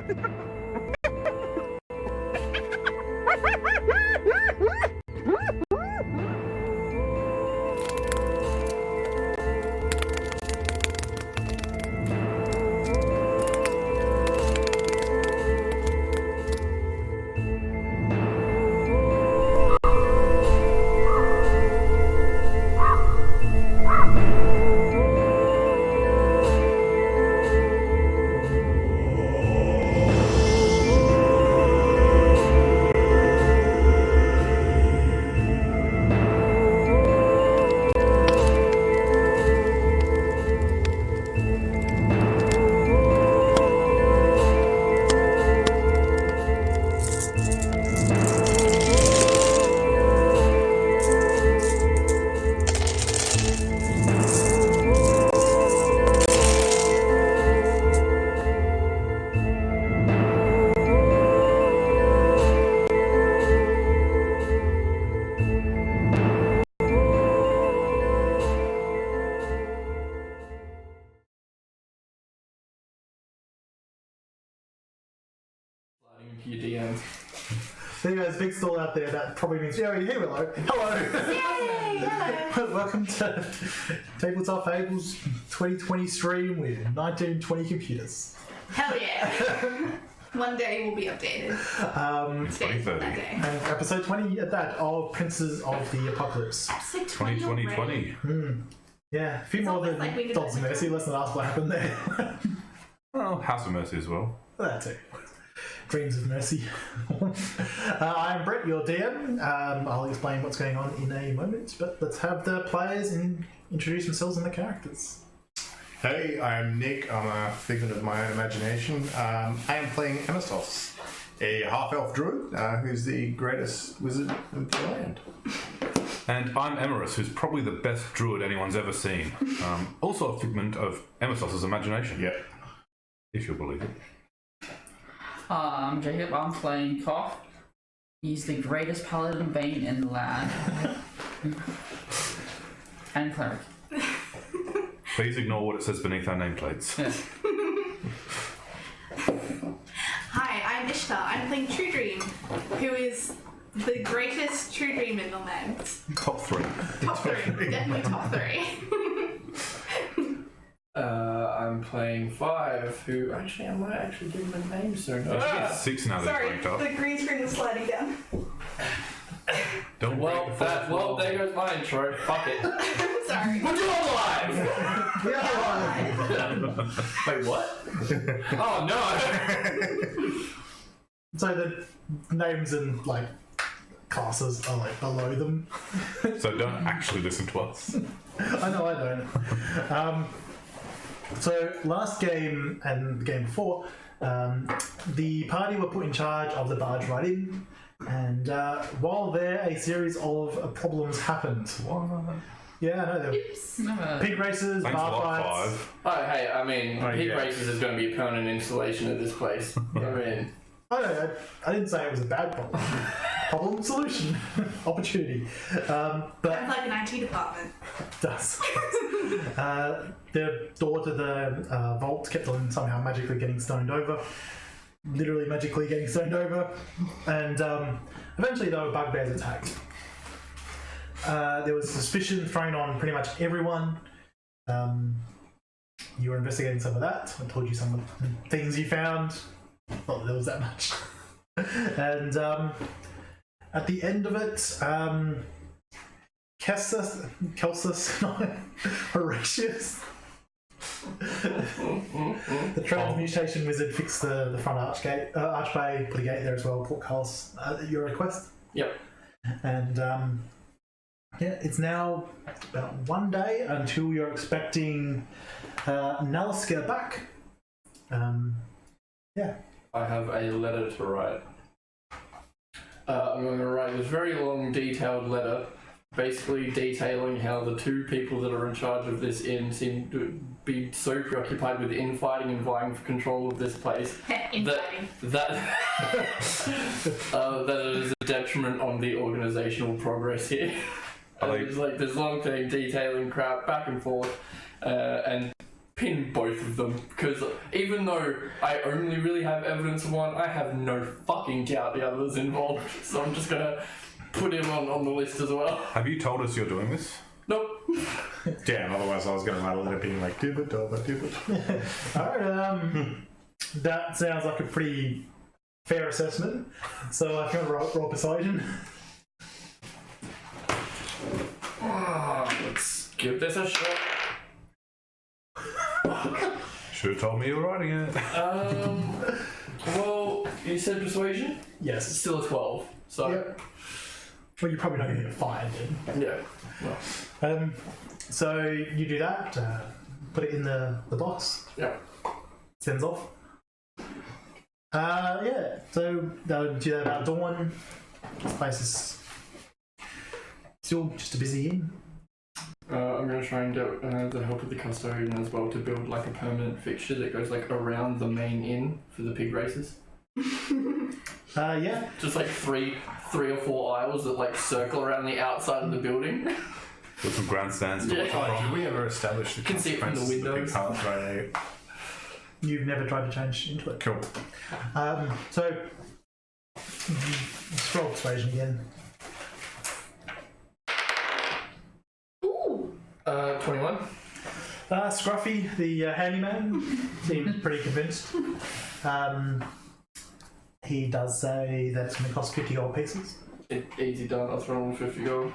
Your DM. There you go, there's a big stall out there. That probably means, yeah, here, hello. Hello. Yay! Hello. Welcome to Tabletop Fables 2020 stream with 1920 computers. Hell yeah. One day will be updated. Today's that day. And episode 20 at that of Princes of the Apocalypse. Episode 20 already. Yeah, a few more than like Dogs of Mercy. Let's not ask what happened there. Well, House of Mercy as well. That too. Dreams of Mercy. I'm Brett, your DM. I'll explain what's going on in a moment, but let's have the players introduce themselves and the characters. Hey, I'm Nick. I'm a figment of my own imagination. I am playing Emissos, a half-elf druid who's the greatest wizard of the land. And I'm Emharis, who's probably the best druid anyone's ever seen. Also a figment of Emissos's imagination. Yep. If you'll believe it. I'm Jacob. I'm playing Koth. He's the greatest paladin bane in the land. And cleric. Please ignore what it says beneath our nameplates. Yeah. Hi, I'm Ishtar. I'm playing Truedream, who is the greatest Truedream in the land. Top 3. Top 3. Definitely top 3. I'm playing 5, who I might actually give him a name soon. You should get 6 now that Sorry, you've ranked up. the green screen was sliding down. Don't Well, break the fourth wall. there goes my intro. Fuck it. I'm sorry. We're doing live! Wait, what? Oh no! So the names and classes are below them. So don't actually listen to us. I know, I don't. So last game and the game before, the party were put in charge of the barge right in, and while there, a series of problems happened. What? Yeah, I know. There Oops. were pig races, Thanks a bar lot, fights. 5. Oh, hey, I mean, Oh, Pig yeah. Races is going to be a permanent installation of this place. I mean, I know. I didn't say it was a bad problem. Problem, solution, opportunity. But Sounds like an IT department. does. The door to the vault kept on somehow magically getting stoned over. Literally magically getting stoned over. And eventually there were bugbears attacked. There was suspicion thrown on pretty much everyone. You were investigating some of that. I told you some of the things you found. Not that there was that much. And at the end of it, Kelsus, Horatius, the transmutation wizard, fixed the front archway, put a gate there as well, portcullis at your request. yep. And it's now about 1 day until you're expecting Naliska back. I have a letter to write. I'm going to write this very long, detailed letter, basically detailing how the two people that are in charge of this inn seem to be so preoccupied with infighting and vying for control of this place Infighting. that it is a detriment on the organisational progress here. And it's like this long thing detailing crap back and forth, and pin both of them, because even though I only really have evidence of one, I have no fucking doubt the other's involved. So I'm just gonna put him on the list as well. Have you told us you're doing this? Nope. Damn, otherwise I was going to write a letter being like, dibba dobba dibba. Alright, that sounds like a pretty fair assessment. So I can roll persuasion. Let's give this a shot. Should have told me you were writing it. Well, you said persuasion? It's Yes. still a 12. So, Yep. Well, you're probably not going to get fired then. yeah. Well, So you do that, put it in the box, yeah. sends off. Yeah, so they'll do that about dawn. This place is still just a busy inn. I'm going to try and get the help of the custodian as well to build like a permanent fixture that goes like around the main inn for the pig races. Yeah. Just like three or four aisles that like circle around the outside of the building. With some grandstands to Yeah. watch it Oh, from. did we ever establish the You can see it from the consequences of windows. big heart right? You've never tried to change into it. Cool. So let's roll persuasion again. Ooh. 21. Scruffy, the handyman, seems pretty convinced. He does say that it's going to cost 50 gold pieces. Easy done. I'll throw him 50 gold.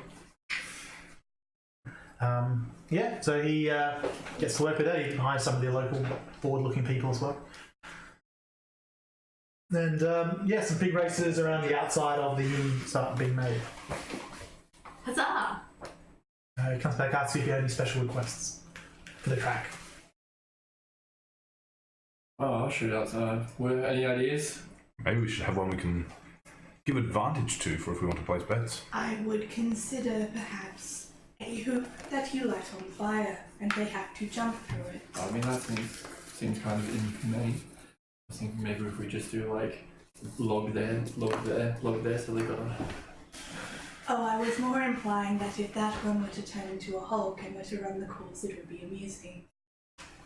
Yeah, so he gets to work with that. He hires some of the local forward-looking people as well. And yeah, some pig races around the outside of the inn start being made. Huzzah! He comes back, asks you if you have any special requests for the track. Oh, I'll shoot outside. Any ideas? Maybe we should have one we can give advantage to for if we want to place bets. I would consider perhaps a hoop that you light on fire and they have to jump through it. I mean, that seems kind of inhumane. I think maybe if we just do like log there, log there, log there, so they got a... Oh, I was more implying that if that one were to turn into a Hulk and were to run the course, it would be amusing.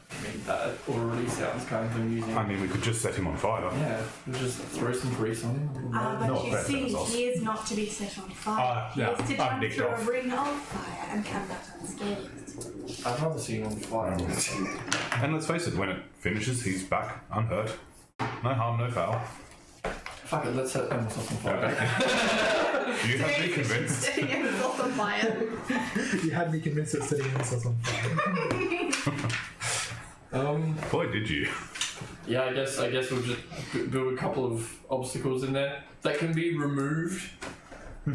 I mean, that already sounds kind of amusing. I mean, we could just set him on fire. Yeah, we'll just throw some grease on him. But Not you fair, see, Emissos. he is not to be set on fire. He yeah, is to I've jump nicked through off. a ring of fire and come out unscathed. I'd rather see him on fire. And let's face it, when it finishes, he's back, unhurt. No harm, no foul. Fuck it, let's set Emissos on fire. You have me convinced. Setting himself on fire. You had me convinced that setting this on fire. Boy, did you. Yeah, I guess we'll just build a couple of obstacles in there that can be removed.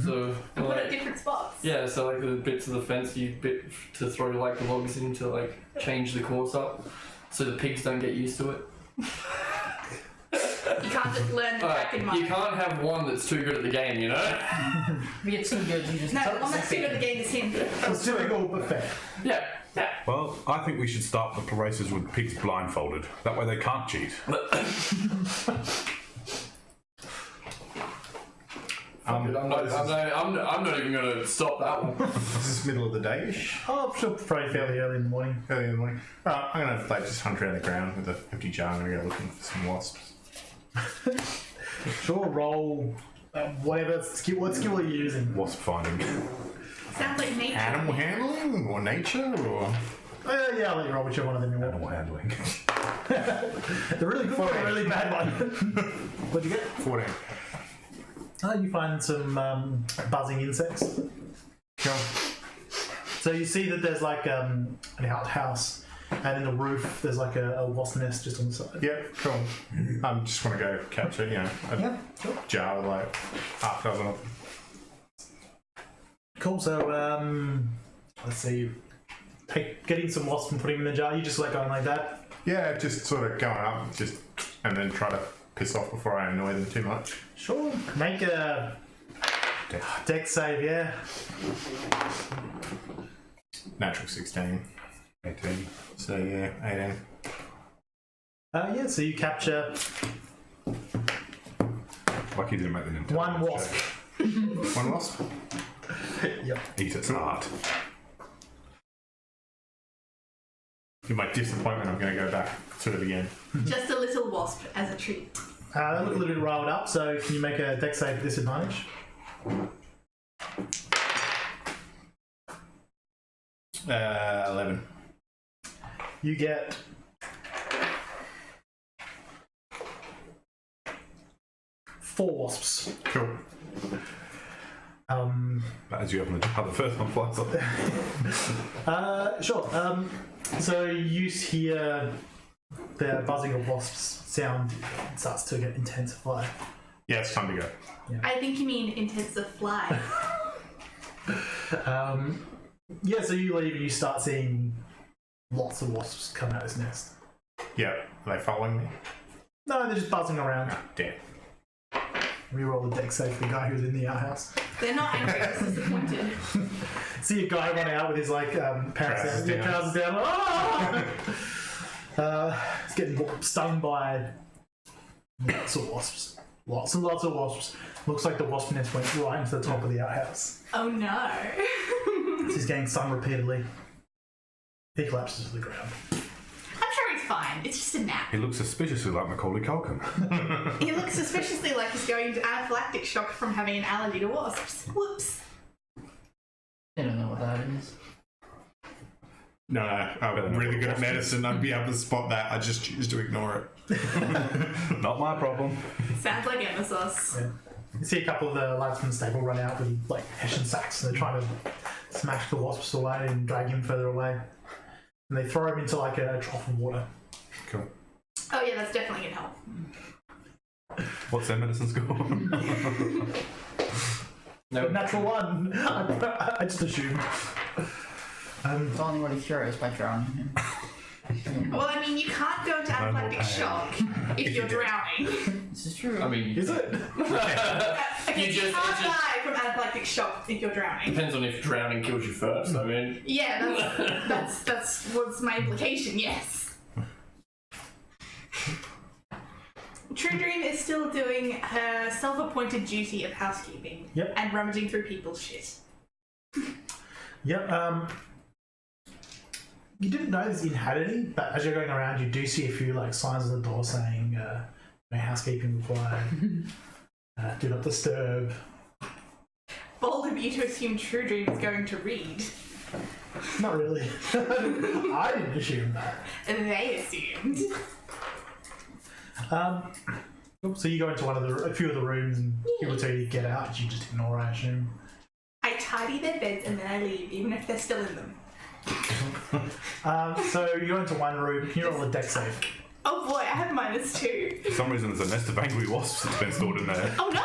So Put at like, different spots. yeah, so like the bits of the fence you bit to throw like the logs in to like change the course up, so the pigs don't get used to it. You can't just learn the track in You mind. can't have one that's too good at the game, you know? If he gets too good, you just No, the one that's too good at the game is him. It's difficult but fair. Yeah. Well, I think we should start the races with pigs blindfolded. That way they can't cheat. I'm not even going to stop that one. This is middle of the day-ish. Oh, I'm sure probably fairly early in the morning. Early in the morning. I'm going to like just hunt around the ground with an empty jar. I'm going to go looking for some wasps. Sure, roll whatever skill. What skill are you using? Wasp finding. Sounds like nature. Animal handling or nature or... Yeah, I'll let you roll whichever one of them you want. Animal handling. The really good one or the really bad one? What'd you get? 14. You find some buzzing insects. Cool. So you see that there's like an outhouse, and in the roof there's like a wasp nest just on the side. Yeah, cool. I just want to go capture, a Sure. jar with like half a dozen of them. Cool. So let's see. Getting some wasps and putting them in the jar. You just like going like that. Yeah, just sort of going up, and then try to piss off before I annoy them too much. Sure. Make a dex save. Yeah. Natural 16. 18. So yeah, 18. Yeah. So you capture Lucky didn't make the Nintendo. one wasp. One wasp. Yep. Eat its heart. In my disappointment, I'm going to go back to it again. Just a little wasp as a treat. They look a little bit riled up, so can you make a dex save at disadvantage? 11. You get 4 wasps. Cool. As you haven't how the first one flies off. Sure. So you hear the buzzing of wasps sound starts to get intensified. Yeah, it's time to go. I think you mean intensive fly. Yeah, so you leave and you start seeing lots of wasps come out of his nest. Yeah, are they following me? No, they're just buzzing around. Ah, damn. Reroll the dex save for the guy who's in the outhouse. They're not angry, just disappointed. See a guy run out with his Trousers down. trousers down. Ah! He's getting stung by lots of wasps. Lots and lots of wasps. Looks like the wasp nest went right into the top of the outhouse. Oh no. He's getting stung repeatedly. He collapses to the ground. I'm sure he's fine. It's just a nap. He looks suspiciously like Macaulay Culkin. He looks suspiciously like he's going to anaphylactic shock from having an allergy to wasps. Whoops. They don't know what that is. No, I'm really good at medicine. I'd be able to spot that. I just choose to ignore it. Not my problem. Sounds like Emissos. Yeah. You see a couple of the lads from the stable run out with hessian sacks and they're trying to smash the wasps away and drag him further away. And they throw him into a trough of water. Cool. Oh yeah, that's definitely gonna help. What's their medicine score? No. Natural 1! I just assume. It's only what he cures by drowning him. Well, I mean, you can't go into anaphylactic shock if you're drowning. This is true. I mean, Is it? Okay, you just- can't die from anaphylactic shock if you're drowning. depends on if drowning kills you first. I mean, Yeah, that's what's my implication. Yes. Truedream is still doing her self-appointed duty of housekeeping. Yep. And rummaging through people's shit. Yep. You didn't know this in had any, but as you're going around, you do see a few signs on the door saying no housekeeping required. Do not disturb. Bold of you to assume Truedream is going to read. Not really. I didn't assume that. They assumed. So you go into a few of the rooms and people tell you to get out, you just ignore, I assume. I tidy their beds and then I leave, even if they're still in them. So you go into one room, you roll a deck save. Oh boy, I have -2. For some reason, there's a nest of angry wasps that's been stored in there. Oh no!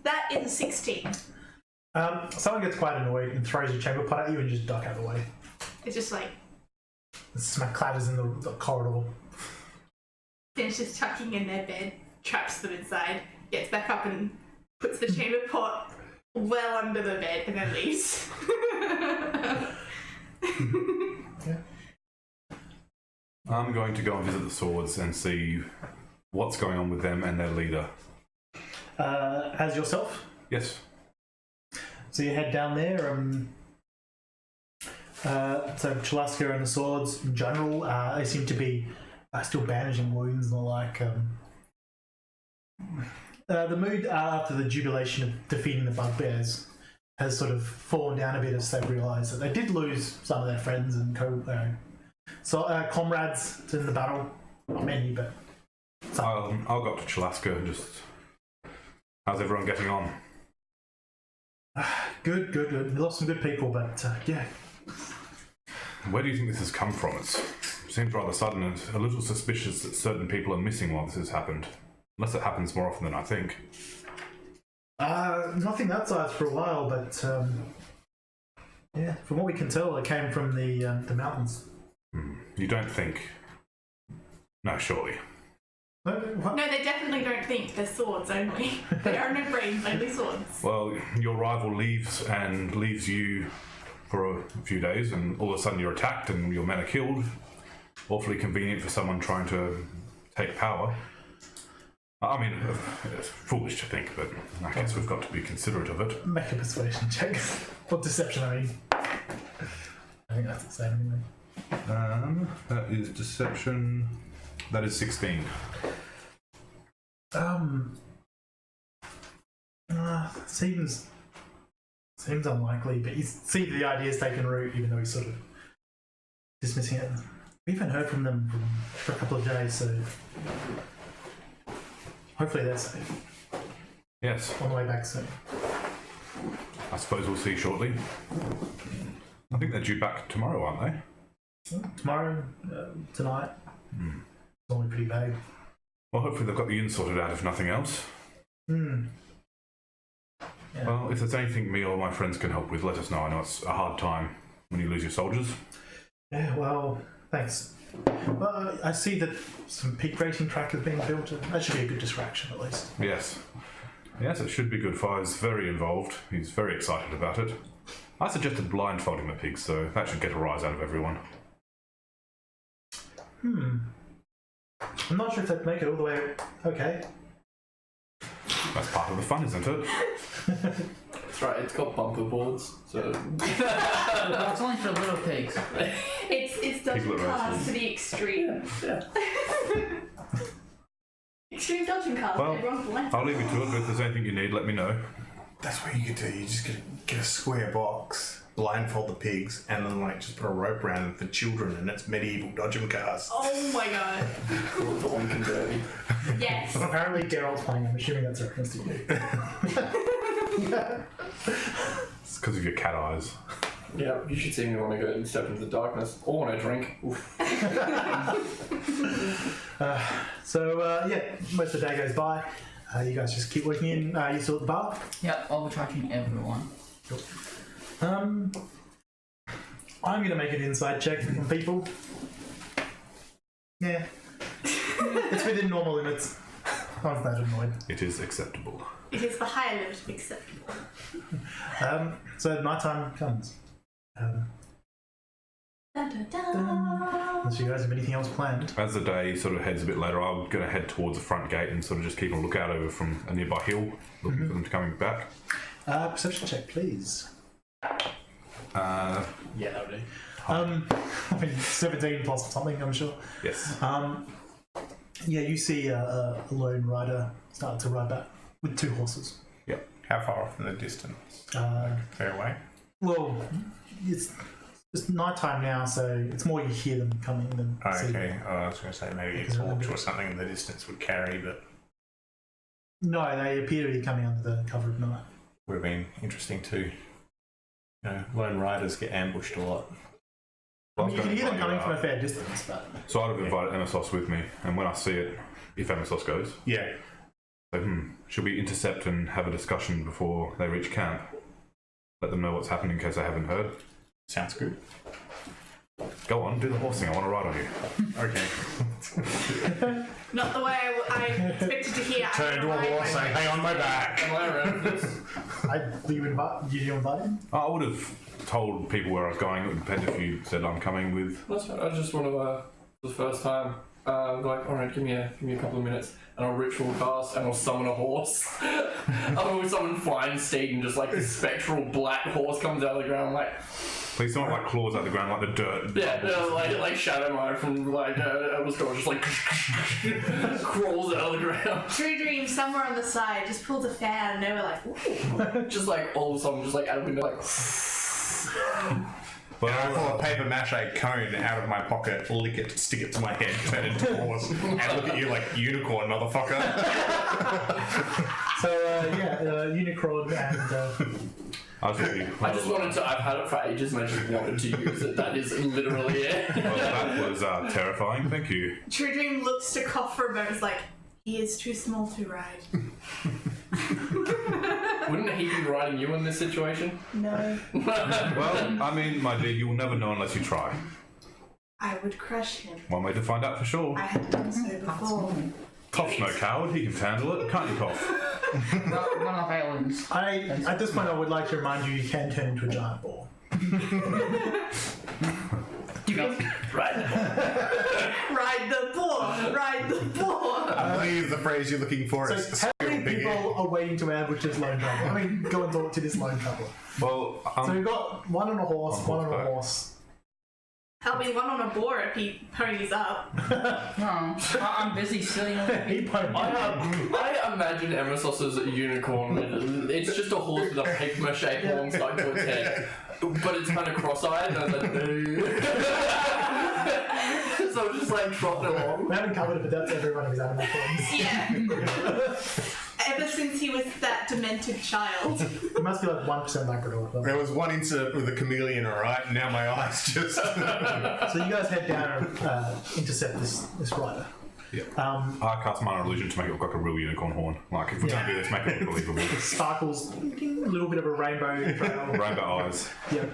That is a 16. Someone gets quite annoyed and throws a chamber pot at you and you just duck out of the way. It's just like, Smack clatters in the corridor. finishes tucking in their bed, traps them inside, gets back up and puts the chamber pot well under the bed and then leaves. Yeah. I'm going to go and visit the swords and see what's going on with them and their leader. As yourself. Yes. So you head down there. So Chalaska and the swords in general, they seem to be still bandaging wounds and the like. The mood after the jubilation of defeating the bugbears has sort of fallen down a bit as they've realised that they did lose some of their friends and comrades in the battle. Not many, but I'll go up to Chalaska and just... How's everyone getting on? good. We lost some good people, but yeah. Where do you think this has come from? It seems rather sudden and a little suspicious that certain people are missing while this has happened. Unless it happens more often than I think. Nothing that size for a while, but yeah, from what we can tell, it came from the mountains. You don't think... No, surely. What? No, they definitely don't think they're swords only. There are no brains, only swords. Well, your rival leaves you for a few days and all of a sudden you're attacked and your men are killed. Awfully convenient for someone trying to take power. I mean, it's foolish to think, but I guess we've got to be considerate of it. Make a persuasion check. Or deception, I mean. I think that's the same anyway. That is deception. That is 16. Seems unlikely, but you see the idea's taken root, even though he's sort of dismissing it. We haven't heard from them for a couple of days, so hopefully they're safe. Yes. On the way back soon. I suppose we'll see shortly. I think they're due back tomorrow, aren't they? Tomorrow, tonight. It's only pretty vague. Well, hopefully they've got the inn sorted out, if nothing else. Yeah. Well, if there's anything me or my friends can help with, let us know. I know it's a hard time when you lose your soldiers. Yeah, well, thanks. Well, I see that some peak racing track is being built. That should be a good distraction, at least. Yes. Yes, it should be good. Fire's very involved. He's very excited about it. I suggested blindfolding the pigs, so that should get a rise out of everyone. I'm not sure if they'd make it all the way okay. That's part of the fun, isn't it? That's right, it's got bumper boards, so... That's only for little pigs. It's dodging People at cars races. to the extreme. Yeah. Extreme dodging cars. Well, everyone's blind. I'll leave you to it, but if there's anything you need, let me know. That's what you could do. You just get a square box, blindfold the pigs, and then just put a rope around it for children, and it's medieval dodgem cars. Oh my god. Lincoln Derby. Yes. Apparently Geralt's playing, I'm assuming that's a reference to you. It's because of your cat eyes. Yeah, you should see me when I go and step into the darkness. Or when I drink. Oof. Most of the day goes by. You guys just keep working in. You still at the bar? Yep, overcharging everyone. Cool. I'm going to make an inside check on people. Yeah. It's within normal limits. I'm not that annoyed. It is acceptable. It is the higher limit of acceptable. So nighttime comes. Dun, dun, dun. Unless you guys have anything else planned. As the day sort of heads a bit later, I'm going to head towards the front gate and sort of just keep a lookout over from a nearby hill, looking for them coming back. Perception check, please. Yeah, that would do. I mean, 17 plus something, I'm sure. Yes. You see a lone rider starting to ride back with two horses. Yep. How far off in the distance? Fair away. Well, it's nighttime now, so it's more you hear them coming than see them. Okay. I was going to say maybe a torch or something in the distance would carry, but No, they appear to be coming under the cover of night. would have been interesting too. Lone riders get ambushed a lot. I mean, you can hear them coming from a fair distance, but... So I'd have invited Emissos with me, and when I see it, if Emissos goes, Yeah. so, should we intercept and have a discussion before they reach camp? Let them know what's happening in case they haven't heard. Sounds good. Go on, do the horse thing. I want to ride on you. Okay. Not the way I expected to hear. Turn to a horse, say, "Hang on my back." Am I around for this? Did you invite him? I would have told people where I was going. It would depend if you said I'm coming with. That's fine. I just want to, the first time, alright, give me a couple of minutes, and I'll ritual cast, and I'll summon a horse. I'll summon Flying Steed, and just this spectral black horse comes out of the ground, Please don't claws out the ground like the dirt. like Shadow Mode from Elvis Door, just crawls out of the ground. Truedream somewhere on the side just pulls a fan out of nowhere, ooh. Just all of a sudden, just out of the window, And I pull a paper mache cone out of my pocket, lick it, stick it to my head, turn it into a horse, and look at you like unicorn, motherfucker. Unicron and... I just wanted to. I've had it for ages, and I just wanted to use it. That is literally it. Well, that was terrifying. Thank you. Truedream looks to cough for a moment, like, he is too small to ride. Wouldn't he be riding you in this situation? No. Well, I mean, my dear, you will never know unless you try. I would crush him. One way to find out for sure. I have done so before. Toph's no coward. He can handle it. Can't you, Toph? Not enough aliens. At this point, I would like to remind you can turn into a giant ball. Ride the ball. Ride the boar! Ride the boar! I believe the phrase you're looking for is So how still many big people are waiting to ambush this lone traveler. I mean, go and talk to this lone traveler. Well, So we've got one on a horse, On one on a horseback. horse. There'll be one on a boar if he ponies up. No, I'm busy sitting on the He ponied. I imagine Emissos as a unicorn. It's just a horse with a paper mache horn stuck to its head, but it's kind of cross-eyed. And so it's just like trotting along. We haven't covered it, but that's every one of his animal forms. Yeah. Ever since he was that demented child. He must be like 1% Labrador. Though. There was one incident with a chameleon, alright, and now my eyes just. So you guys head down and intercept this rider. yeah. I cast minor illusion to make it look like a real unicorn horn. Like, if we're going to do this, make it look believable. It sparkles, a little bit of a rainbow trail. Rainbow eyes. Yeah.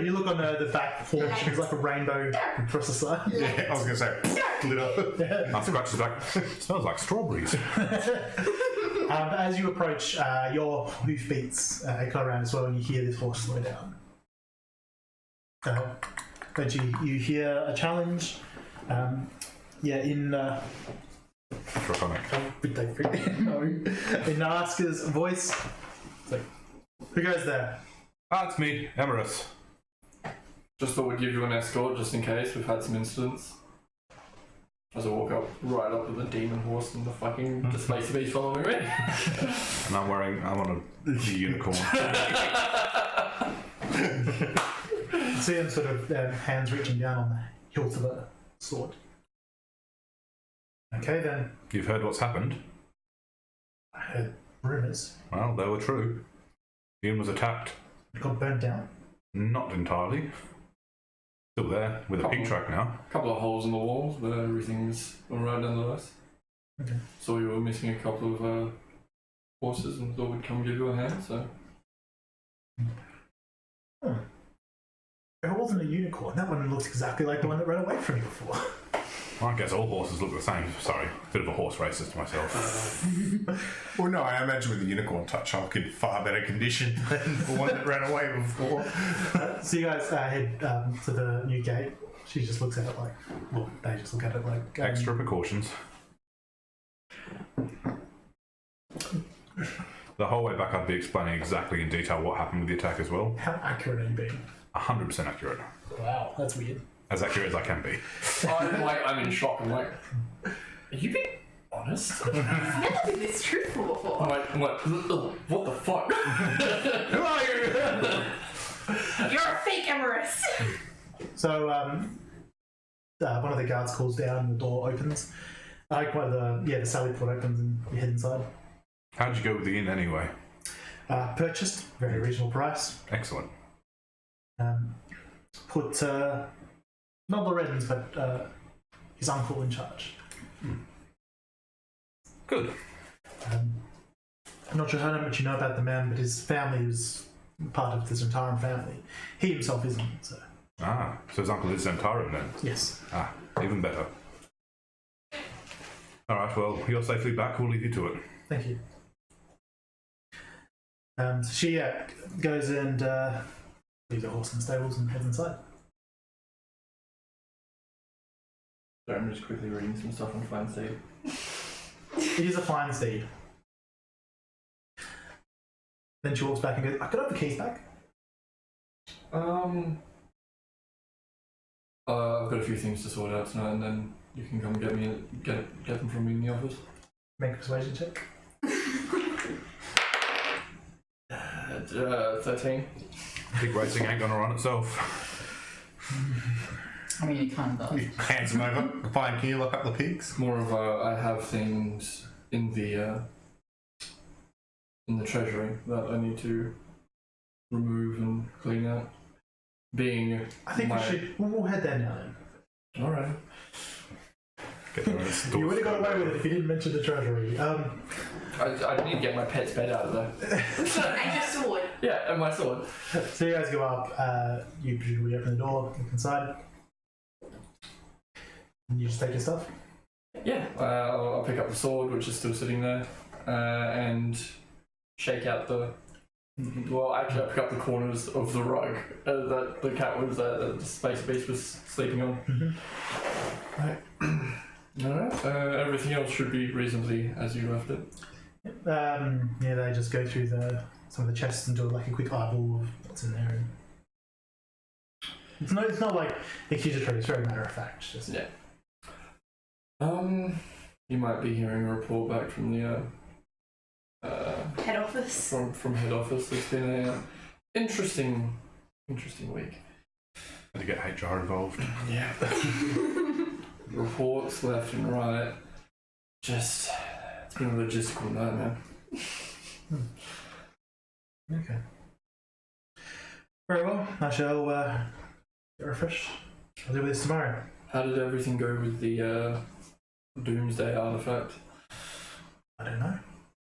You look on the back porch, there's like a rainbow across the side. Yeah, I was going to say, glitter. I scratch his back. Smells like strawberries. As you approach, your hoofbeats echo around as well, and you hear this horse slow down. But you hear a challenge. In Draconic. in Naska's voice. It's like, who goes there? Ah, it's me, Emharis. Just thought we'd give you an escort just in case we've had some incidents. As I walk up, right up with the demon horse and the fucking the space beast following me. And I'm on a unicorn. You see him sort of hands reaching down on the hilt of a sword. Okay, then. You've heard what's happened? I heard rumours. Well, they were true. The inn was attacked. It got burnt down. Not entirely. Still there, with a pig track now. A couple of holes in the walls, but everything's alright nonetheless. Okay. So we were missing a couple of horses and thought we'd come give you a hand, so. It wasn't a unicorn. That one looks exactly like the one that ran away from you before. Well, I guess all horses look the same. Sorry, bit of a horse racist myself. Well, no, I imagine with the unicorn touch, I'll in far better condition than the one that ran away before. So you guys head to the new gate. She just looks at it like, well, they just look at it like... Extra precautions. The whole way back I'd be explaining exactly in detail what happened with the attack as well. How accurate are you being? 100% accurate. Wow, that's weird. As accurate as I can be. I'm in shock. I'm like, are you being honest? I've never been this truthful before. I'm like, what the fuck? Who are you? You're a fake Emharis. So one of the guards calls down and the door opens. The sally port opens and you head inside. How'd you go with the inn anyway? Purchased, very reasonable price. Excellent. Put not Lorenz, but his uncle in charge. Good. I'm not sure how much you know about the man, but his family was part of the Zhentarim family. He himself isn't, so... Ah, so his uncle is Zhentarim then? Yes. Ah, even better. Alright, well, you're safely back. We'll leave you to it. Thank you. So she goes and leaves the horse in the stables and heads inside. Sorry, I'm just quickly reading some stuff on Fine State. It is a fine steed. Then she walks back and goes, I could have the keys back. I've got a few things to sort out tonight, and then you can come get them from me in the office. Make a persuasion check. 13. Pig racing ain't gonna run itself. I mean, it kind of does. Hands him over. Fine, can you lock up the pigs? More of I have things in the treasury that I need to remove and clean out. I think we'll head there now then. Alright. Get there in a store. You would have got away with it if you didn't mention the treasury. I need to get my pet's bed out of there. And your sword. Yeah, and my sword. So you guys go up, you presumably open the door, look inside. And you just take your stuff? Yeah, I'll pick up the sword, which is still sitting there, and shake out well, actually, I pick up the corners of the rug that the cat was, the space beast was sleeping on. Right. Alright, everything else should be reasonably as you left it. Yeah, they just go through some of the chests and do like a quick eyeball of what's in there. And it's not like accusatory. It's very matter of fact. Just Yeah. You might be hearing a report back from the Head office. from head office. It's been a interesting week. Had to get HR involved. Yeah. Reports left and right. Just it's been a logistical nightmare. okay. Very well. I shall get refreshed. I'll do this tomorrow. How did everything go with the Doomsday artifact? I don't know.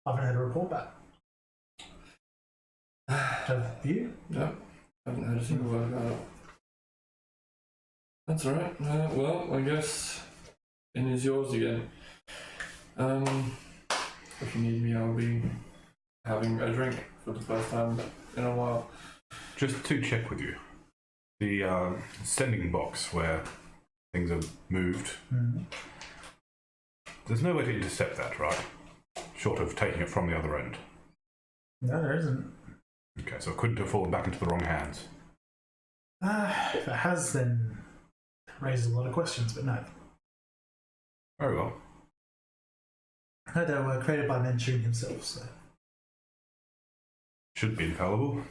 I haven't had a report back. Have you? No, haven't heard a single word about it. That's alright. Well, I guess it is yours again. If you need me, I'll be having a drink for the first time in a while. Just to check with you, the sending box where things are moved, there's no way to intercept that, right? Short of taking it from the other end. No, there isn't. Okay, so it couldn't have fallen back into the wrong hands. If it has, then it raises a lot of questions, but no. Very well. No, they were created by Manchurian himself, so. Should be infallible.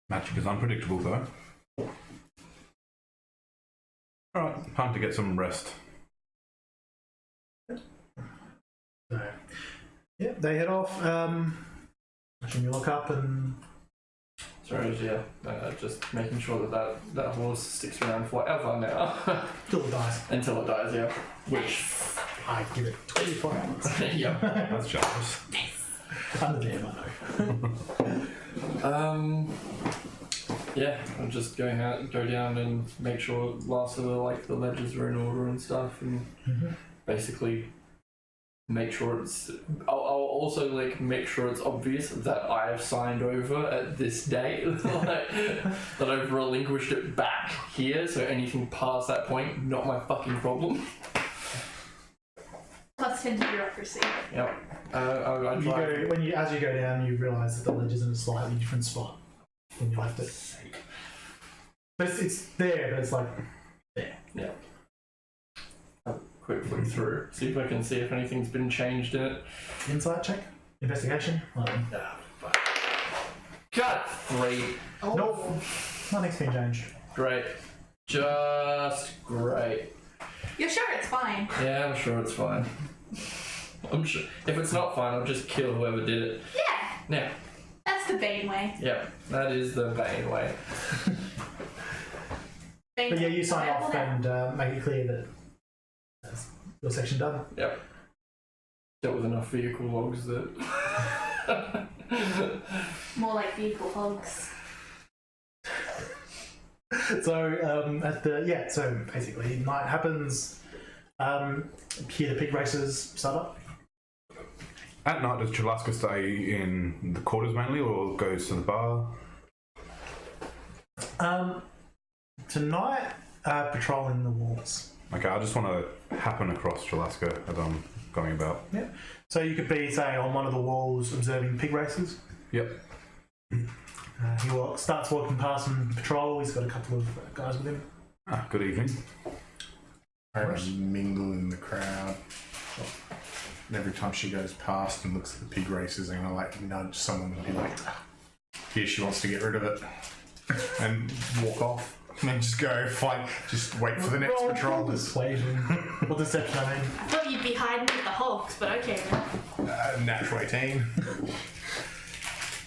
Magic is unpredictable, though. Alright, time to get some rest. So, yeah, they head off. I assume you look up and. Sorry, yeah, just making sure that horse sticks around forever now. Till it dies. Until it dies, yeah. Which, I give it 24 hours. yeah. That's generous. I'm the DM, I know. Yeah, I'm just go down and make sure last of the ledgers are in order and stuff, and basically make sure it's. I'll also make sure it's obvious that I have signed over at this date, that I've relinquished it back here. So anything past that point, not my fucking problem. Plus 10 to bureaucracy. Yep. I drive. As you go down, you realise that the ledger's in a slightly different spot when you left it. But it's there, but it's like there. Yeah. I'll quick flick through, see if I can see if anything's been changed in it. Insight check, investigation. Fuck. Got 3. Oh. Nope, nothing's been changed. Great. Just great. You're sure it's fine? Yeah, I'm sure it's fine. I'm sure. If it's not fine, I'll just kill whoever did it. Yeah. Yeah. That's the Bane way. Yeah. That is the Bane way. Bane But yeah, you sign Well, off then. and make it clear that that's your section done. Yep. Dealt with enough vehicle logs that. More like vehicle hogs. So so basically night happens. Here the pig races start up. At night, does Chalaska stay in the quarters mainly, or goes to the bar? Tonight, patrolling the walls. Okay, I just want to happen across Chalaska as I'm going about. Yeah. So you could be, say, on one of the walls observing pig races. Yep. He starts walking past and patrol. He's got a couple of guys with him. Ah, good evening. I mingle in the crowd. And every time she goes past and looks at the pig races, I'm gonna nudge someone and be like, "Here, she wants to get rid of it," and walk off. And then just go fight. Just wait for the next patrol. Persuasion or deception. I mean, I thought you'd be hiding with the hogs, but okay then. Natural 18.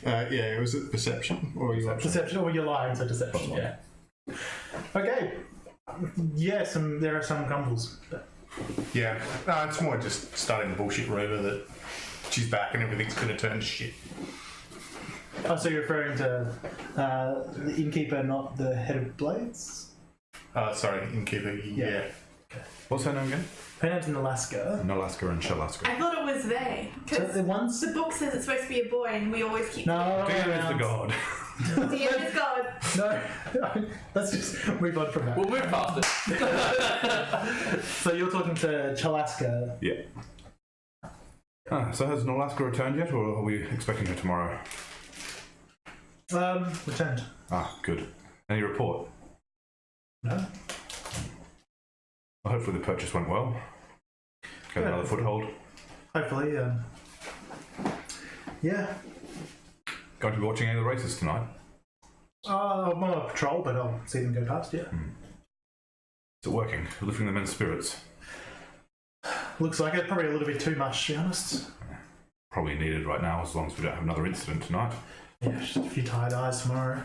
Yeah, was it perception or you deception, or you're lying, so deception. Yeah. Okay. Yeah, there are some grumbles. But Yeah, no, it's more just starting the bullshit rumor that she's back and everything's going to turn to shit. oh, so you're referring to the innkeeper, not the head of blades? Sorry, innkeeper. Yeah. What's her name again? Her name's Alaska. Nalaska and Chalaska. I thought it was they. So Because the ones. the book says it's supposed to be a boy and we always keep... No, DM is the god. DM is God. No, let's just move on from that. We'll move past it. So you're talking to Chalaska. Yeah. So has Alaska returned yet, or are we expecting her tomorrow? Returned. Ah, good. Any report? No? Well, hopefully the purchase went well. Get Yeah. another foothold. Hopefully, yeah. Going to be watching any of the races tonight? I'm on a patrol, but I'll see them go past, yeah. Is it working? Lifting the men's spirits? Looks like it. Probably a little bit too much, to be honest. Probably needed right now, as long as we don't have another incident tonight. Yeah, just a few tired eyes tomorrow.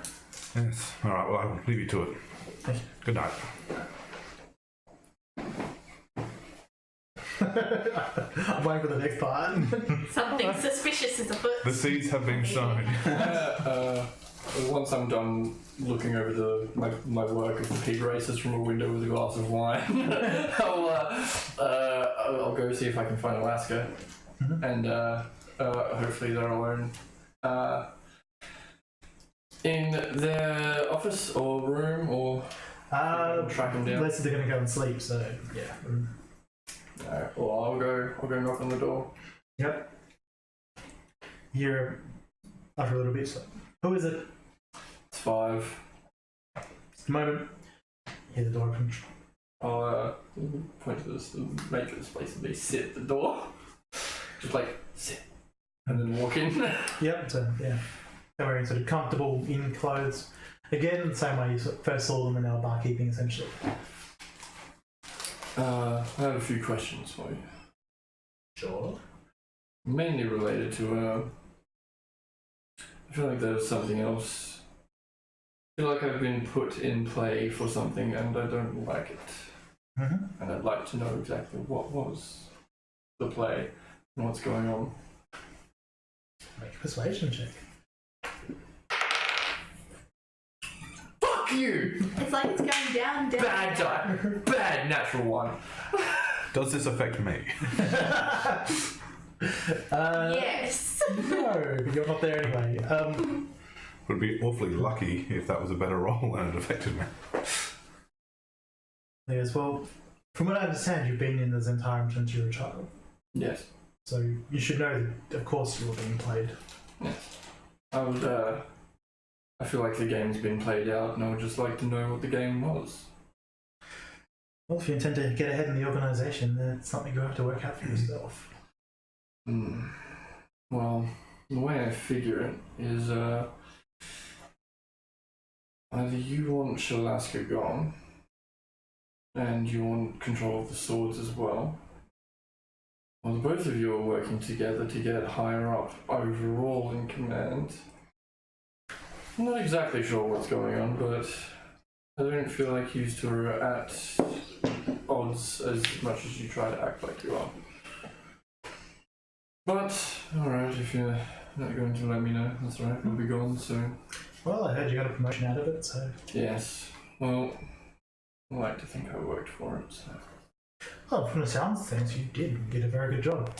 Yes. Alright, well, I'll leave you to it. Thank you. Good night. I'm waiting for the next part. Something suspicious is afoot. The seeds have been sown. Once I'm done looking over my work of the pig races from a window with a glass of wine, I'll go see if I can find Alaska, and hopefully they're alone in their office or room, or track them down. Unless they're going to go and sleep, so yeah. Alright, well, I'll go knock on the door. Yep. Hear after a little bit. So, who is it? It's 5. Just a moment. Hear the door open. I'll point to this, make this place and they sit at the door. Just like, sit. And then walk in. Yep. So yeah, they're wearing sort of comfortable in clothes. Again, the same way you first saw them when they were barkeeping, essentially. I have a few questions for you. Sure. Mainly related to, I feel like there's something else. I feel like I've been put in play for something and I don't like it. Mm-hmm. And I'd like to know exactly what was the play and what's going on. Make a persuasion check. Fuck you! It's like it's going down. Bad die! Bad natural one! Does this affect me? Yes. No, but you're not there anyway. Would be awfully lucky if that was a better roll and it affected me. Yes, well, from what I understand, you've been in the Zhentarim since you were a child. Yes. So you should know that, of course, you were being played. Yes. I feel like the game's been played out and I would just like to know what the game was. Well, if you intend to get ahead in the organisation, then it's something you have to work out for yourself. Well, the way I figure it is, either you want Shalaska gone, and you want control of the swords as well, or both of you are working together to get higher up overall in command. I'm not exactly sure what's going on, but I don't feel like you two are at odds as much as you try to act like you are. But, alright, if you're not going to let me know, that's alright, we'll be gone soon. Well, I heard you got a promotion out of it, so... Yes, well, I like to think I worked for it, so... Well, from the sounds of things, you did a very good job.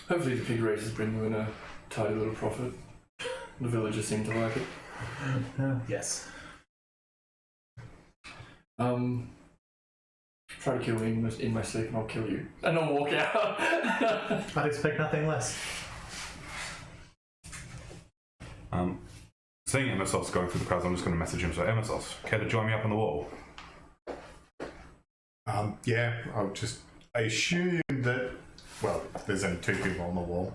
Hopefully the pig races bring you in a tidy little profit. The villagers seem to like it. Yes. Try to kill me in my sleep and I'll kill you. And I'll walk out. I'd expect nothing less. Seeing Emissos going through the crowds, I'm just going to message him. So, Emissos, care to join me up on the wall? Yeah, I assume that, well, there's only 2 people on the wall.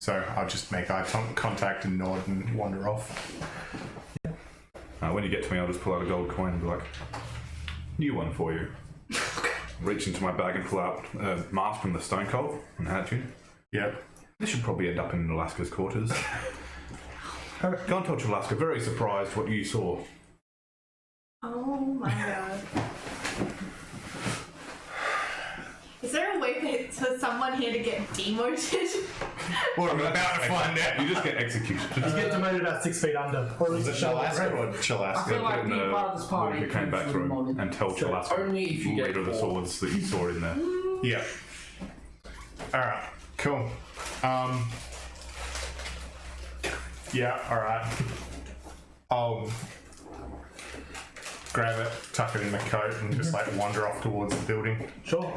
So I'll just make eye contact and nod and wander off. When you get to me, I'll just pull out a gold coin and be like, new one for you. Reach into my bag and pull out a mask from the stone cold and hand it to you. Yep. This should probably end up in Alaska's quarters. Go and touch Alaska. Very surprised what you saw. Oh my god. Is there a way for someone here to get demoted? Well, I'm about to find out. You just get executed. You get demoted about 6 feet under. Or at Was least it Chalaska or I Chalaska? feel like being part of this party When you came back keeps through you modded. and tell Chalaska, Only if you get leader of the caught. swords that you saw in there. Yeah. Alright, cool. Yeah, alright. I'll grab it, tuck it in my coat, and just like wander off towards the building. Sure.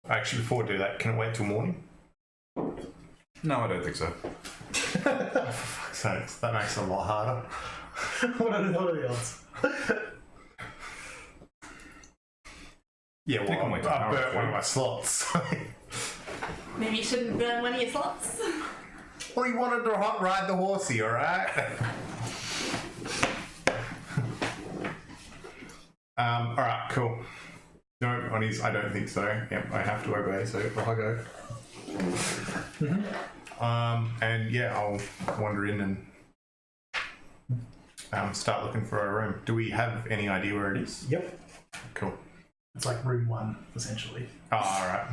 Actually, before we do that, can it wait till morning? No, I don't think so. Fuck's sakes, that makes it a lot harder. What are the odds? Yeah, Pick well, one way to I power burnt through. one of my slots. Maybe you shouldn't burn one of your slots. Well, you wanted to ride the horsey, alright? Alright, cool. No, on his, I don't think so. Yep, I have to obey, so I'll go. And yeah, I'll wander in and start looking for a room. Do we have any idea where it is? Yep. Cool. It's like room 1, essentially. Oh, alright.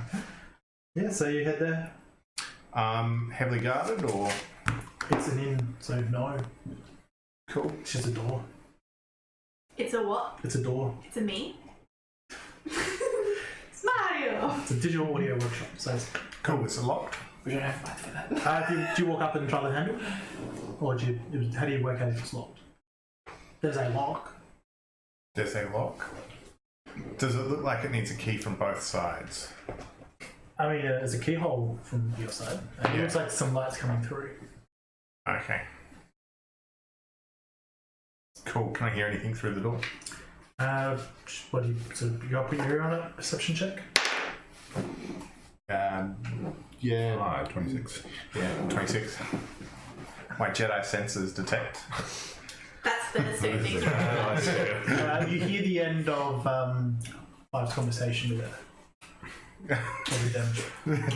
Yeah, so you head there. Heavily guarded or? It's an inn, so no. Cool. It's just a door. It's a what? It's a door. It's a me? It's Mario! It's a digital audio workshop. So it's, Cool, it's locked. We don't have lights for that. do you walk up and try the handle? Or how do you work out if it's locked? There's a lock. There's a lock. Does it look like it needs a key from both sides? I mean, there's a keyhole from your side. And it looks like some lights coming through. Okay. Cool. Can I hear anything through the door? What do you? So you got to put your ear on it. Perception check. Yeah. 26. Yeah, 26. My Jedi senses detect. That's the same thing. You hear the end of Five's conversation with it. Probably them.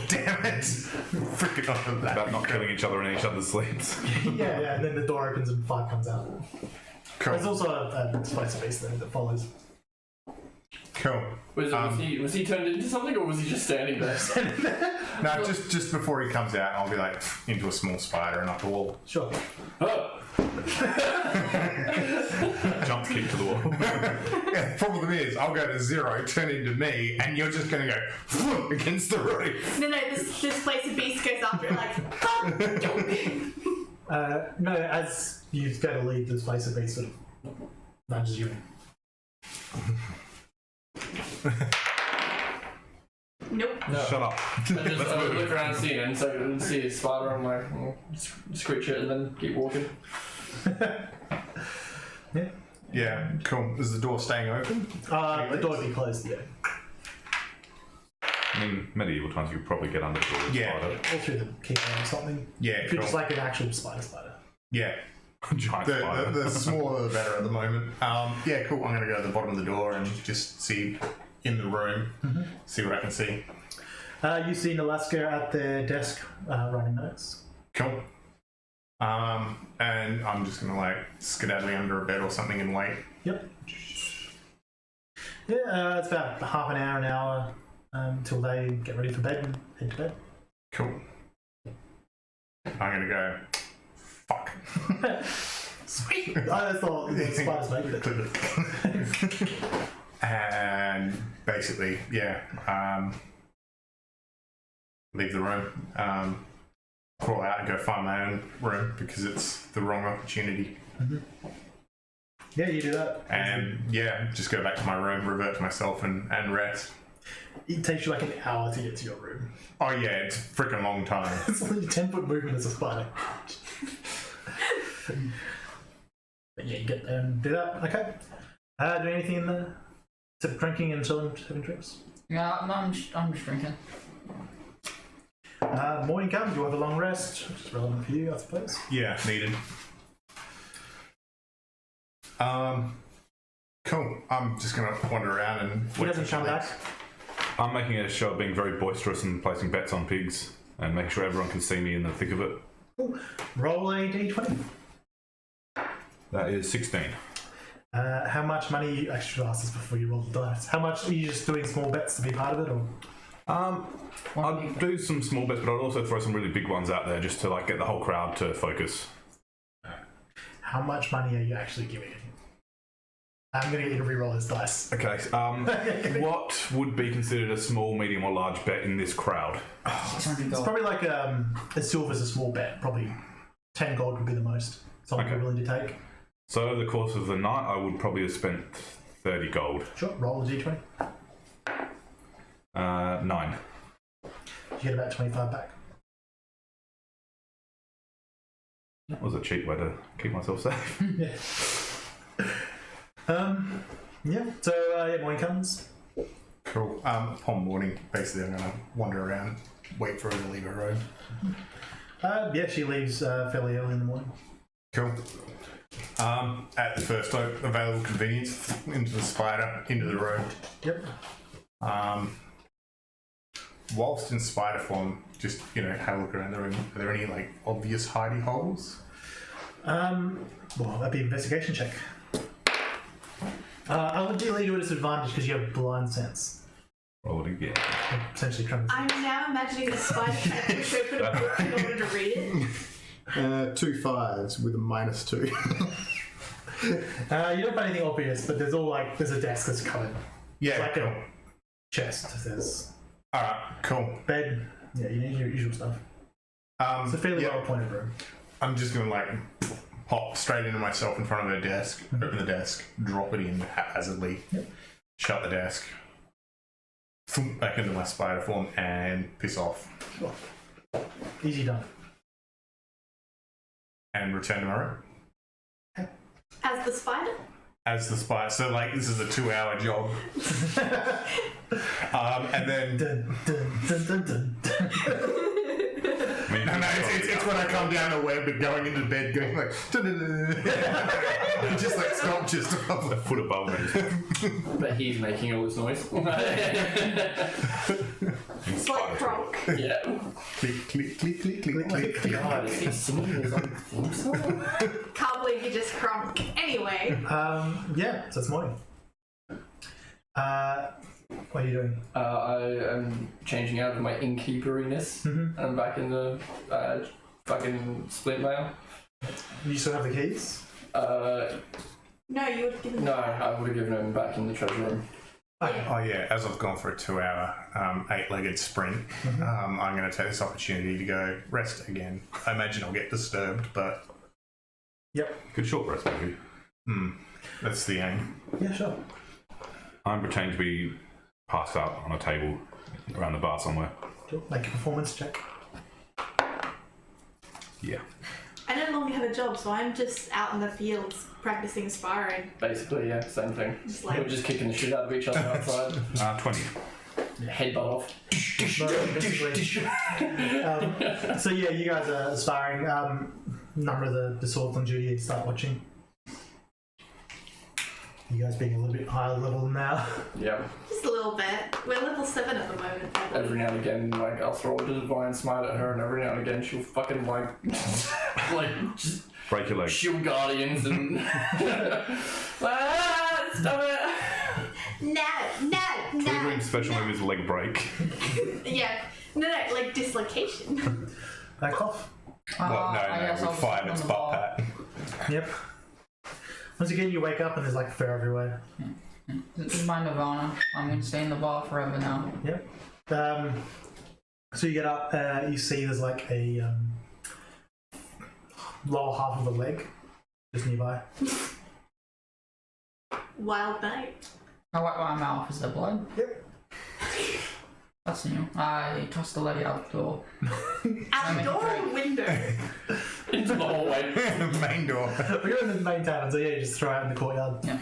Damn it! Freaking on that. About not killing each other in each other's sleeps. yeah, and then the door opens and Five comes out. Cool. There's also a spicy beast there that follows. Cool. Was he turned into something, or was he just standing there? No, just before he comes out, I'll be like into a small spider and up the wall. Sure. Oh. Jump kick to the wall. Yeah, the problem is, I'll go to 0, turn into me, and you're just gonna go against the roof. No, this place of beast goes up, you're like, oh! No, as you go to leave, this place of beast sort of nudges you in. Nope. No. Shut up. I just look around, see it, and so I see a spider. I'm like, screech it, and then keep walking. Yeah, cool. Is the door staying open? The door will be closed, yeah. I mean, medieval times you could probably get under the door. Yeah. Or through the keyhole or something. Yeah, If you're cool. just like an actual spider. Yeah. Giant spider. The smaller the better at the moment. Yeah, cool. I'm going to go to the bottom of the door and just see in the room, see what I can see. You see Nalaska at their desk writing notes. Cool. And I'm just going to like skedaddle under a bed or something and wait. Yep. Yeah, it's about half an hour until they get ready for bed and head to bed. Cool. I'm going to go, fuck. Sweet! That's all the spiders make it. And basically, yeah, leave the room, crawl out and go find my own room because it's the wrong opportunity. Yeah, you do that. And yeah, just go back to my room, revert to myself and rest. It takes you like an hour to get to your room. Oh yeah, it's a freaking long time. It's like a 10-foot movement as a spider. But yeah, you get there and do that. Okay. Do anything in there? Except drinking and chilling, just having drinks. Yeah, no, I'm just drinking. Morning comes, you have a long rest, which is relevant for you, I suppose. Yeah, needed. Cool. I'm just gonna wander around and He doesn't come back. I'm making a show of being very boisterous and placing bets on pigs and making sure everyone can see me in the thick of it. Roll a d20. That is 16. How much money? I should ask this before you roll the dice. How much are you just doing small bets to be part of it, or? I'll do some small bets, but I'll also throw some really big ones out there just to like get the whole crowd to focus. How much money are you actually giving? I'm going to get you to re-roll his dice. Okay, what would be considered a small, medium, or large bet in this crowd? It's probably like a silver's a small bet. Probably 10 gold would be the most someone would be willing to take. So over the course of the night, I would probably have spent 30 gold. Sure, roll a d20. 9. You get about 25 back. That was a cheap way to keep myself safe. Yeah. So morning comes. Cool. Upon morning, basically, I'm going to wander around, wait for her to leave her room. She leaves fairly early in the morning. Cool. At the first available convenience, into the spider, into the room. Yep. Whilst in spider form, just have a look around the room. Are there any obvious hidey holes? Well, that'd be an investigation check. I would do a disadvantage because you have blind sense. Roll it again. Essentially, trying to. I'm now imagining a spider trying to push open a book in order to read it. 2 5s with a -2. You don't find anything obvious, but there's there's a desk that's covered. Yeah, Like cool. a chest. There's Alright, cool. bed. Yeah, you need your usual stuff. It's a fairly well appointed room. I'm just going to pop straight into myself in front of her desk, open the desk, drop it in haphazardly, shut the desk, thump back into my spider form, and piss off. Sure. Easy done. And return to my room. As the spider? As the spider. So, this is a 2-hour job. And then... Dun, dun, dun, dun, dun, dun. No, it's when I come down the web and going into bed, going just sculptures above A foot above me. But he's making all this noise. It's like Kronk. Yeah. click, click, click, click, click, click, click. God, is he singing his own theme song? Can't believe you just Kronk. Anyway. So it's morning. What are you doing? I am changing out of my innkeeperiness. Mm-hmm. I'm back in the fucking split mail. You still have the keys? No, you would have given No, I would have given them back in the treasure room. Okay. Oh yeah, as I've gone for a 2-hour 8-legged sprint, I'm going to take this opportunity to go rest again. I imagine I'll get disturbed, but Yep. Good short rest, maybe. that's the aim. Yeah, sure. I'm pretending to be passed out on a table around the bar somewhere. Sure. Make a performance check. Yeah. I no longer have a job, so I'm just out in the fields practicing sparring. Basically, yeah, same thing. Just We're just kicking the shit out of each other outside. 20. Headbutt off. So yeah, you guys are aspiring. Number of the swords on duty start watching. You guys being a little bit higher level now. Yeah. Just a little bit. We're level 7 at the moment, probably. Every now and again, I'll throw a divine smite at her, and every now and again she'll fucking just Break your leg. shield guardians and stop it. No. Truedream's special move is leg break. Yeah. No, dislocation. Back off. Well, I guess I'll with just 5 put it's on the butt ball. pat. Yep. Once again, you wake up and there's fur everywhere. This is my nirvana. I'm going to stay in the bar forever now. Yep. So you get up, you see there's a lower half of a leg just nearby. Wild night. I wipe my mouth. Is there blood? Yep. That's new. I toss the lady out the door. Out the door or window? Into the hallway. Main door. We're in the main tavern, so yeah, you just throw it out in the courtyard. Yeah.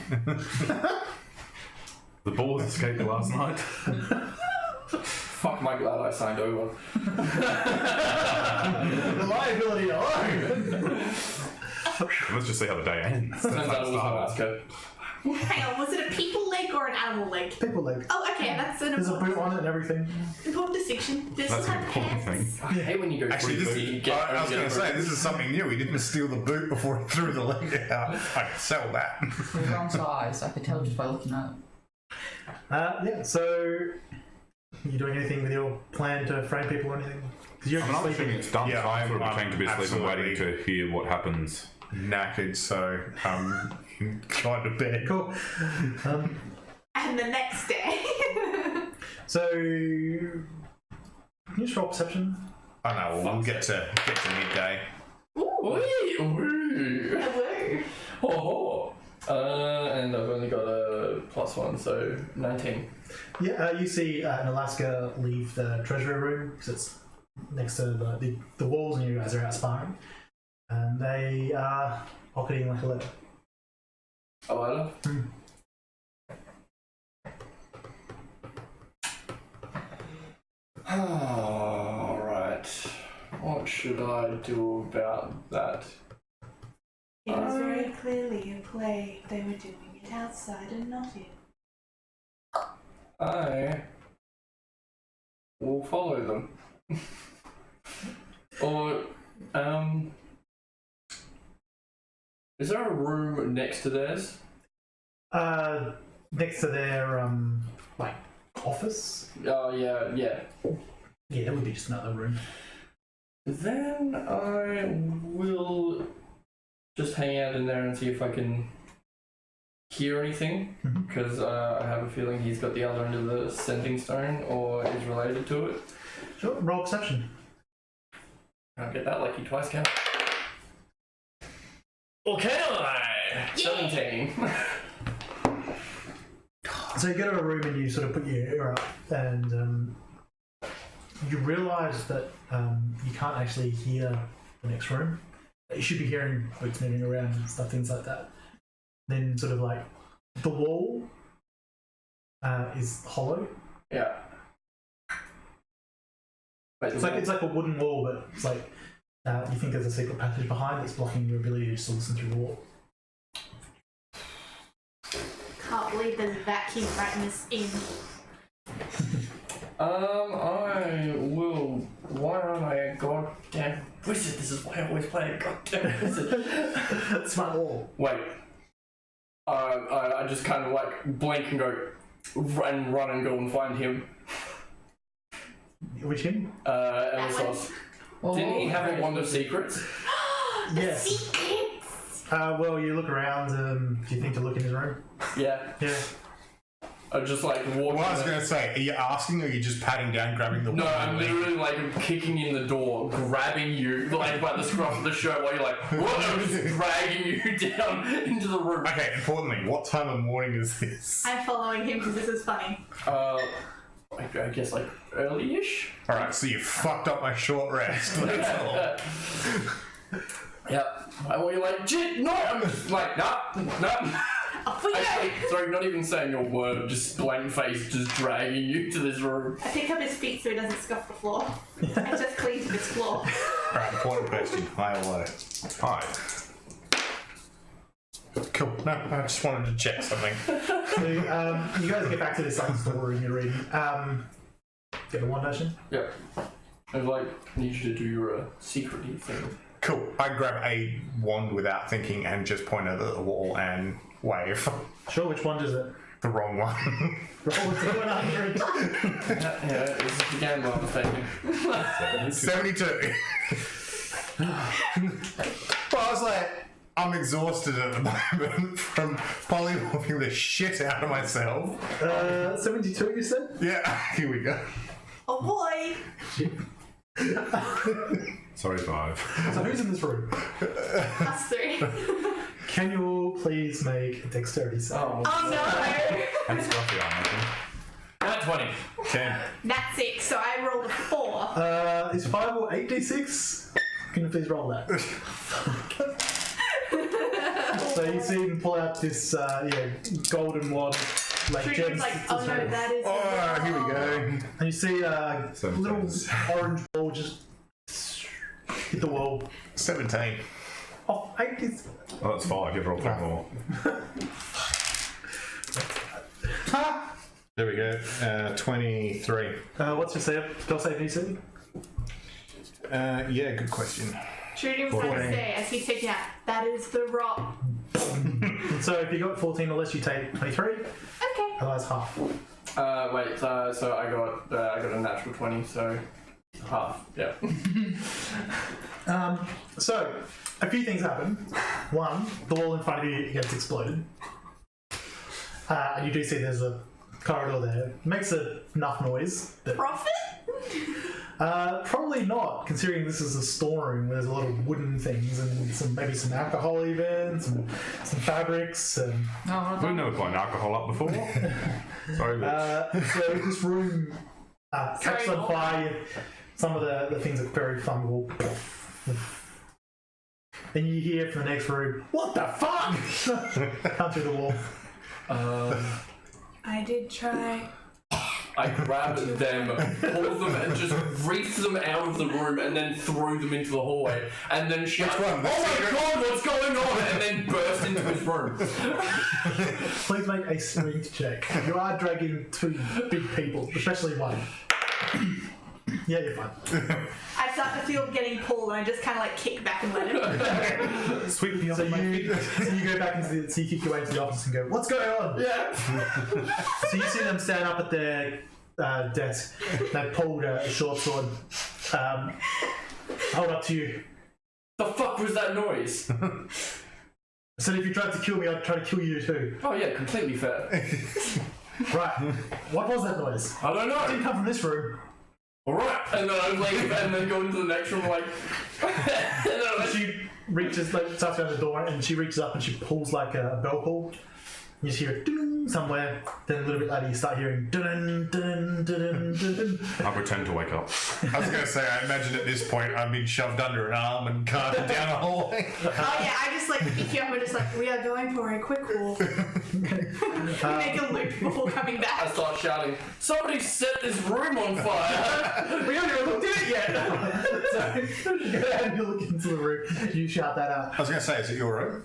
The balls escaped last night. Fuck, am I glad I signed over. The liability alone! Let's just see how the day ends. Turns out it was Alaska. Hang on, was it a people leg or an animal leg? People leg. Oh, okay, that's an There's a important, boot on it and everything. important distinction. Does That's it an have important pants? I hate when you go Actually, free this you is, get I was only going get to say, this is something new. He didn't steal the boot before he threw the leg out. I can sell that. It was wrong size. I could tell just by looking at it. Yeah, so you doing anything with your plan to frame people or anything? Because you're I'm just not assuming sleeping. it's done, Yeah, so I'm sort of I'm pretending to be asleep and waiting absolutely- to hear what happens. Knackered, so gone to bed. Cool. And the next day. So can you just roll perception? Oh no, we'll get to midday. Ooh. Ooh. Hello. Oh. And I've only got a +1, so 19. Yeah, you see an Alaska leave the treasury room because it's next to the walls, and you guys are out sparring, and they are pocketing like a letter. A letter? Alright. What should I do about that? It was very clearly a play. They were doing it outside and not in. I will follow them. Or, is there a room next to theirs? Next to their like office. Oh, yeah. Yeah, that would be just another room. Then I will just hang out in there and see if I can hear anything, because I have a feeling he's got the other end of the sending stone or is related to it. Sure, roll perception. I'll get that lucky twice, can I? Or can I? 17. So you go to a room and you sort of put your ear up, and you realise that you can't actually hear the next room. You should be hearing boots moving around and stuff, things like that. Then sort of like the wall is hollow. Yeah. Wait, It's like a wooden wall, but it's like you think there's a secret passage behind that's blocking your ability to just listen through the wall. Can't believe there's a vacuum right in this inn. I will. Why aren't I a goddamn wizard? This is why I always play a goddamn wizard. Smart wall. Wait. I just kind of like blink and go, run and go and find him. Which him? Emissos. Didn't he have a wand of secrets? Yes. Secrets! Well, you look around. Do you think to look in his room? Yeah. Yeah. I just like walk. Well, I was going to say, are you asking or are you just patting down, grabbing the No, wall? I'm literally like kicking in the door, grabbing you like by the scruff of the shirt while you're like, what? I'm just dragging you down into the room. Okay, importantly, what time of morning is this? I'm following him because this is funny. I guess like early-ish. Alright, so you fucked up my short rest. That's all. Yeah. Well, you're like, shit, no! I'm just like, nah. Off we go! Sorry, not even saying a word, just blank face, just dragging you to this room. I pick up his feet so he doesn't scuff the floor. I just cleaned his floor. Alright, important question. High or low? High. Cool. No, I just wanted to check something. So you guys get back to this story you're reading. Get the wand action. Yeah. I need you to do your secret-y thing. Cool. I grab a wand without thinking and just point at the wall and wave. Sure, which wand is it? The wrong one. Roll a 200. Yeah, it's the gamble I was taking. 72. Well, I was like, I'm exhausted at the moment from polymorphing the shit out of myself. 72, you said? Yeah, here we go. Oh boy! Sorry, 5. So who's in this room? Us three. Can you all please make a dexterity save? Oh no! And Scruffy, I imagine. Not 20. 10. That's 6, so I rolled a 4. Is 5 or 8d6? Can you please roll that? So you see him pull out this golden wand, like Truedream's gems. like, oh no, that is. Oh, here we go. And you see a little orange ball just hit the wall. 17. Oh, 8d6. Oh, that's 5. You have to roll 3 more. There we go. 23. What's your spell save DC? Yeah, good question. Truedream was trying to say as he's taking out, that is the rock. So if you got 14 or less, you take 23. Okay. Otherwise, half. Wait, so I got a natural 20, so half, yeah. So a few things happen. One, the wall in front of you gets exploded. And you do see there's a corridor there. It makes enough noise that Profit? Probably not, considering this is a storeroom. There's a lot of wooden things and maybe some alcohol even, some fabrics. And, We've never blown alcohol up before. Sorry, bitch. so this room catches on fire. Some of the things are very flammable. And you hear from the next room, "What the fuck?" Come through the wall. I did try. I grabbed them, pulled them, and just reached them out of the room, and then threw them into the hallway. And then she, "Oh my god, what's going on?" And then burst into his room. Please make a strength check. You are dragging two big people, especially one. Yeah, you're fine. I start to feel getting pulled, and I just kind of like kick back and let him. Sweep me off So my feet. you go back into so you kick your way into the office and go, "What's going on?" Yeah. So you see them stand up at their desk. They pulled a short sword. Hold up to you. The fuck was that noise? So if you tried to kill me, I'd try to kill you too. Oh yeah, completely fair. Right. What was that noise? I don't It know. didn't come from this room. Alright. And then I leave and then go into the next room like... and then I She reaches, starts around the door, and she reaches up and she pulls like a bell pull. You just hear ding somewhere. Then a little bit later, you start hearing dun dun dun dun. I pretend to wake up. I was going to say, I imagine at this point I've been shoved under an arm and carted down a hallway. Oh yeah, I just like pick you up and just like, we are going for a quick walk. Make a loop before coming I back. start shouting, "Somebody set this room on fire!" We haven't even looked at it yet. So you go ahead and you look into the room. You shout that out. I was going to say, is it your room?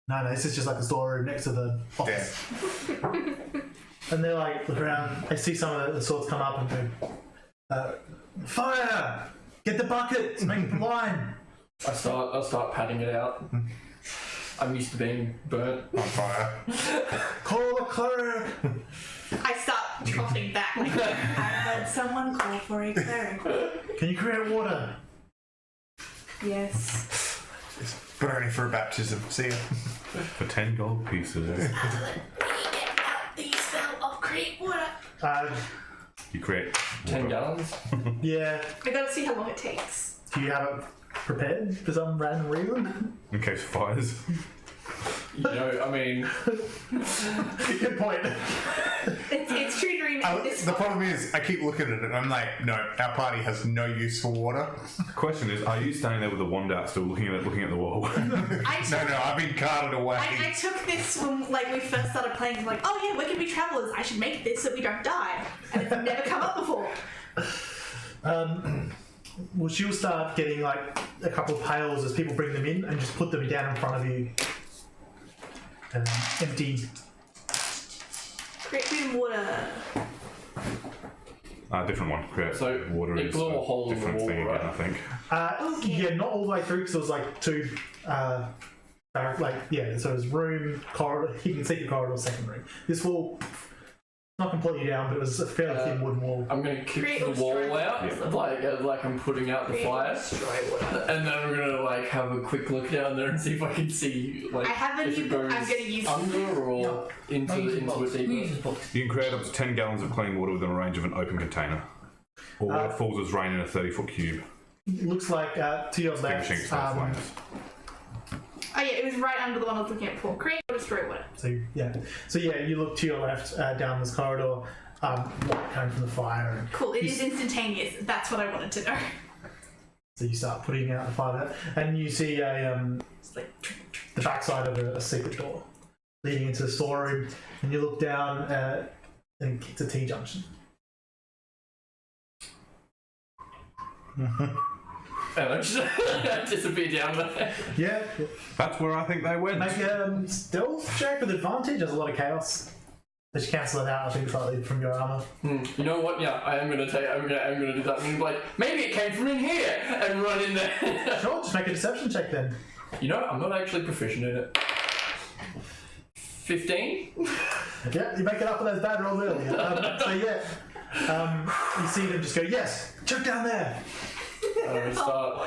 No, this is just like a storeroom next to the office. And they're like, look around, they see some of the swords come up and go, "Fire! Get the buckets, make it line." I start patting it out. I'm used to being burnt. On fire. Call a cleric. I start trotting back. Like, I heard someone call for a cleric. Can you create water? Yes. But only for a baptism. See ya. For 10 gold pieces. we get out the spell of create water. You create 10 water. gallons? Yeah. I gotta see how long it takes. Do you have it prepared for some random reason? In case of fires. You know, I mean... Good point. It's Truedream and this The problem is, I keep looking at it and I'm like, no, our party has no use for water. Question is, are you standing there with the wand out still looking at the wall? No, I've been carted away. I took this when like we first started playing. I'm like, oh yeah, we can be travelers. I should make this so we don't die. And it's never come up before. Well, she'll start getting like a couple of pails as people bring them in and just put them down in front of you. Empty. Create food and water. Different one. Create So, water it is blew a hole in the different wall, thing right? again, I think. Okay. Yeah, not all the way through because there was like two, so it was room, corridor, hidden secret corridor, second room. This wall, not completely down, but it was a fairly thin wooden wall. I'm gonna kick Create the or wall destroy. out, Yeah. like I'm putting out the Create or fire. destroy water. And then I'm gonna like have a quick look down there and see if I can see like I have a if new it book goes I'm gonna use. under or into it deeper. You can create up to 10 gallons of clean water within a range of an open container. Or when it falls as rain in a 30-foot cube. Looks like to your left. Extinguishing its own flames. Oh yeah, it was right under the one I was looking at before. Create or destroy water. So you look to your left down this corridor. Light coming from the fire. And Cool. It is instantaneous. That's what I wanted to know. so you start putting out the fire, and you see It's like, the backside of a secret door leading into the storeroom, and you look down and it's a T-junction. And I just disappear down there. Yeah. That's where I think they went. Make a stealth check with advantage. There's a lot of chaos. Just cancel it out, I think, slightly from your armor. You know what? Yeah, I'm gonna do that. I'm gonna be like, maybe it came from in here, and run in there. Sure, just make a deception check then. You know, I'm not actually proficient in it. 15? Yeah, you make it up for those bad rolls earlier. You see them just go, yes, check down there. So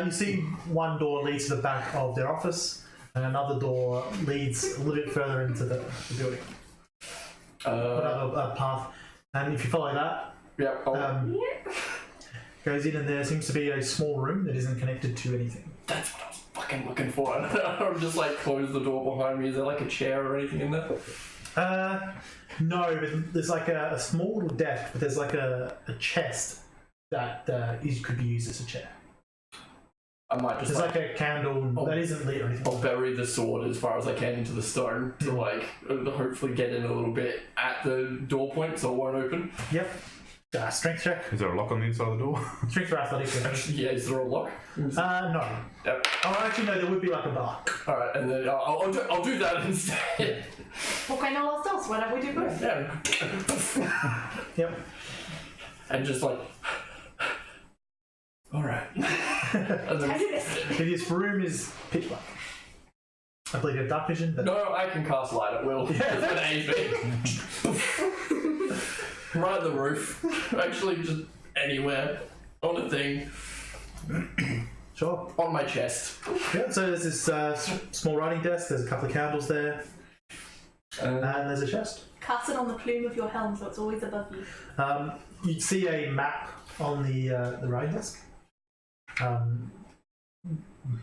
you see one door leads to the back of their office, and another door leads a little bit further into the building. Another path, and if you follow that, yeah. Goes in, and there seems to be a small room that isn't connected to anything. That's what I was fucking looking for. I'm just like close the door behind me. Is there like a chair or anything in there? No, but there's like a small little desk, but there's like a chest that could be used as a chair. I might just There's like a candle that isn't lit or anything. I'll bury the sword as far as I can into the stone to like hopefully get in a little bit at the door point so it won't open. Yep. Strength check. Is there a lock on the inside of the door? Strength for athletics. Yeah, is there a lock? No. Yep. Oh, actually, no. There would be like a bar. All right, and then I'll do that instead. Okay, no one else. Why don't we do both? Yeah. Yep. And just like, all right. And then, This room is pitch black. I believe you have dark vision. But... no, I can cast light at will. It's an AV. Right at the roof. Actually, just anywhere. On a thing. Sure. On my chest. Yeah, so there's this small writing desk, there's a couple of candles there, and there's a chest. Cast it on the plume of your helm so it's always above you. You'd see a map on the writing desk.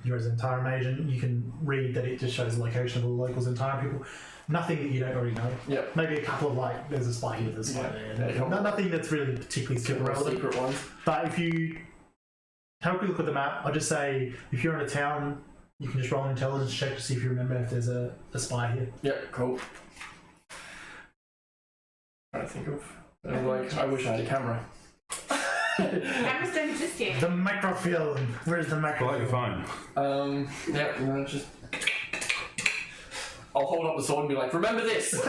You're a Zhentarim agent, you can read that it just shows the location of the local Zhentarim people. Nothing that you don't already know. Yep. Maybe a couple of like, there's a spy here, there's a spy there. Nothing that's really particularly super relevant. Secret ones. But if you have a quick look at the map, I'll just say if you're in a town, you can just roll an intelligence check to see if you remember if there's a spy here. Yep, cool. Trying to think of. I wish I had a camera. Cameras don't exist yet. The microfilm. Where's the Pull out your microfilm? phone. Yep, and then just. I'll hold up the sword and be like, remember this! Look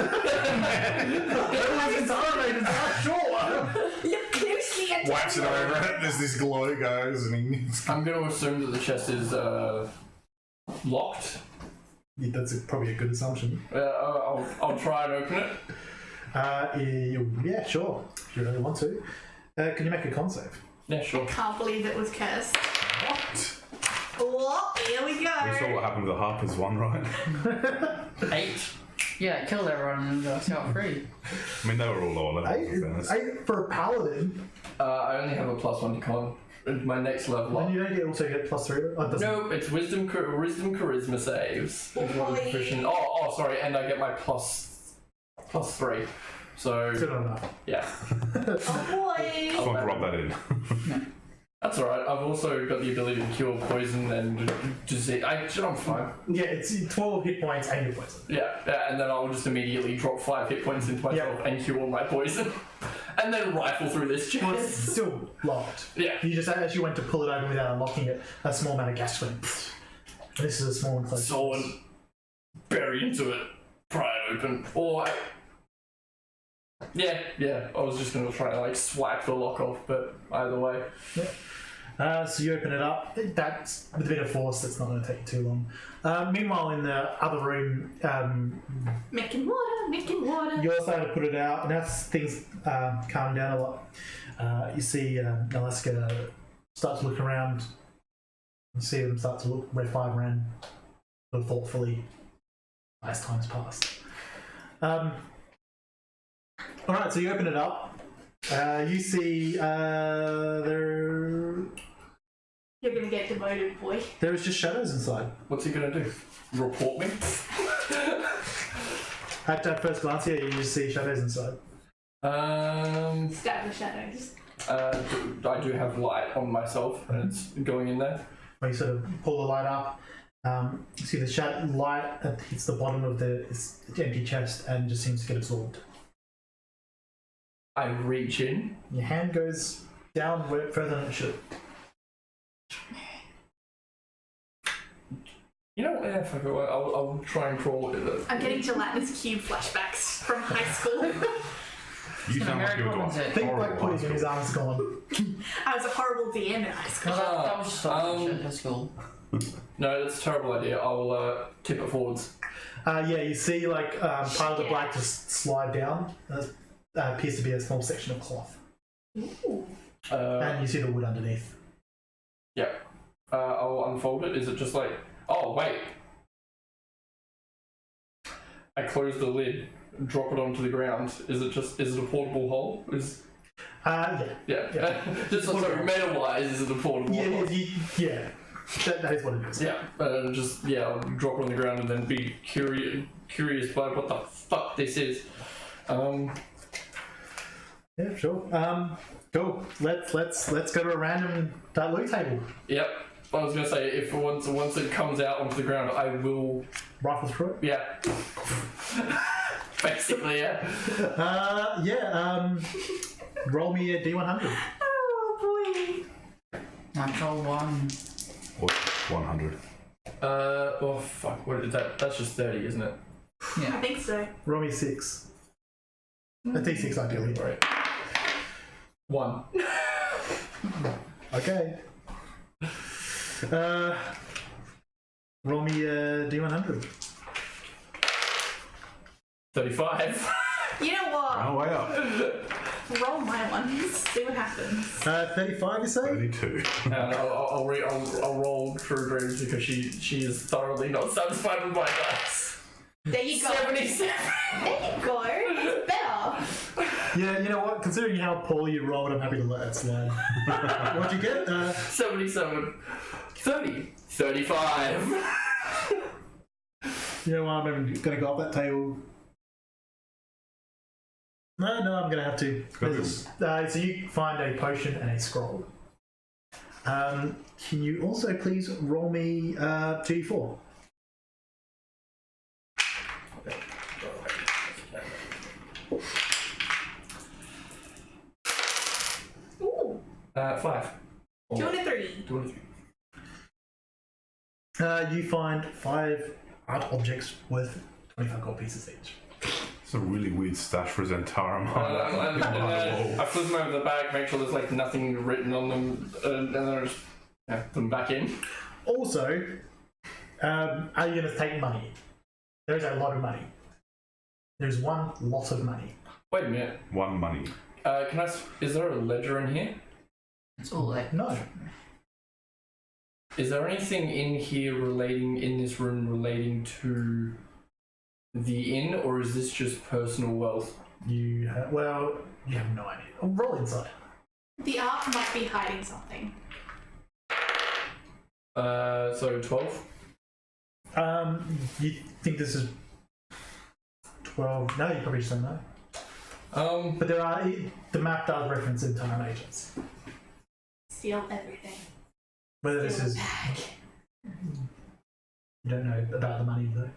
closely at Wipes it over it. There's this glow goes, and he's. I'm going to assume that the chest is locked. Yeah, that's probably a good assumption. I'll try and open it. Yeah, sure. If you really want to. Can you make a con save? Yeah, sure. Can't believe it was cursed. What? Oh, here we We saw go. what happened with the Harper's one, right? 8. Yeah, killed everyone and got scot free. I mean, they were all lower levels, in Eight, fairness. eight for a paladin. I only have a +1 to con. My next level And up. you don't also get +3. Oh, it doesn't. Nope, it's wisdom charisma saves. Is what I'm Boy. proficient. Oh, sorry, and I get my +3. So Still not enough. yeah, Oh boy. Just want to rub that in. that's alright. I've also got the ability to cure poison and disease. I'm fine. Yeah, it's 12 hit points and your poison. Yeah, and then I'll just immediately drop 5 hit points into myself and cure my poison, and then rifle through this Well, it's chest. still locked. Yeah. You just actually went to pull it open without unlocking it. A small amount of gas went. And this is a small enclosed. Sword, bury into it, pry it open, or yeah. I was just gonna try to like swipe the lock off, but either way. So you open it up. That's with a bit of force. That's not going to take you too long. Meanwhile, in the other room, Making water. you're starting to put it out, and as things calm down a lot, you see Alaska start to look around. You see them start to look where 5 ran, sort of thoughtfully as time's passed. All right, so you open it up. You see You're gonna get demoted, boy. there's just shadows inside. What's he gonna do? Report me? At first glance, yeah, you just see shadows inside. Stab the shadows. I do have light on myself, and it's going in there. When you sort of pull the light up, you see the light hits the bottom of this empty chest and just seems to get absorbed. I reach in. Your hand goes down further than it should. You know what? Yeah, fuck it. I'll try and crawl with it. I'm getting gelatinous cube flashbacks from high school. You sound like you're going Think Think horrible like pudding high and his school. arm's gone. I was a horrible DM in high school. No, that was just shit at school. No, that's a terrible idea. I'll tip it forwards. Yeah, you see like part of the black just slide down. That appears to be a small section of cloth. Ooh. And you see the wood underneath. Yeah. I'll unfold it. Is it just like... Oh, wait. I close the lid, drop it onto the ground. Is it a portable hole? Yeah. Just sort of meta-wise, is it a portable? Yeah. That is what it is. Yeah. I'll drop it on the ground and then be curious by what the fuck this is. Yeah, sure. Cool. Let's go to a random loot table. Yep. I was gonna say if once it comes out onto the ground, I will Rifle through it. Yeah. Basically, yeah. Roll me a D100. Oh boy. Natural one. Or 100. Oh fuck, what is that? That's just 30, isn't it? I Yeah. think so. Roll me 6. A D6 ideally. Right. 1. Okay. Roll me a D100. 35. You know what? Oh, way up. Roll my ones. See what happens. 35, you say? 32. And I'll roll Truedream because she is thoroughly not satisfied with my dice. There you go. 77. There you go. It's better. Yeah, you know what? Considering how poorly you rolled, I'm happy to let that slide. What'd you get? 77. 30. 35. You know what? I'm going to go up that table. No, I'm going to have to. So you find a potion and a scroll. Can you also please roll me 2d4? Ooh. 5. 2 and a 3. 2 and 3. You find 5 art objects worth 25 gold pieces each. It's a really weird stash for Zhentarim. I flip them over the bag, make sure there's like nothing written on them, and then I just put them back in. Also, are you going to take money? There's a lot of money. There's one lot of money. Wait a minute. One money. Is there a ledger in here? It's all like No. Is there anything in this room relating to the inn, or is this just personal wealth? You have no idea. Roll inside. The art might be hiding something. So 12? You think this is 12? No, you probably just don't know. But the map does reference time agents. Steal everything. Whether this Steal is, the bag. you don't know about the money though.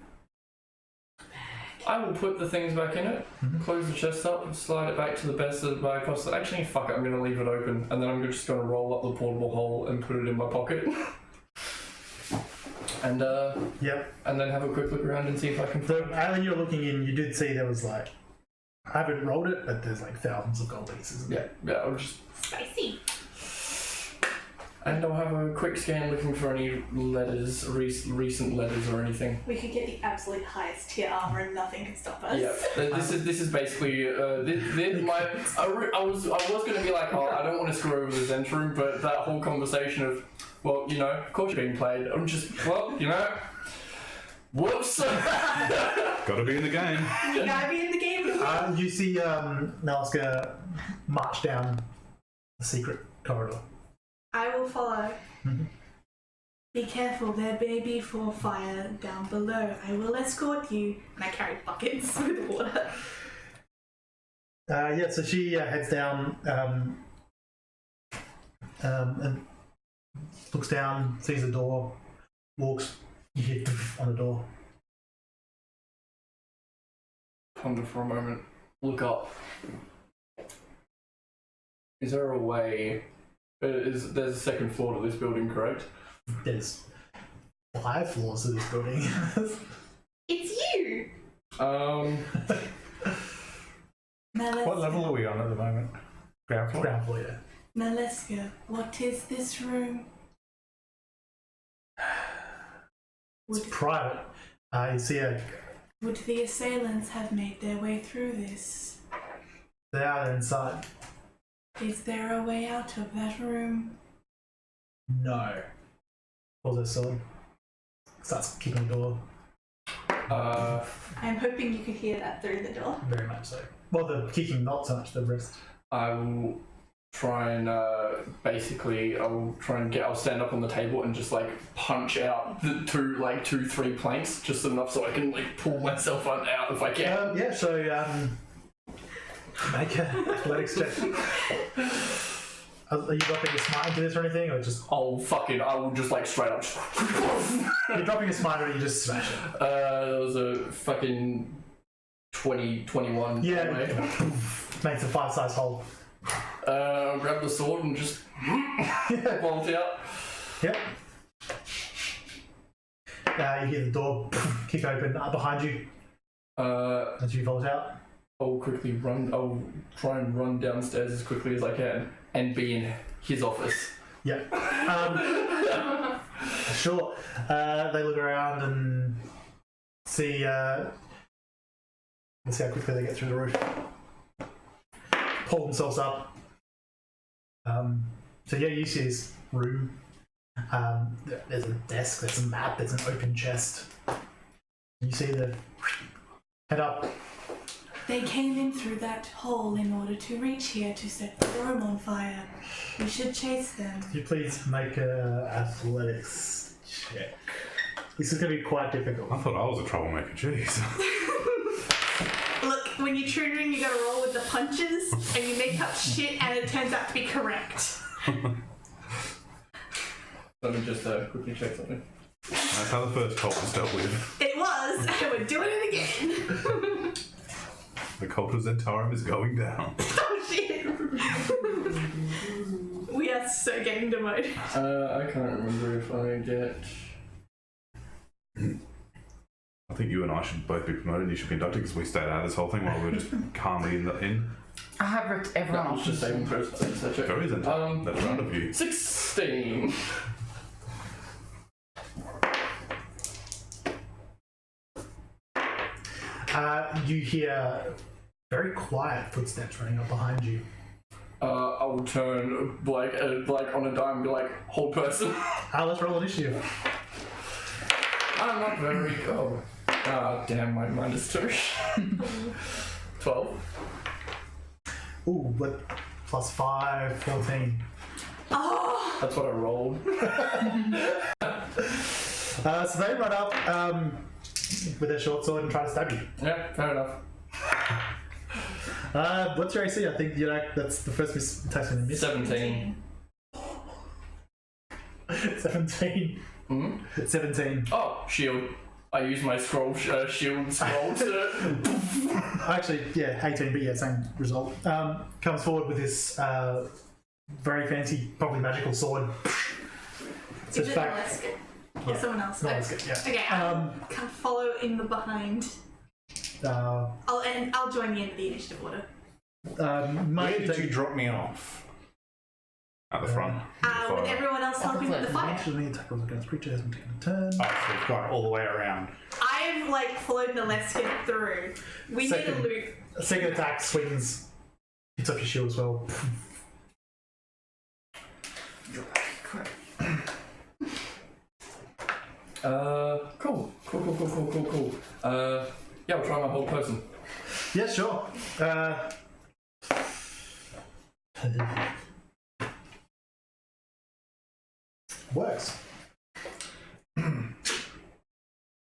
I will put the things back in it, close the chest up, and slide it back to the best of my cost. Actually, fuck it, I'm going to leave it open, and then I'm just going to roll up the portable hole and put it in my pocket. And Yep. and then have a quick look around and see if I can. So when you're looking in, you did see there was like, I haven't rolled it, but there's like thousands of gold pieces. Yeah, I'll just. Spicy. And I'll have a quick scan looking for any letters, recent letters or anything. We could get the absolute highest tier armor and nothing can stop us. Yeah, this is basically I was going to be like, oh, I don't want to screw over the Zhentarim, but that whole conversation of, well, you know, of course you're being played. I'm just, well, you know, whoops. Gotta be in the game. You gotta be in the game. You see Nalaska march down the secret corridor. I will follow. Mhm. Be careful, there may be fire down below. I will escort you. And I carry buckets with water. So she heads down and looks down, sees the door, walks, you hit on the door. Ponder for a moment. Look up. Is there a way? There's a second floor to this building, correct? There's 5 floors to this building. It's you! Now What level are we on at the moment? Ground floor? Ground floor, yeah. Naleska, what is this room? It's private. You see Would the assailants have made their way through this? they are inside. Is there a way out of that room? No. Pulls her sword. Starts kicking the door. I'm hoping you could hear that through the door. Very much so. Well, the kicking not so much, the rest. I will try and basically I'll stand up on the table and just like punch out the 3 planks just enough so I can like pull myself out if I can. Yeah, so make an athletics check. Are you dropping a smite into this or anything, or just? I will just like straight up. You're dropping a smite, or you just smash it? There was a fucking 21. Yeah, anyway. makes a 5-size hole. I'll grab the sword and just bolt out. Yep. You hear the door kick open behind you as you vault out. I'll try and run downstairs as quickly as I can and be in his office. Yeah. Sure. They look around and see. Let's see how quickly they get through the roof. Pull themselves up. So yeah, you see this room. There's a desk. There's a map. There's an open chest. You see the head up. They came in through that hole in order to reach here to set the room on fire. We should chase them. Could you please make a athletics check? This is going to be quite difficult. I thought I was a troublemaker. Jeez. Look, when you Truedream, you gotta roll with the punches, and you make up shit, and it turns out to be correct. Let me just quickly check something. That's how the first cult was dealt with. It was, and we're doing it again. The cult of Zhentarim is going down. Oh shit! We are so getting demoted. I can't remember if I get. I think you and I should both be promoted and you should be inducted because we stayed out of this whole thing while we were just calmly in. I have ripped everyone No, off. it's just saving first. So check. There isn't. That's round of you. 16. You hear very quiet footsteps running up behind you. I will turn like on a dime and be like, whole person. Let's roll initiative. I'm not very good. Damn, my -2. 12. Ooh, but +5, 14. Oh! That's what I rolled. So they run up with their short sword and try to stab you. Yeah, fair enough. What's your AC? I think that's the first attack's going to miss. 17. 17. Hmm? 17. Oh, shield. I use my shield scroll to. Actually, yeah, 18, but yeah, same result. Comes forward with this very fancy, probably magical sword. Is it Alaska? Or Yeah. someone else? No, that's good, yeah. Okay, I'll follow in the behind. I'll join the end of the initiative order. Where did you drop me off? At the front. With everyone else helping with the fire. Actually, attack rolls against creatures and taking a turn. Oh, so we've gone all the way around. I've followed Naleska through. We need a loop. Second attack swings, hits up your shield as well. Cool. Yeah, I'll try my whole person. Yeah, sure. Works.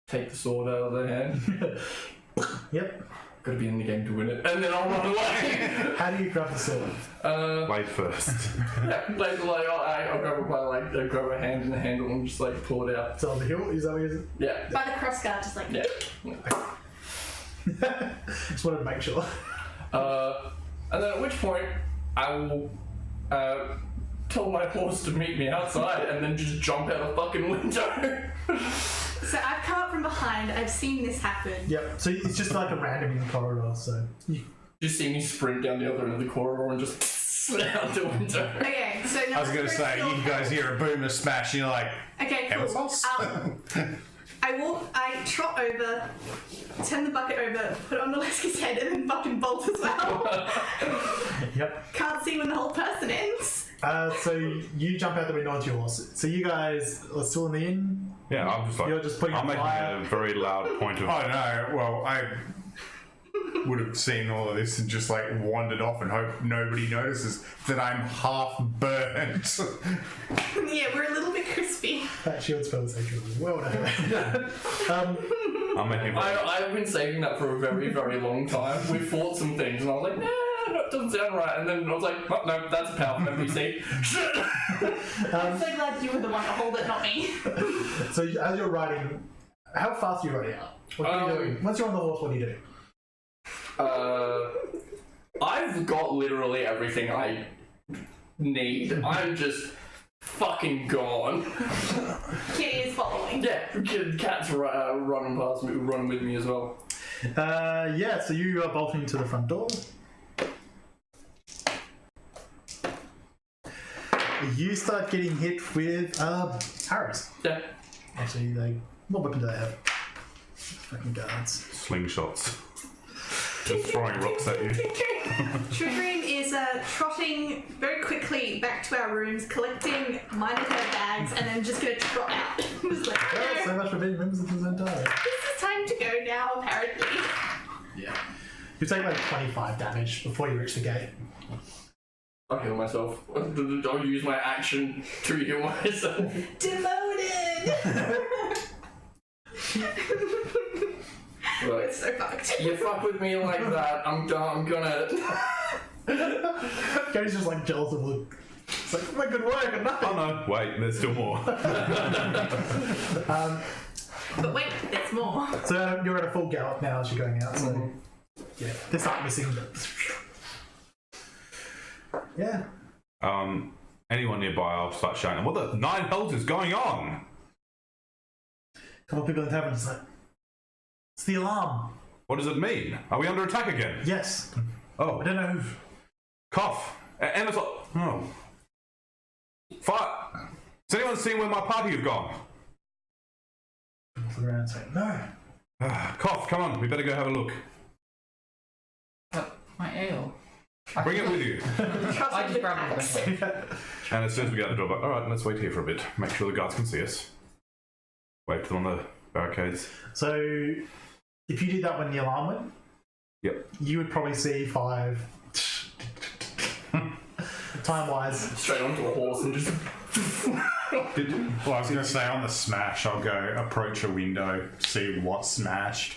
Take the sword out of their hand. Yep. Gotta be in the game to win it. And then I'll run away. How do you grab the sword? Blade first. Yeah, I'll grab a hand in the handle and just pull it out. It's on the hill? Is that what you're Yeah. By the crossguard, just Yeah. Just wanted to make sure. And then at which point I will tell my horse to meet me outside and then just jump out a fucking window. So I've come up from behind. I've seen this happen. Yep. So it's just like a random in the corridor. So you Just see me sprint down the other end of the corridor and just out the window. Okay, so now I was going to say, you guys hear a boom, a smash, and you're like, Okay, cool. Emissos? I trot over, turn the bucket over, put it on Naleska's head, and then fucking bolt as well. Yep. Can't see when the whole person ends. So you jump out the window onto your horse. So you guys are still in the inn? Yeah, I'm just You're just putting I'm making fire. a very loud point of. oh no, well, would have seen all of this and just like wandered off and hope nobody notices that I'm half burnt. Yeah, we're a little bit crispy. That shield spell is actually well done. I'm making. I've been saving that for a very, very long time. We fought some things, and I was like, nah, that doesn't sound right. And then I was like, oh, no, that's a powerful NPC. I'm so glad you were the one to hold it, not me. So as you're riding, how fast are you riding out? What are you doing? Once you're on the horse, what do you do? I've got literally everything I need. I'm just fucking gone. Kitty is following. Yeah, cat's running past me, running with me as well. Yeah, so you are bolting to the front door. You start getting hit with arrows. Yeah. Actually, what weapon do they have? Fucking guards. Slingshots. Just throwing rocks at you. Truedream is trotting very quickly back to our rooms, collecting mine and her bags, and then just gonna trot out. Just like, Well, so much for being members of the Zhentarim. this is time to go now, apparently. Yeah. You take like 25 damage before you reach the gate. I'll heal myself. I'll use my action to heal myself. Demoted! Right. It's so fucked. You fuck with me like that, I'm gonna... Gary's just like jealous of Luke. It's like, my good work and nothing. Oh no, wait, there's still more. But wait, there's more. So you're at a full gallop now as you're going out, so yeah, they start missing but yeah. Anyone nearby, I'll start shouting, what the nine hells is going on? A couple of people in the tavern just like, it's the alarm. What does it mean? Are we under attack again? Yes. Oh, I don't know who. cough. Emissos. Oh. Fire. Has anyone seen where my party have gone? People look around and say, no. Cough, come on, we better go have a look. But my ale. Bring it with you. I just grabbed it. And as soon as we get out the door, like, alright, let's wait here for a bit. Make sure the guards can see us. Wait for them on the barricades. So if you did that when the alarm went, Yep. you would probably see 5 time-wise. Straight onto a horse and just... Did you? Well, I was going to say on the smash, I'll go approach a window, see what's smashed.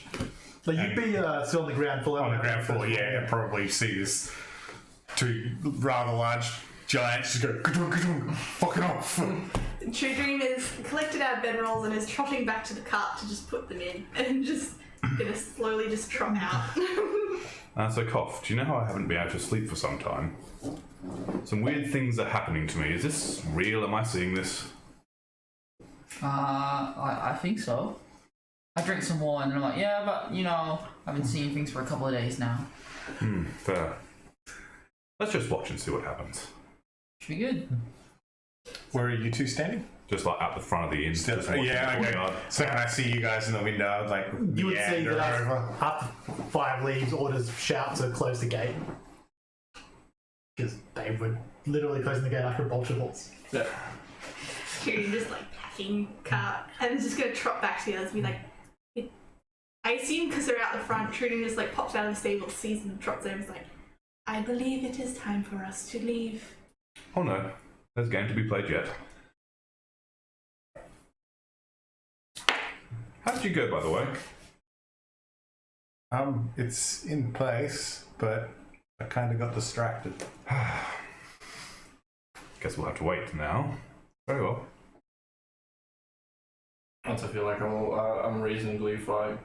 Like you'd be still on the ground floor. On the ground floor, yeah, and probably see this two rather large giants just go fucking off. Truedream has collected our bedrolls and is trotting back to the cart to just put them in, and just gonna slowly just trot out. So cough, do you know how I haven't been able to sleep for some time? Some weird things are happening to me. Is this real? Am I seeing this? I think so. I drink some more and I'm like, yeah, but you know, I've been seeing things for a couple of days now. Fair. Let's just watch and see what happens. Should be good. Where are you two standing? Just like at the front of the inn. just watching Yeah, the okay. courtyard. So when I see you guys in the window, like, You would see meander that over. after 5 leaves, orders shout to close the gate. Because they were literally closing the gate after a bolt of bolts. Yeah. Truedream just like packing cart, and is just gonna trot back to the others and be like, I assume because they're out the front, Truedream just like pops out of the stable, sees them, trots over, and is like, I believe it is time for us to leave. Oh no, there's a game to be played yet. How did you go, by the way? It's in place, but I kind of got distracted. Guess we'll have to wait now. Very well. Once I feel like I'm reasonably far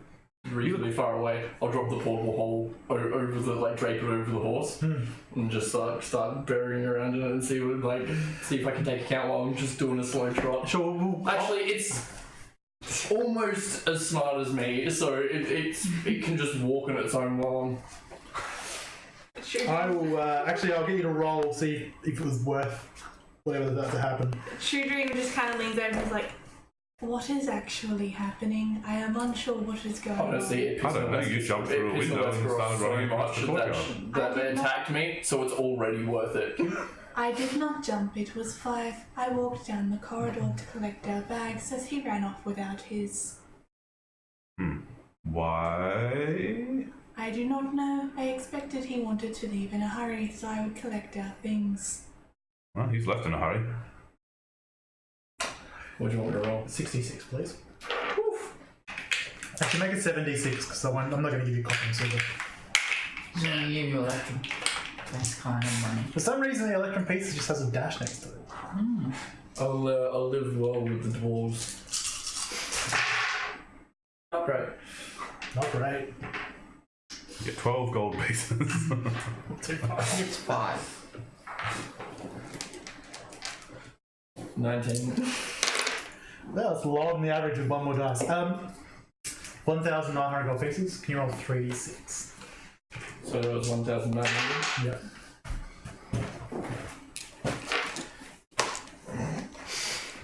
away, I'll drop the portable hole over the drape it over the horse and just start burying around in it and see if I can take account while I'm just doing a slow trot. Sure. Actually, it's almost as smart as me, so it can just walk on its own while I'm... I will I'll get you to roll, see if it was worth whatever that to happen. Truedream just kind of leans over and is like, what is actually happening? I am unsure what is going Honestly, on. it I don't know, you jumped through a window and started running across the courtyard. that they attacked me, so it's already worth it. I did not jump, it was 5. I walked down the corridor to collect our bags as he ran off without his. Why? I do not know. I expected he wanted to leave in a hurry, so I would collect our things. Well, he's left in a hurry. What do you want me to roll? 66, please. Oof. I can make it 76 because I'm not going to give you copper and silver. I'm gonna give you electric. That's kind of money. For some reason, the electrum piece just has a dash next to it. I'll live well with the dwarves. Not great. Not great. You get 12 gold pieces. Too far. It's 5. 19. That's lower than the average with one more dice. 1,900 gold pieces. Can you roll 3d6? So it was 1,900. Yep.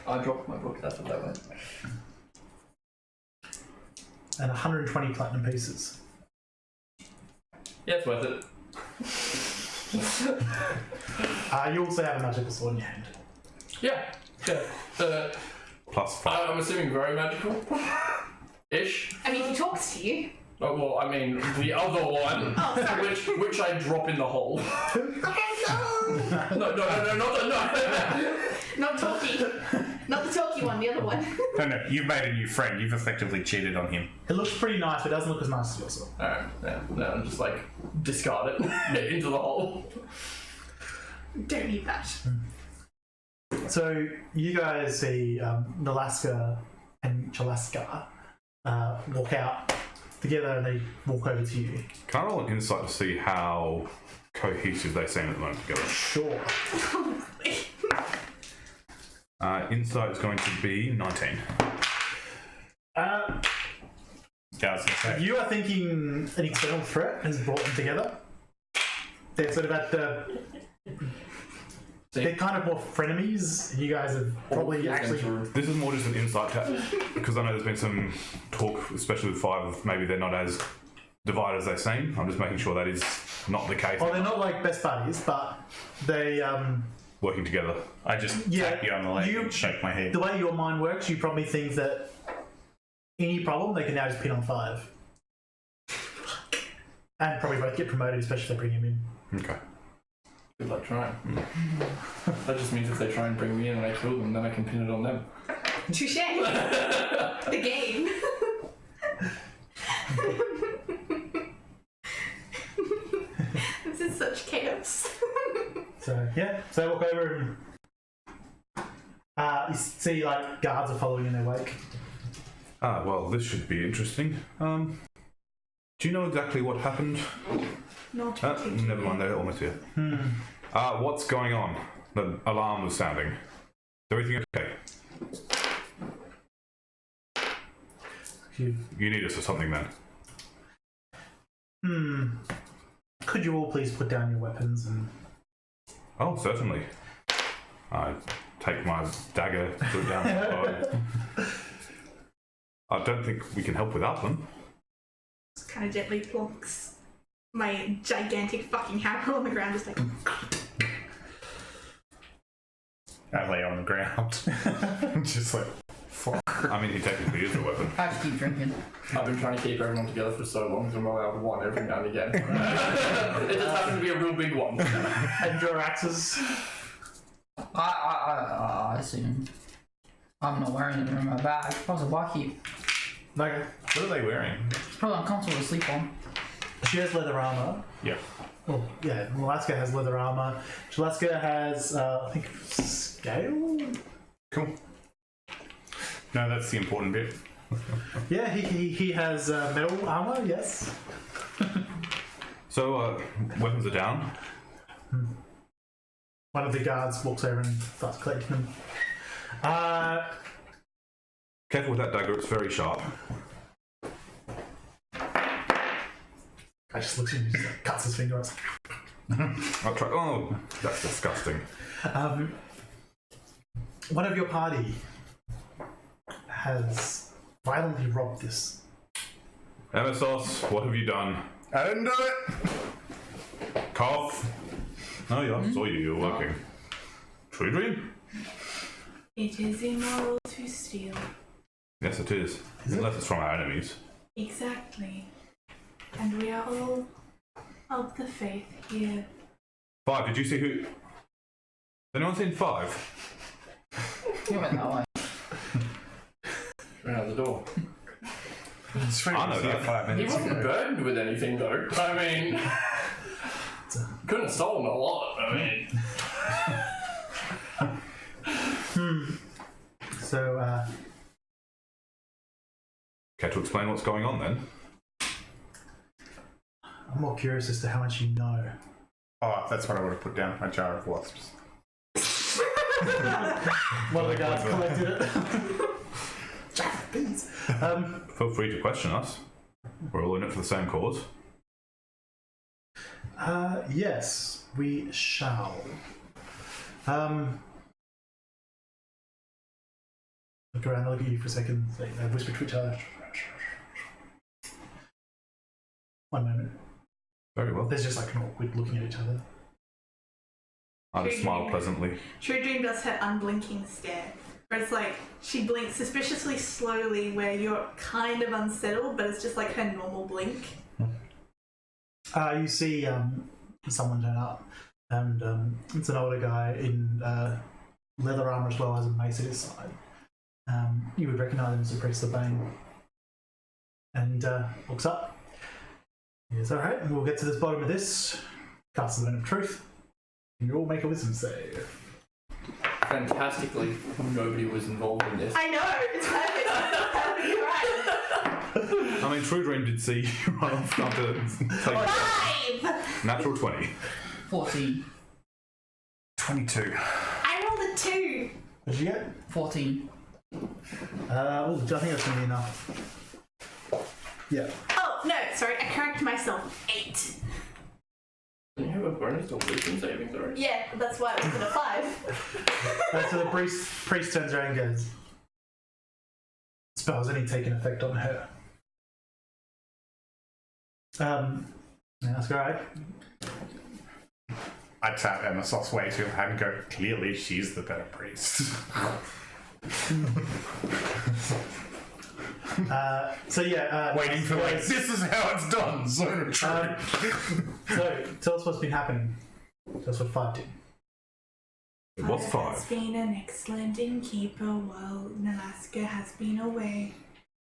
I dropped my book, that's what that went. And 120 platinum pieces. Yeah, it's worth it. You also have a magical sword in your hand. Yeah. Plus 5. I'm assuming very magical. Ish. I mean, he talks to you. Oh, well, I mean, the other one, which I drop in the hole. No, Not talky. Not the talky one, the other one. No, you've made a new friend. You've effectively cheated on him. It looks pretty nice, but it doesn't look as nice as your sword. Alright, no, just like discard it into the hole. Don't need that. So you guys see Nalaska and Chalaska walk out together, and they walk over to you. Can I roll an insight to see how cohesive they seem at the moment together? Sure. Insight is going to be 19. You are thinking an external threat has brought them together. They're sort of at the... They're kind of more frenemies. You guys have probably actually... This is more just an insight tap, because I know there's been some talk, especially with 5, of maybe they're not as divided as they seem. I'm just making sure that is not the case. Well, they're not like best buddies, but they... Working together. I just tap you on the leg and shake my head. The way your mind works, you probably think that any problem, they can now just pin on 5. And probably both get promoted, especially if they bring him in. Okay. Good luck trying. That just means if they try and bring me in and I kill them, then I can pin it on them. Touche. The game. This is such chaos. So, yeah. So they walk over and you see, like, guards are following in their wake. Well, this should be interesting. Do you know exactly what happened? Not particularly. Never mind, they're almost here. What's going on? The alarm was sounding. Is everything okay? You need us or something then? Could you all please put down your weapons and... Oh, certainly. I take my dagger, put it down. I don't think we can help without them. Kind of gently plonks my gigantic fucking hammer on the ground, just like. I lay on the ground. Just like, fuck. I mean, he technically is a weapon. I just keep drinking. I've been trying to keep everyone together for so long, so I'm allowed one every now and again. It just happens to be a real big one. And your axes. I assume. I'm not wearing them in my bag. What's a barkeep? Okay. What are they wearing? It's probably uncomfortable to sleep on. She has leather armor. Yep. Well, yeah, Alaska has leather armor. Alaska has, I think, scale? Cool. No, that's the important bit. Yeah, he has metal armor, yes. So, weapons are down. One of the guards walks over and starts collecting them. Careful with that dagger, it's very sharp. I just looks at him and just like, cuts his finger off. I'll try. Oh, that's disgusting. One of your party has violently robbed this. Emissos, what have you done? I didn't do it! Cough. Oh, yeah, I saw you. You're working. Truedream? It is immoral to steal. Yes, it is. Unless it's from our enemies. Exactly. and we are all of the faith here. 5, did you see who? Has anyone seen 5? You went that way. Ran out the door. I know that. 5 He minutes wasn't ago. burdened with anything though. I mean, couldn't have stolen a lot. I mean, So, Care to explain what's going on then? I'm more curious as to how much you know. Oh, that's what I would have put down, a jar of wasps. One of the guards collected it. Jar of bees. Feel free to question us. We're all in it for the same cause. Yes, we shall. Look around, look at you for a second. They whisper to each other. One moment. Very well. There's just like an awkward looking at each other. I just smile pleasantly. Truedream does her unblinking stare. Where it's like she blinks suspiciously slowly where you're kind of unsettled, but it's just like her normal blink. You see someone turn up, and it's an older guy in leather armor as well as a mace at his side. You would recognise him as the Priest of Bane. And looks up. Yes, alright, we'll get to the bottom of this. Cast the Venom of Truth. And you all make a wisdom save. fantastically, nobody was involved in this. I know, it's perfect. You're right. I mean, Truedream did see you run off after taking 5! natural 20. 14. 22. I rolled a 2. What did you get? 14. I think that's going to be enough. Yeah. Oh, no, sorry, I correct myself. 8. Didn't you have a bonus to wisdom saving throw? Yeah, that's why it was a 5. So the priest turns around and goes, spell's only taken effect on her. That's alright. I tap Emissos way too hard and go, clearly she's the better priest. Waiting for like, this is how it's done, zone of truth. So, tell us what's been happening. Tell us what 5 did. It was Father has 5. been an excellent innkeeper while Nalaska has been away.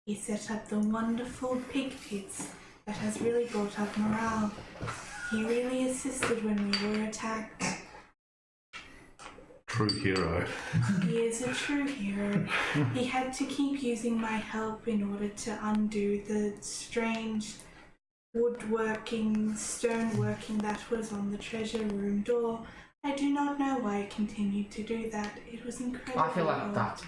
He set up the wonderful pig pits that has really brought up morale. He really assisted when we were attacked. True hero. He is a true hero. He had to keep using my help in order to undo the strange woodworking, stoneworking that was on the treasure room door. I do not know why it continued to do that. It was incredible. I feel like that.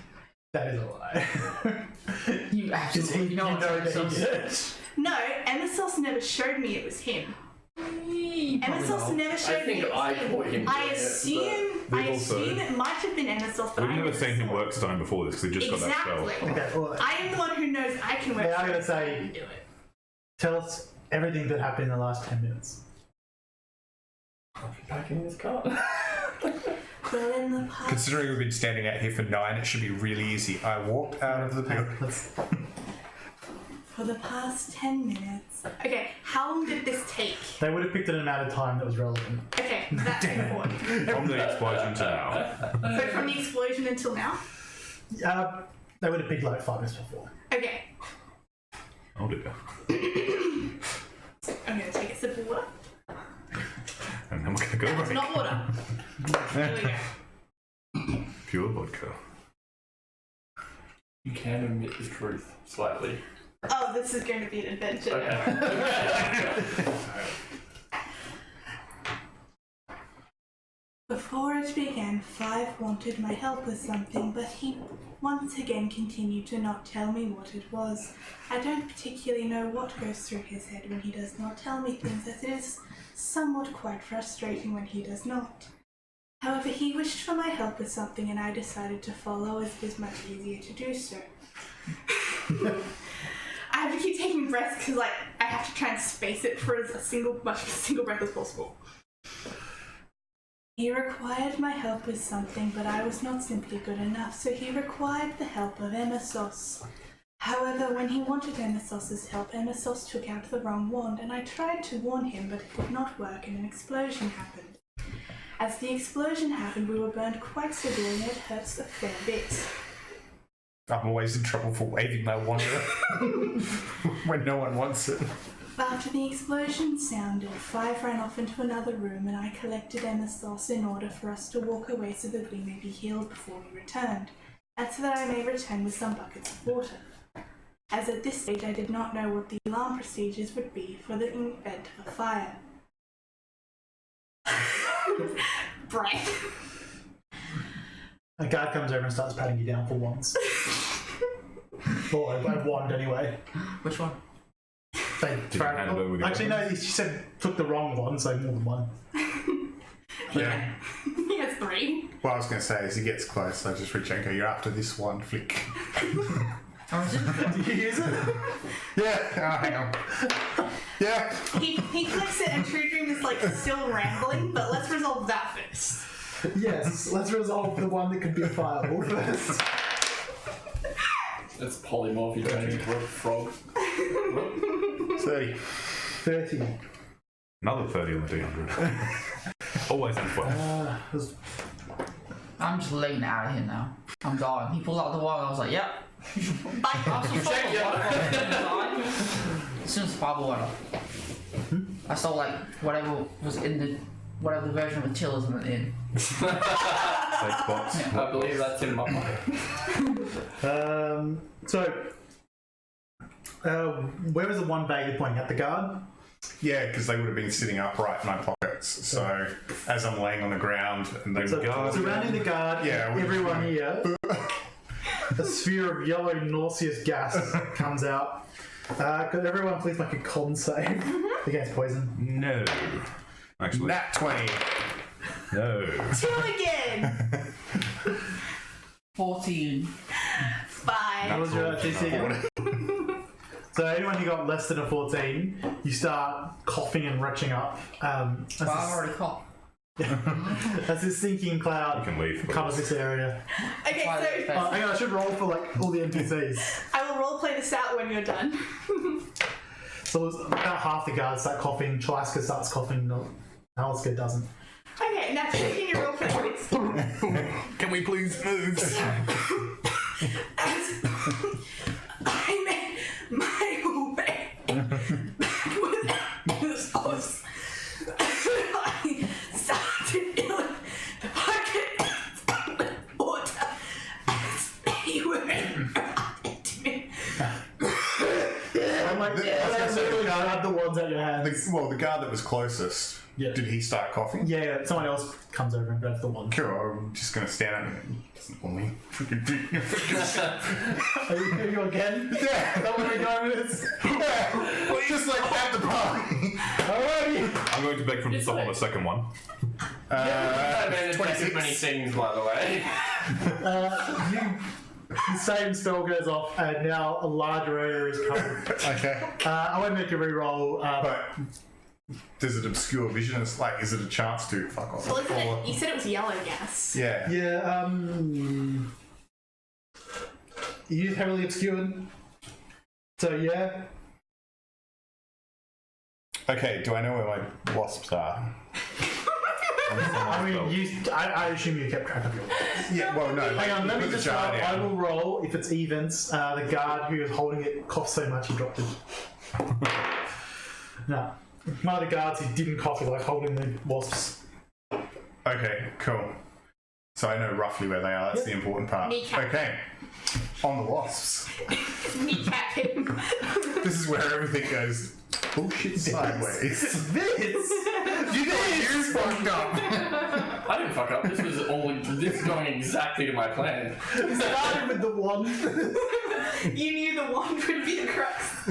That is a lie. You absolutely know what's that he Emissos. did it. No, Emissos never showed me it was him. Emissos never I showed me think it was I him. caught him. I doing it, assume We've also- it might have been Emissos, but We've I never seen him saw work it. stone before this because he just got that Exactly. spell. Okay, well, I am the one who knows I can work. Yeah, I'm gonna stone, so I say- can do it. tell us everything that happened in the last 10 minutes. Back in this car. Well, in the past, Considering we've been standing out here for 9, it should be really easy. I walked out of the building. for the past 10 minutes, Okay, how long did this take? They would have picked an amount of time that was relevant. Okay, that's important. From the explosion to now. So from the explosion until now? They would have picked like 5 minutes before. Okay, Oh dear. I'm going to take a sip of water. And then we're going to go That's break. not water. Here we go. Pure vodka. You can admit the truth slightly. Oh, this is going to be an adventure. Okay. before it began, Five wanted my help with something, but he once again continued to not tell me what it was. I don't particularly know what goes through his head when he does not tell me things, as it is somewhat quite frustrating when he does not. However, he wished for my help with something and I decided to follow, as it is much easier to do so. I have to keep taking breaths because, like, I have to try and space it for as much of a single breath as possible. He required my help with something, but I was not simply good enough, so he required the help of Emissos. However, when he wanted Emissos' help, Emissos took out the wrong wand, and I tried to warn him, but it did not work, and an explosion happened. As the explosion happened, we were burned quite severely, and it hurts a fair bit. I'm always in trouble for waving my wand when no one wants it. After the explosion sounded, 5 ran off into another room, and I collected Emissos in order for us to walk away so that we may be healed before we returned, and so that I may return with some buckets of water. As at this stage I did not know what the alarm procedures would be for the event of a fire. Bright. A guard comes over and starts patting you down for wands. Or a wand anyway. Which one? They you hand it over with the actually, no, she said took the wrong one, so more than one. Yeah. He has 3. What I was going to say is he gets close, I just reach out and go, you're after this one, flick. Or is it? Do you use it? Yeah, hang on. Yeah. He clicks it and Truedream is like still rambling, but let's resolve that first. Yes, let's resolve the one that could be a fireball first. It's polymorph, you turn into a frog. 30. 30. Another 30 on the D100. Always in play. I'm just laying out of here now. I'm gone. He pulled out the wand. I was like, yep. Bye. I was just as soon as the fireball went off, I saw like whatever was in the whatever the version of Attila's went in. Safe spots. Yeah. I believe that's in my pocket. Where was the one bag you're pointing at? The guard? Yeah, because they would have been sitting upright in my pockets. So as I'm laying on the ground and they So, guard, surrounding the guard, Yeah, we- everyone here, a sphere of yellow nauseous gas comes out. Could everyone please make a con save against poison? No. Actually, nat 20. no. 2 again. 14. 5. What was your DC again? So anyone who got less than a 14, you start coughing and retching up. Well, I already coughed. As this sinking You cloud can leave. covers this area. Okay, so Hang on, I should roll for like all the NPCs. I will roleplay this out when you're done. So about half the guards start coughing. Chalaska starts coughing. Aliska doesn't. Okay, now can you roleplay please? Can we please move? As I made my way back with Emissos, I started filling the bucket with water as they were into me. I'm like, literally grab the wands out your hands. The guard that was closest, Yeah. did he start coughing? Yeah, someone else comes over and grabs the wand. Cool, I'm just going to stand up and go, doesn't want me. Are you again? Yeah. Is that where we're going with this? Yeah. Well, just like at the party. Alrighty. I'm going to beg from It's someone like- the second one. I managed to take as many things, by the way. The same spell goes off, and now a larger area is covered. Okay. I won't make you re-roll. But does it obscure vision? It's like, is it a chance to fuck off? Well, isn't Or- it? You said it was yellow gas. Yeah. Yeah, you use heavily obscured. So yeah. Okay, do I know where my wasps are? I mean, I assume you kept track of your. Yeah, well, no. Hang on, let me put the just jar roll. I down. will roll if it's evens. The guard who is holding it coughed so much he dropped it. No. One of the guards who didn't cough is like holding the wasps. Okay, cool. So I know roughly where they are. That's the important part. Kneecap. Okay. On the wasps. Kneecap him. This is where everything goes bullshit sideways. This! You fucked up. I didn't fuck up. This is going exactly to my plan. It started with the wand. You knew the wand would be the crux.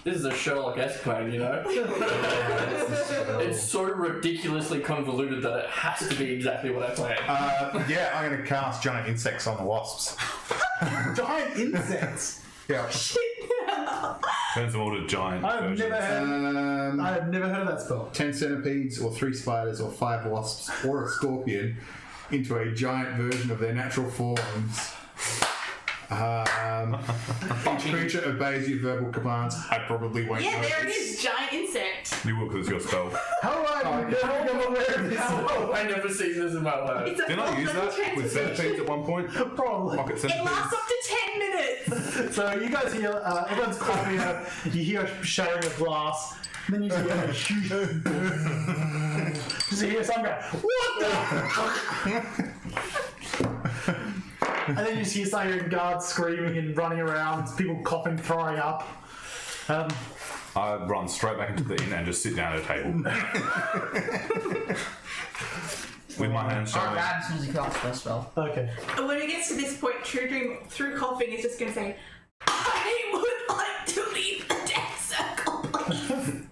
This is a Sherlock-esque plan, you know? It's so ridiculously convoluted that it has to be exactly what I planned. Yeah, I'm going to cast giant insects on the wasps. Giant insects. Yeah. Turns them all to giant I have never heard of that spell. 10 centipedes, or 3 spiders, or 5 wasps, or a scorpion into a giant version of their natural forms. Each creature obeys your verbal commands. I probably won't Yeah, there it notice. is, giant insect. You will because it's your spell. How have I never become aware of this? How? I never seen this in my life. It's a Didn't I use that with centipedes at one point? Probably. Pocket It centipedes. lasts up to 10 minutes. So you guys hear, everyone's coughing out, you hear a shattering of glass, and then you see a huge just hear some guy, what the? And then you see some guards screaming and running around, people coughing, throwing up. I run straight back into the inn and just sit down at a table. With my hands Alright, showing. as soon as he casts first spell. Okay. And when it gets to this point, Truedream, through coughing, is just going to say, I would like to leave the death circle, please.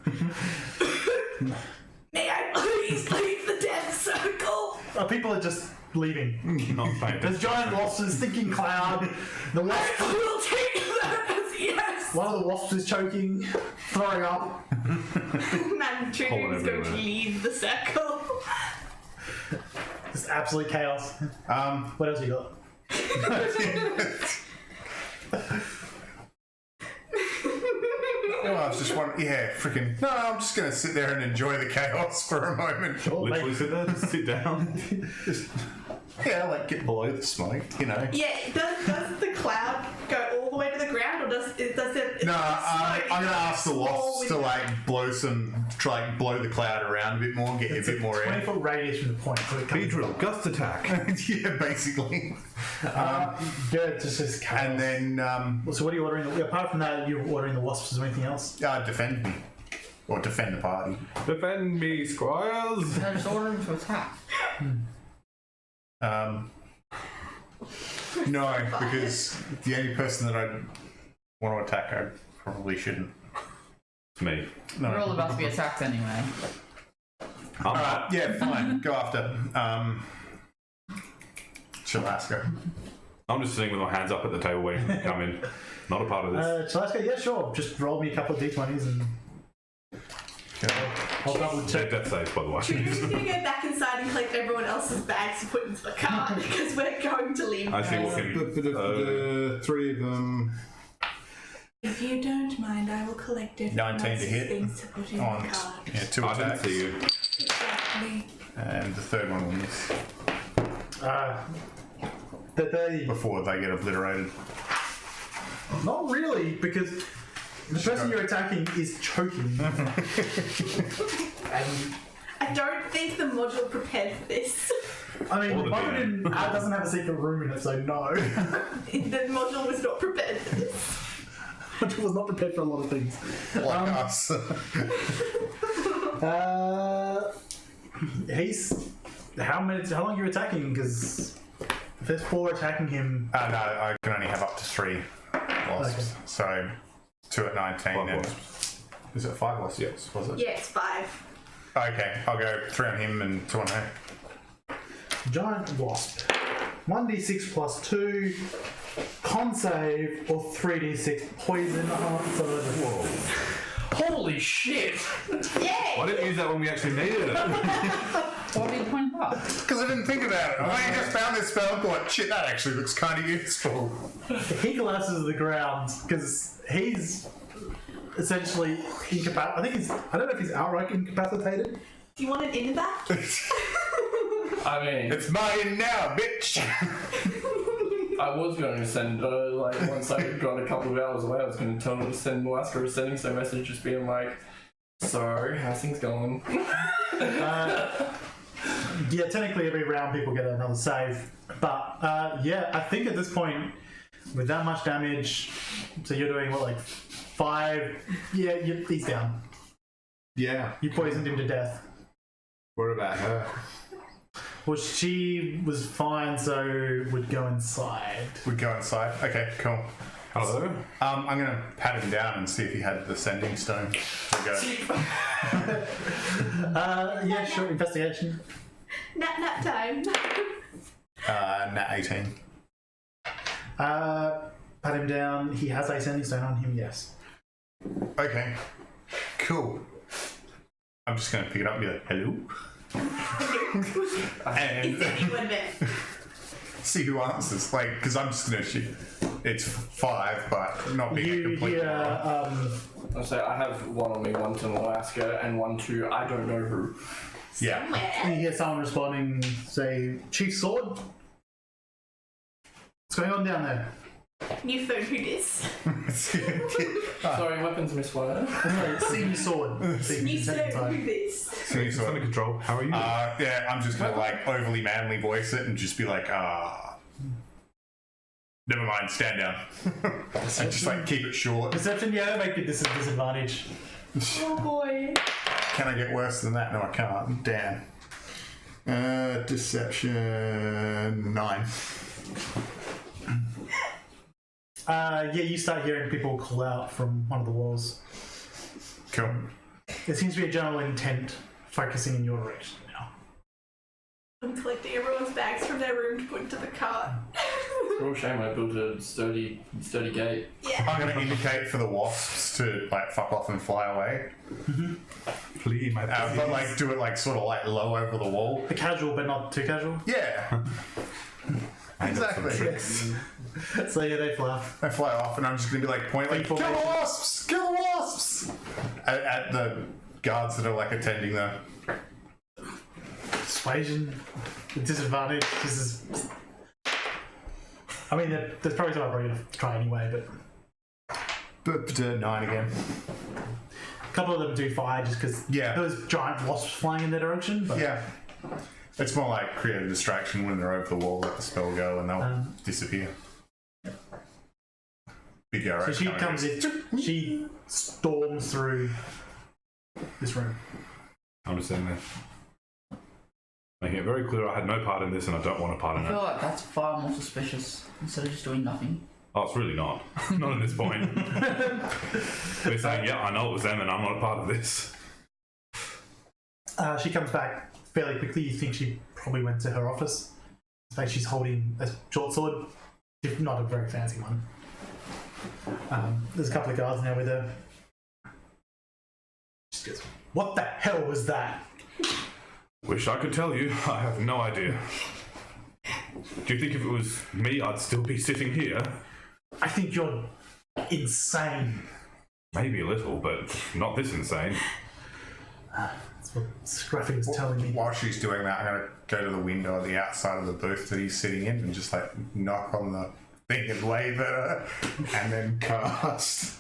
May I please leave the death circle? People are just leaving. Not paying There's attention. giant wasps, thinking cloud. The wasp, I will take that as yes. one of the wasps is choking, throwing up. Man, Truedream is going to everywhere. leave the circle. Just absolute chaos. What else you got? Oh, I was just wondering, freaking. No, I'm just going to sit there and enjoy the chaos for a moment. Literally sit there, just sit down. Get below the smoke, Yeah, does the cloud go all the way to the ground, or does it? No, I'm going to ask the wasps to blow the cloud around a bit more, get you a bit more air. 20-foot radius from the point. So it comes Beedrill, gust attack. Yeah, basically. Good, just chaos. And then So what are you ordering? Apart from that, you're ordering the wasps. Is there anything else? defend me. Or defend the party. Defend me, squires. No, just order him to attack. No, because the only person that I want to attack, I probably shouldn't. It's me. No. We're all about to be attacked anyway. Alright, yeah, fine. Go after. Chalaska. I'm just sitting with my hands up at the table waiting for them to come in. Not a part of this. Chalaska, yeah, sure. Just roll me a couple of d20s and I'll double Check check. death saves, by the way. Truedream's going to go back inside and collect everyone else's bags to put into the car because we're going to leave. I see what can. Three of them. If you don't mind, I will collect different 19 to nice hit. things to put in On the card. two I didn't attacks. see you. Exactly. And the third one will miss They before they get obliterated. not really, because the person you're attacking is choking. And I don't think the module prepared for this. I mean, Or the Modern DM. doesn't have a secret room in it, so no. The module was not prepared for this. Modern was not prepared for a lot of things. Like us. He's how long are you attacking? Because if there's 4 attacking him, No, I can only have up to 3 wasps. Okay. So 2 at 19 5 and wasps. is it 5 wasps? Yes. Was it? Yeah, it's 5. Okay, I'll go 3 on him and 2 on her. giant wasp. 1d6 plus 2, con save, or 3d6 poison. Holy shit! Why Yay! didn't you use that when we actually needed it? What did you point out? Because I didn't think about it. I just found this spell and thought, shit, that actually looks kind of useful. He collapses to the ground because he's essentially incapacitated. I don't know if he's outright incapacitated. Do you want an in back? I mean, It's mine now, bitch! I was going to send, once I got a couple of hours away, I was going to tell him to send Alaska a sending so message just being like, so, how's things going? Yeah, technically every round people get another save. But yeah, I think at this point, with that much damage, so you're doing what, like 5? Yeah, he's down. Yeah. You poisoned him to death. What about her? Well, she was fine, so would go inside. We'd go inside. Okay, cool. Hello? I'm going to pat him down and see if he had the sending stone. We go. Yeah, sure. Investigation. Nap time. Nat 18. Pat him down. He has a sending stone on him. Yes. Okay, cool. I'm just going to pick it up and be like, hello? And Is anyone there? see who answers. Like, because I'm just gonna shoot. It's 5, but not being a You complete hear, moron. I'll say I have one on me, one to Alaska, and one to I don't know who. Yeah. you hear someone responding, say, Chief Sword? What's going on down there? New phone, who dis? Sorry, weapons misfire. Anyway, Senior Sword. Senior New second phone, who time. dis? See, It's under control. How are you? yeah, I'm just gonna like overly manly voice it and just be like, never mind, stand down. And just like keep it short. Perception, yeah, make it disadvantage. Oh boy. Can I get worse than that? No, I can't. Damn. Deception 9. Yeah, you start hearing people call out from one of the walls. Cool. There seems to be a general intent focusing in your direction now. I'm collecting everyone's bags from their room to put into the cart. Real shame I built a sturdy gate. Yeah. I'm gonna indicate for the wasps to like fuck off and fly away. Please, my But like do it like sort of like low over the wall. A casual, but not too casual. Yeah. Exactly. So yeah, they fly. They fly off, and I'm just gonna be like point like, kill the Information. wasps! Kill the wasps! At the guards that are like attending the. Persuasion, the disadvantage. This is. I mean, there's probably some I'm going to try anyway, but 9 again. a couple of them do fire just because Yeah. there's giant wasps flying in their direction. But Yeah. It's more like create a distraction when they're over the wall, let the spell go, and they'll disappear. Big arrow. so she coming comes in. She storms through this room. I'm just sitting there. Making it very clear I had no part in this and I don't want a part I in feel it. like that's far more suspicious instead of just doing nothing. Oh, it's really not. Not at this point. They're saying, yeah, I know it was them and I'm not a part of this. She comes back fairly quickly. You think she probably went to her office. In fact, she's holding a short sword, if not a very fancy one. There's a couple of guards now with her. She goes, "What the hell was that?" Wish I could tell you. I have no idea. Do you think if it was me, I'd still be sitting here? I think you're insane. Maybe a little, but not this insane. That's what Scruffy was telling me. While she's doing that, I'm gonna go to the window at the outside of the booth that he's sitting in and just like knock on the thing and wave at her, and then cast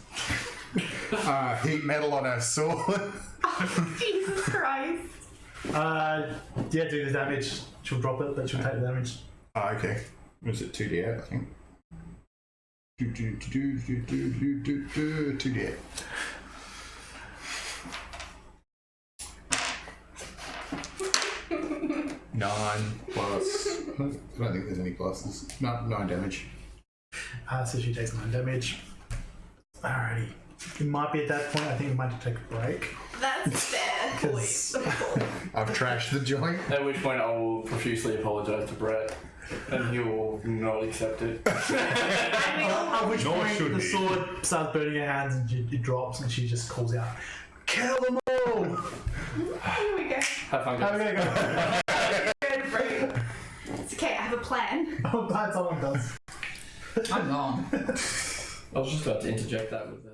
heat metal on her sword. Jesus Christ. Yeah, do the damage. She'll drop it, but she'll take the damage. Oh, okay. Was it 2d8? I think. 2d8. 9 plus. I don't think there's any pluses. No, 9 damage. So she takes 9 damage. Alrighty. It might be at that point. I think we might have to take a break. That's fair. Because- I've trashed the joint. At which point I will profusely apologise to Brett, and he will not accept it. At which Nor point should the he. sword starts burning her hands and it drops and she just calls out, "Kill them all!" Here we go. Have fun, How are guys. we gonna go? Good break. It's okay, I have a plan. I'm glad someone does. I'm gone. I was just about to interject that with the.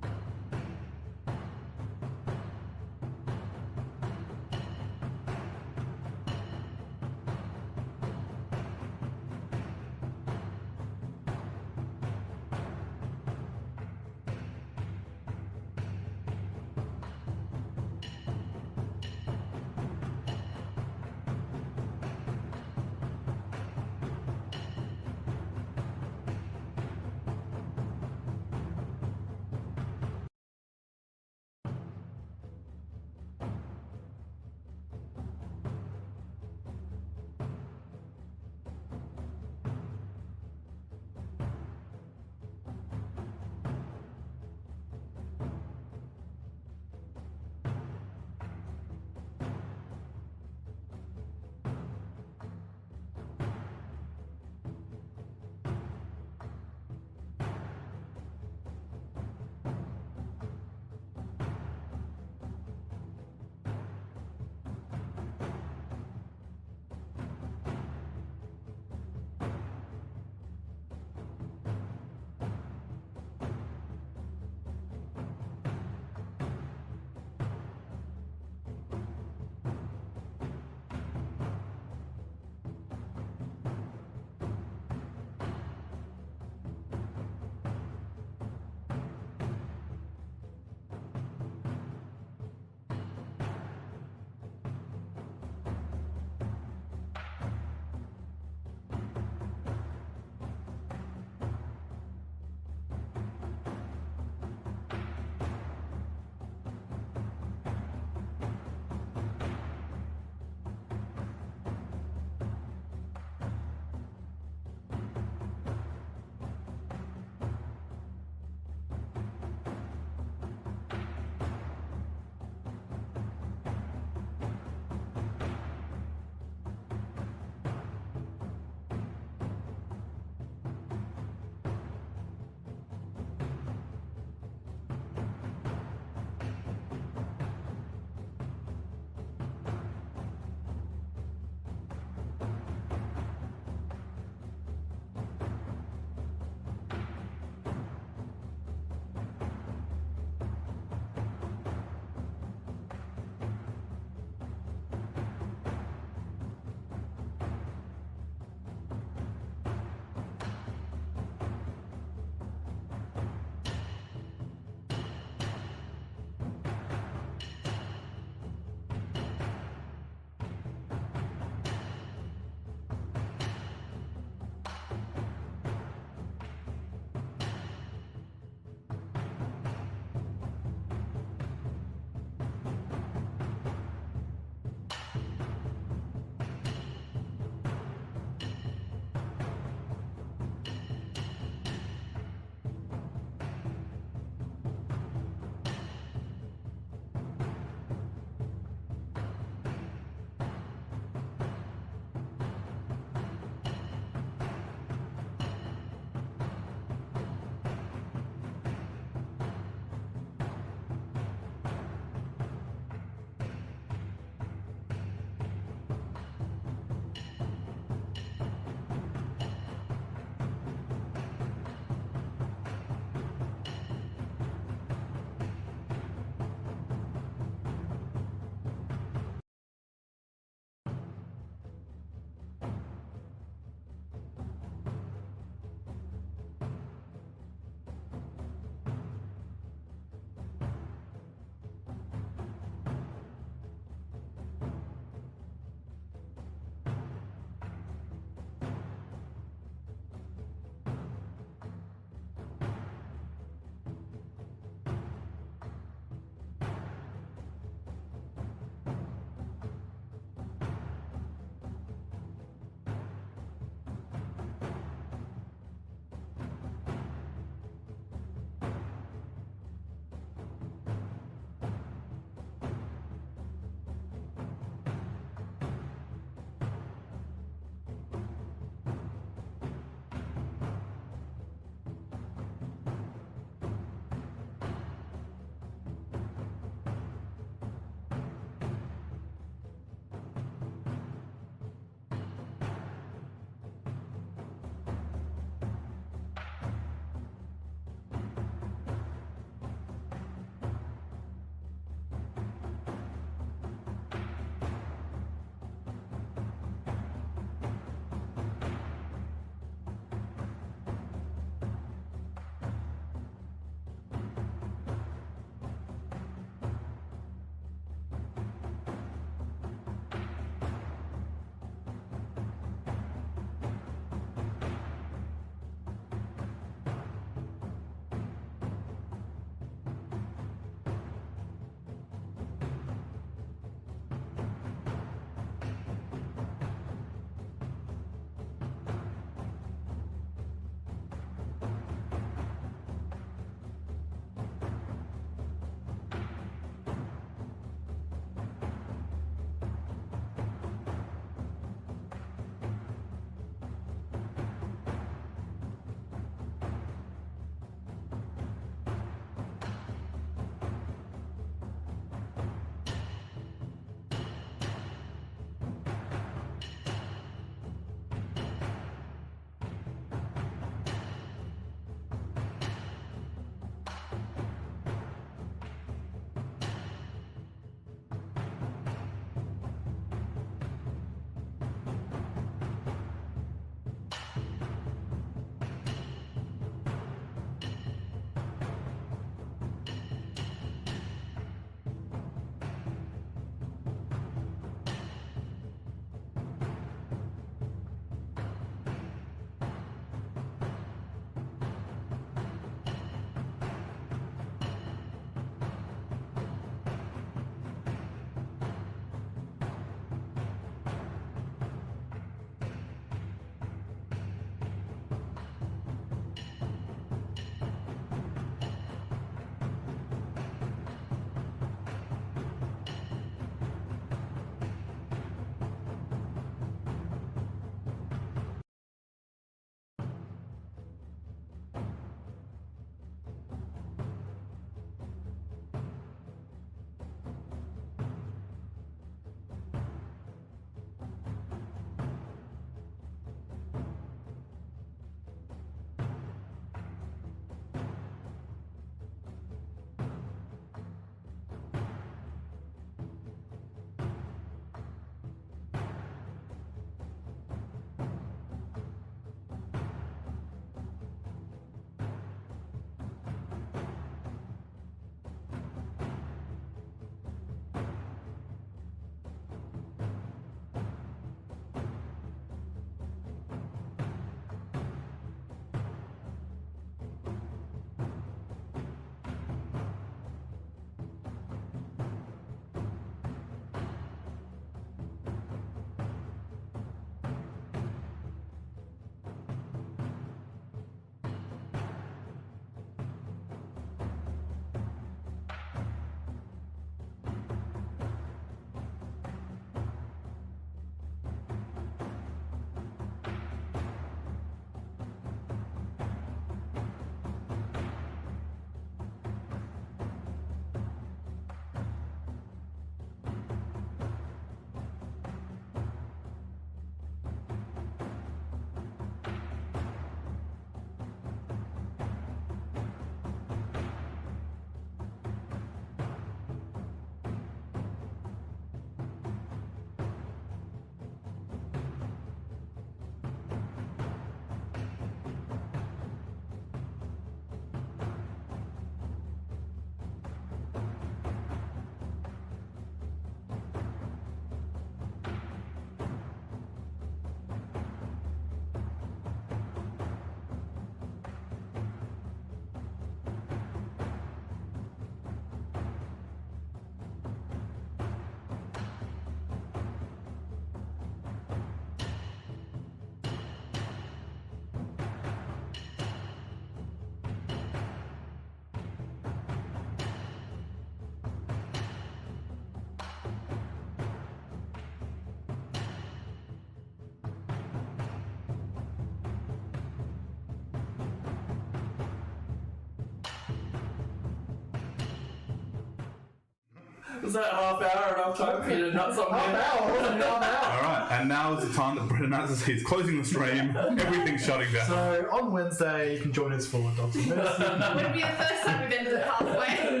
Was that half hour enough time for you to nut something in? Alright, and now is the time that Brett announces he's closing the stream, everything's shutting down. So on Wednesday, you can join us for Dogs and Mercy. Would be the first time we've ended it halfway.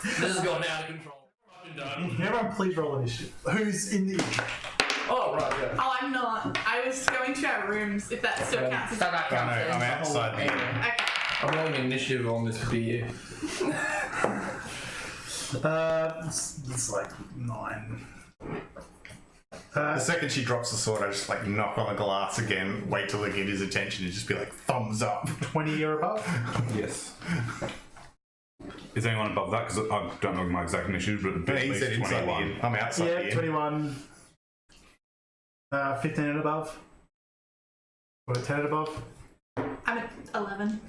This has gone out of control. Fucking done. Everyone, please roll initiative. Who's in the? Oh, right, yeah. Oh, I'm not. I was going to our rooms, if that still counts as... That counts as I'm the outside whole the area. Okay. I'm rolling initiative on this beer. It's like 9. The second she drops the sword, I just like knock on the glass again, wait till I get his attention, and just be like, thumbs up. 20 or above. Yes. Is anyone above that? Because I don't know my exact initiative, but But at he least said inside the 21. inn. I'm outside the Yeah, inn. 21. 15 and above. Or 10 and above. I'm at 11.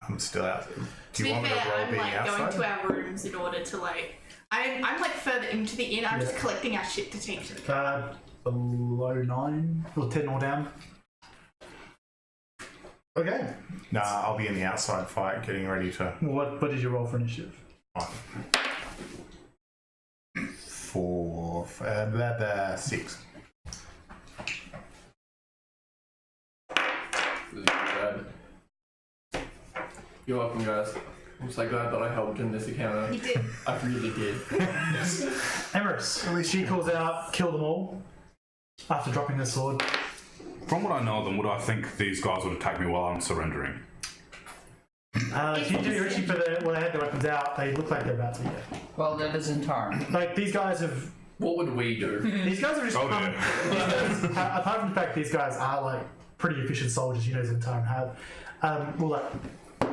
I'm still out. To Do be you want me fair, to roll I'm being like outside? going to our rooms in order to like... I'm like further into the inn, I'm just collecting our shit to take to the car. Below 9 or 10 or down. Okay. Nah, I'll be in the outside fight, getting ready to. What did you roll for initiative? 4, 6. You're welcome, guys. I'm so glad that I helped in this encounter. You did. I really did. Emharis, she calls out, kill them all, after dropping her sword. From what I know of them, would I think these guys would attack me while I'm surrendering? Actually, for when they had their weapons out, they look like they're about to, Well, they're the Zhentarim. Like, these guys have... What would we do? These guys have just Oh, come... yeah. apart from the fact these guys are, like, pretty efficient soldiers, you know, Zhentarim have,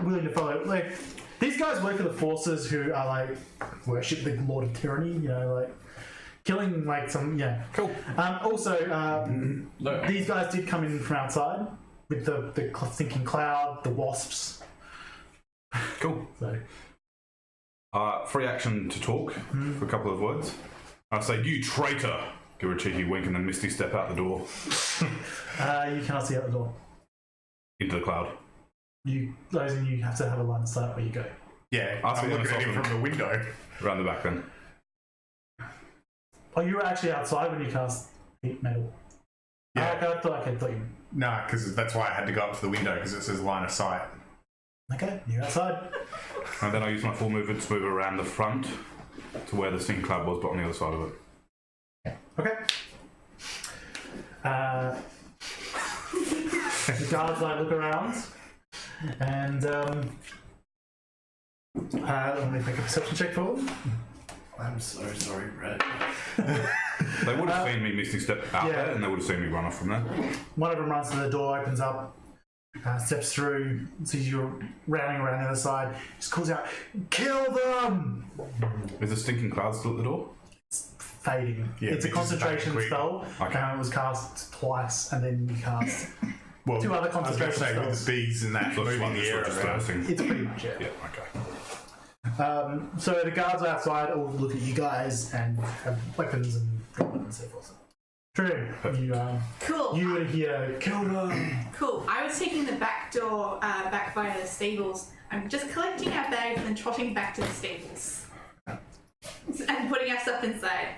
willing to follow... Like, these guys work for the forces who are, like, worship the Lord of Tyranny, you know, like... Killing, like, some... Yeah. Cool. No. These guys did come in from outside with the thinking cloud, the wasps. Cool. So, Free action to talk for a couple of words. I say, you traitor! Give her a cheeky wink and then Misty step out the door you cannot see out the door. into the cloud. Those of you have to have a line of sight where you go. Yeah, I'll see I'm you looking on at the him from the window. Around the back then. Oh, you were actually outside when you cast heat metal. Yeah. Okay, I thought you. Nah, because that's why I had to go up to the window, because it says line of sight. Okay, you're outside. And then I use my full movement to move around the front to where the sting cloud was, but on the other side of it. Okay. The guards look around, and let me make a perception check for them. I'm so sorry, Brett. They would have seen me Misty step out yeah. there, and they would have seen me run off from there. One of them runs to the door, opens up, steps through, sees you rounding around the other side, just calls out, "Kill them!" Is the stinking cloud still at the door? Fading. Yeah, it's a but just concentration quick. spell. Okay. It was cast twice, and then you cast. Well, Two other I was going to say, concentration with the bees and that, So it's moving like the this air sort of around. dispersing. It's pretty much it. Yeah, okay. So the guards outside all look at you guys and have weapons and and so forth. True. Cool. You would hear, "Kill them!" Cool. I was taking the back door back via the stables. I'm just collecting our bags and trotting back to the stables. And putting our stuff inside.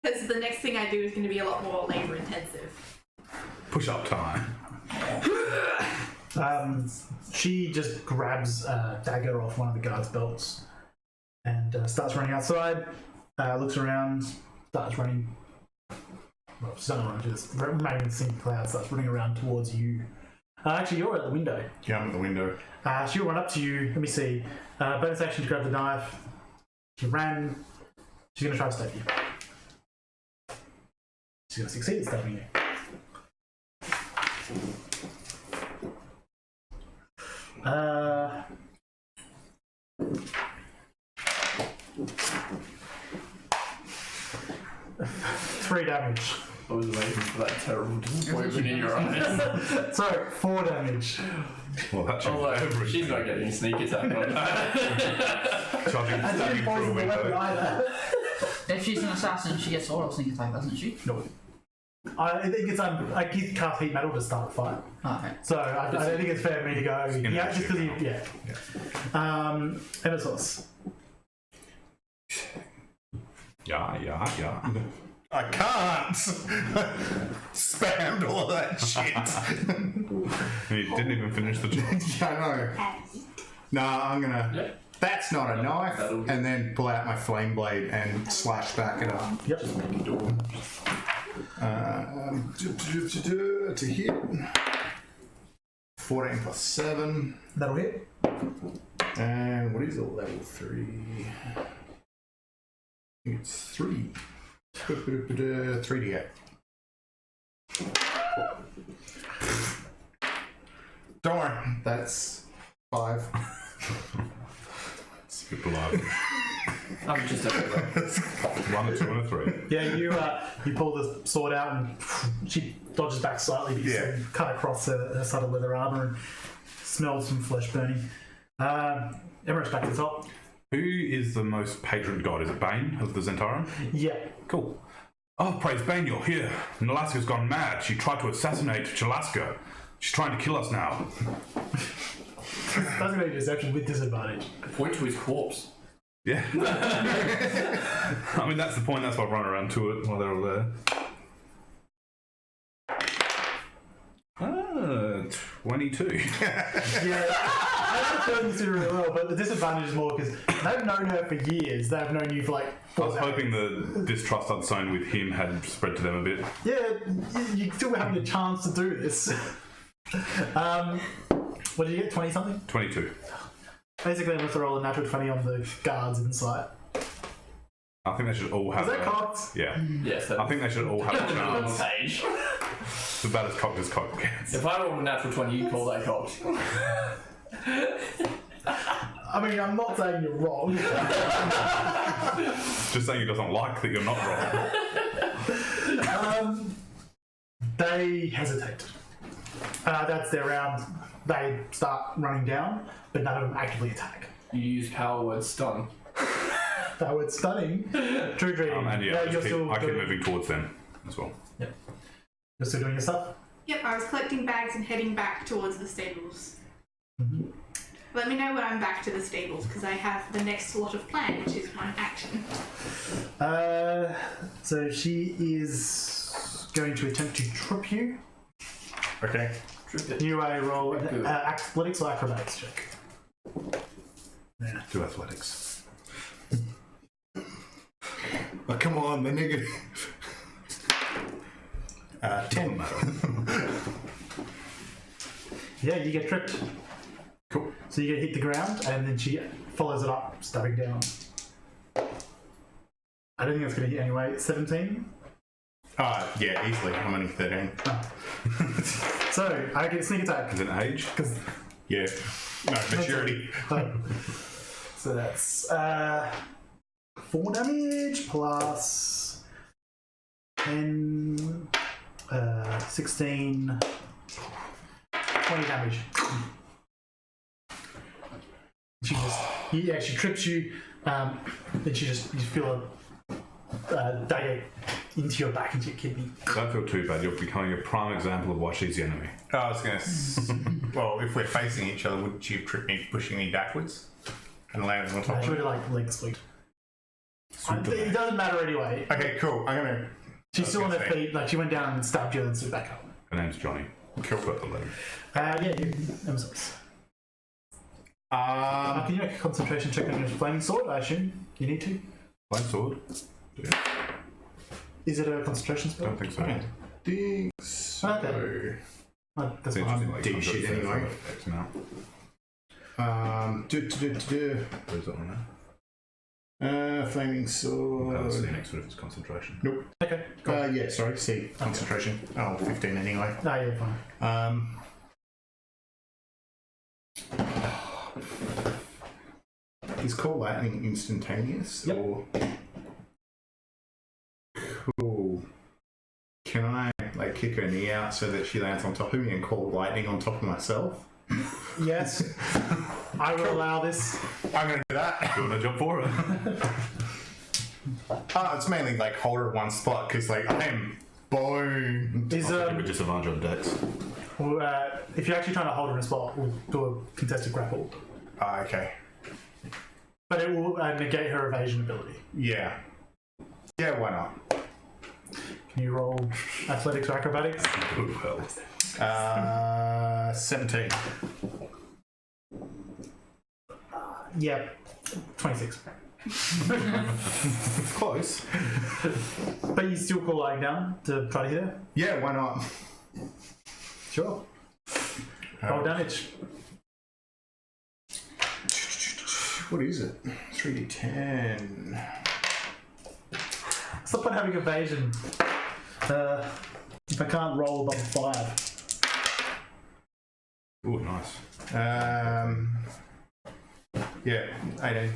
Because the next thing I do is going to be a lot more labour intensive. Push up time. She just grabs a dagger off one of the guards' belts and starts running outside, looks around, starts running. Well, she's not running, just remaining in the sinking cloud, starts running around towards you. Actually, you're at the window. Yeah, I'm at the window. She'll run up to you. Let me see. Bonus action to grab the knife. She ran. She's going to try to stab you. She's going to succeed at stabbing you. Three damage. I was waiting for that terrible disappointment in your eyes. So, 4 damage. Well, that I was changes like, everything. she's not getting sneak attack on that. Charging, And she stabbing didn't through a poison the weapon window. either. If she's an assassin, she gets auto sneak attack, doesn't she? No. I think it's I keep cast heat metal to start the fight. Okay. So I don't think it's fair for me to go. Skin Yeah, just because issue. Emissos. Yeah. I can't spammed all of that shit. He didn't even finish the job. I know. Nah, I'm gonna. Yep. That's not a knife, That'll do. and then pull out my flame blade and slash back at her. Yep. To hit. 14 plus 7. That'll hit. And what is a level 3? It's 3. 3d8. Don't worry, that's 5. Super live. I'm just everywhere. 1, a 2, and a 3. Yeah, you pull the sword out and she dodges back slightly, but you Yeah. see cut across her side of leather armor and smells some flesh burning. Emharis back to the top. Who is the most patron god? Is it Bane of the Zhentarim? Yeah. Cool. Oh, praise Bane, you're here. Nalaska's gone mad. She tried to assassinate Chalaska. She's trying to kill us now. That's going to be deception with disadvantage. Point to his corpse. Yeah. I mean, that's the point. That's why I run around to it while they're all there. 22. Yeah, I don't know this really well, but the disadvantage is more because they've known her for years. They've known you for like I 4 was hoping the distrust I'd sown with him had spread to them a bit. Yeah, you still having a chance to do this. What did you get? 20 something? 22. Basically, let's roll a natural 20 on the guards insight. I think they should all have Is that a... cocked? Yeah. Yes. I think they should all have a on the chance. page. It's about as cocked as cock gets. If I rolled a natural 20, you call that cocked. I mean, I'm not saying you're wrong. Just saying he doesn't like that you're not wrong. They hesitate. That's their round. They start running down, but none of them actively attack. You use power word stun. That word stunning. Truedream. And yeah, you're I keep moving towards them as well. Yep. You're still doing your stuff? Yep, I was collecting bags and heading back towards the stables. Mm-hmm. Let me know when I'm back to the stables, because I have the next slot of plan, which is one action. So she is going to attempt to trip you. Okay. You roll an Good. athletics or acrobatics check. Yeah. Do athletics. Oh, come on, the negative. 10. Yeah, you get tripped. Cool. So you get hit the ground, and then she follows it up, stabbing down. I don't think that's going to hit anyway. 17. Yeah, easily. I'm only 13. So I get a sneak attack. Is it age? Because Yeah. No, maturity. so that's 4 damage plus 10, 16, 20 damage. She she trips you, then you feel a dagger into your back, into your kidney. Don't feel too bad. You're becoming a prime example of why she's the enemy. I was going to... Well, if we're facing each other, wouldn't you trip me, pushing me backwards? And landing on top She of would it? like leg sweep. It doesn't matter anyway. Okay, cool. I'm going to... She's still on her feet, like she went down and stabbed you and stood back up. Her name's Johnny. Cool. Got the letter. Yeah, you, Emissos. Can you make a concentration check on your flaming sword? I assume you need to. Flame sword? Yeah. Is it a concentration spell? Don't think so. I think so. Okay. Oh, that's It's fine. interesting. Like, D comes shit up with anyway. effects now. Where's that one now? Flaming sword. See next one if it's concentration. Nope. Okay. Yeah, sorry. C. Concentration. Oh, 15 anyway. No, you're fine. Is call lightning instantaneous? Yep. Or... Cool. Can I like kick her knee out so that she lands on top of me and call lightning on top of myself? Yes. I will allow this. I'm gonna do that. Do you want to jump for it? It's mainly like hold her at one spot because like I am boned. Is I'll give a disadvantage on dex. if you're actually trying to hold her in a spot, we'll do a contested grapple. Okay. But it will negate her evasion ability. Yeah. Yeah, why not? Can you roll athletics or acrobatics? Oh, well. 17. Yeah, 26. Close. But you still call lying down to try to hit her? Yeah, why not? Sure. Roll damage. What is it? 3d10. Stop on having evasion. If I can't roll above 5. Ooh, nice. Yeah, 18.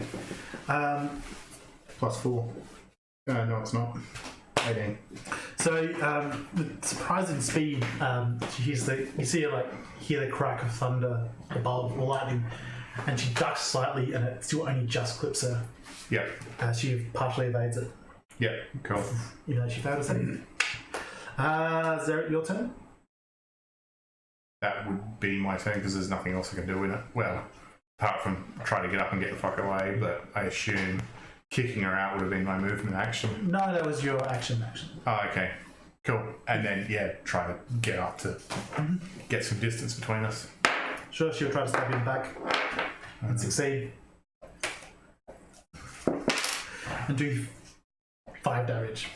Plus 4. No, it's not. 18. So, with surprising speed, she hears you see her hear the crack of thunder above, or lightning, and she ducks slightly, and it still only just clips her. Yep. She partially evades it, Yep. Cool. even though she failed to save. Zarek, your turn? That would be my turn because there's nothing else I can do in it. Well, apart from try to get up and get the fuck away, but I assume kicking her out would have been my movement action. No, that was your action. Oh, okay. Cool. And then, yeah, try to get up to get some distance between us. Sure, she'll try to stab you in the back and succeed. And do 5 damage.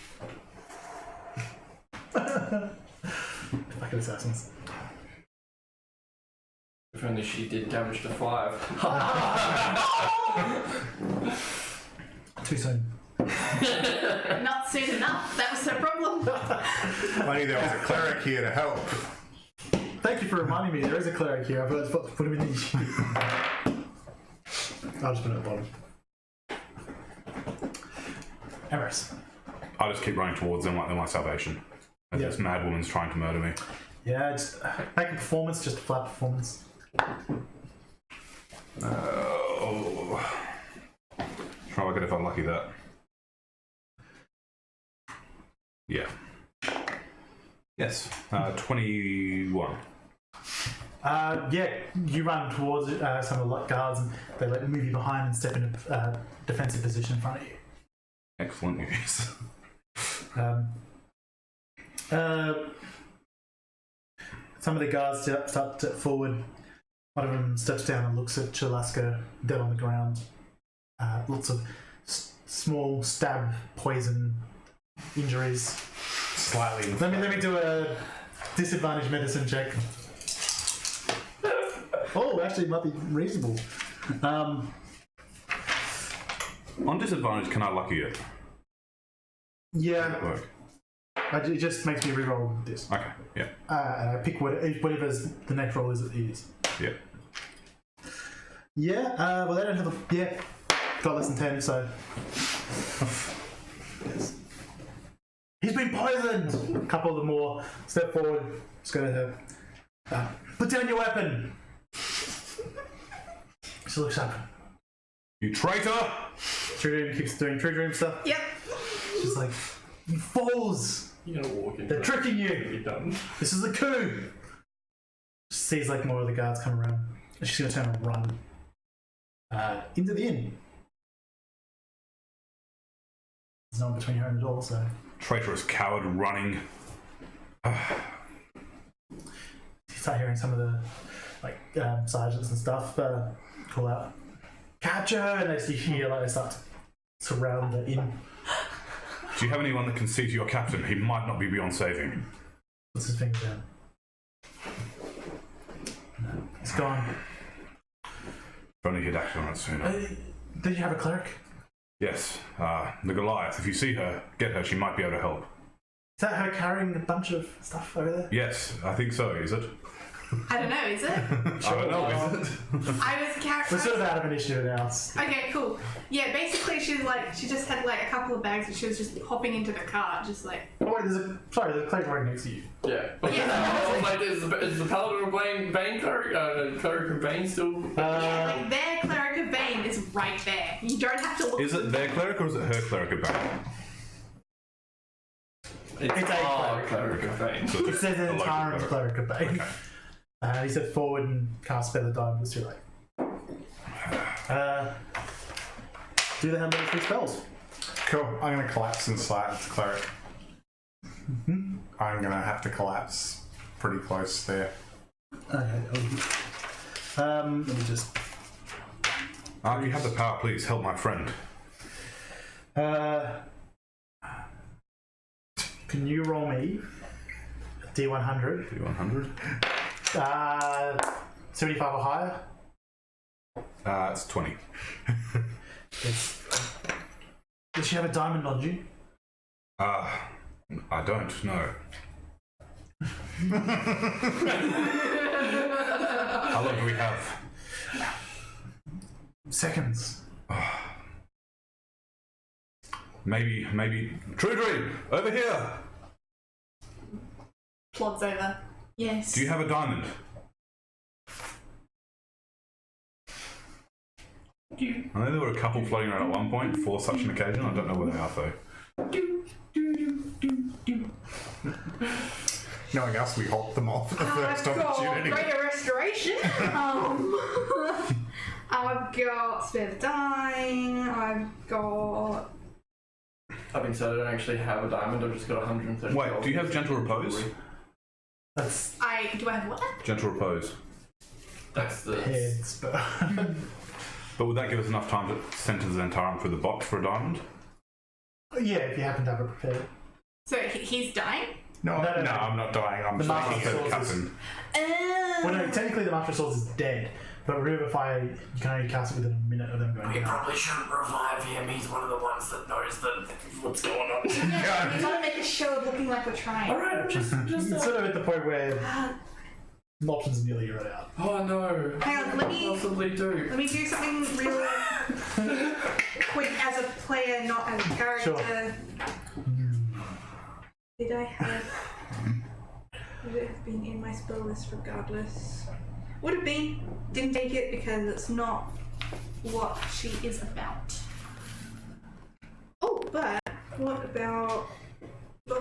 Fucking assassins. If only she did damage to 5. Too soon. Not soon enough. That was her problem. Only there was a cleric here to help. Thank you for reminding me. There is a cleric here. I was supposed to put him in the issue. I'll just put it at the bottom. Emharis. I just keep running towards them like they're my salvation. As Yeah. this mad woman's trying to murder me. Yeah, just make a performance, just a flat performance. Try again if I'm lucky that. Yeah. Yes. 21. Yeah, you run towards some of the guards, and they move you behind and step in a defensive position in front of you. Excellent news. Some of the guards start to step forward. One of them steps down and looks at Chalaska dead on the ground. Lots of small stab poison injuries. Slightly. Let me do a disadvantage medicine check. Oh, actually, it might be reasonable. On disadvantage, can I lucky it? Yeah, Work. it just makes me reroll this. Okay. Yeah. And I pick whatever the next roll is. It is. Yeah. Yeah. Well, they don't have the. Yeah. Got less than 10, so. Yes. He's been poisoned. A couple of them more step forward. Just gonna put down your weapon. She looks up. You traitor! Truedream keeps doing Truedream stuff. Yep. She's like, "You fools! You're gonna walk in. They're tricking you. You're done. This is a coup." She sees more of the guards come around, and she's gonna turn and run into the inn. There's no one between her and the door, so Traitorous coward running. you start hearing some of the sergeants and stuff call out, "Capture!" and they hear they start to surround the inn. Do you have anyone that can see to your captain? He might not be beyond saving. Puts his finger down. No, it's gone. If only he'd acted on it sooner. Did you have a cleric? Yes. The Goliath. If you see her, get her. She might be able to help. Is that her carrying a bunch of stuff over there? Yes, I think so. Is it? I don't know, is it? I don't know. Is it? I was We're sort of out of initiative now. Okay, cool. Yeah, basically she just had a couple of bags and she was just hopping into the cart, just like. Oh wait, there's a cleric right next to you. Yeah. Is the Paladin of Bane cleric of Bane still? Yeah, their cleric of Bane is right there. You don't have to look. Is it their cleric or is it her cleric of Bane? It's a cleric of Bane. So It just says a an local entire cleric of Bane. Okay. He stepped forward and cast Spell of Dive, but it's too late. Do they have those 3 spells? Cool. I'm going to collapse and slide to cleric. I'm going to have to collapse pretty close there. Okay. Let me just. If you have the power, please help my friend. Can you roll me a D100? D100. 75 or higher? It's 20. Yes. Does she have a diamond on you? I don't know. How long do we have? Seconds. Maybe. Truedream, over here. Plods over. Yes. Do you have a diamond? I know there were a couple floating around at one point for such an occasion. I don't know where they are though. Knowing us, we halt them off at the first I've got opportunity. Greater Restoration. I've got Spare the Dying. I've got. I've been said I don't actually have a diamond. I've just got 130. Wait, do you have Gentle Repose? That's Do I have what? Gentle Repose. That's the. heads, but. But would that give us enough time to send to the Zhentarim for the box for a diamond? Yeah, if you happen to have it prepared. So he's dying? No, No, I'm not dying. I'm The just Master making Sword it. is- Captain. Well, no, technically the Master of Swords is dead, but Revivify, you can only cast it within a minute of them going We down. probably shouldn't revive him. He's one of the ones that knows what's going on. Yeah, we gotta make a show of looking like we're trying. Alright, just It's sort of at the point where options are nearly run out. Oh no. Hang on, let me- possibly do. Let me do something real quick as a player, not as a character. Sure. Did I have... Would it have been in my spell list regardless? Would have been. Didn't take it because it's not what she is about. Oh, but what about... I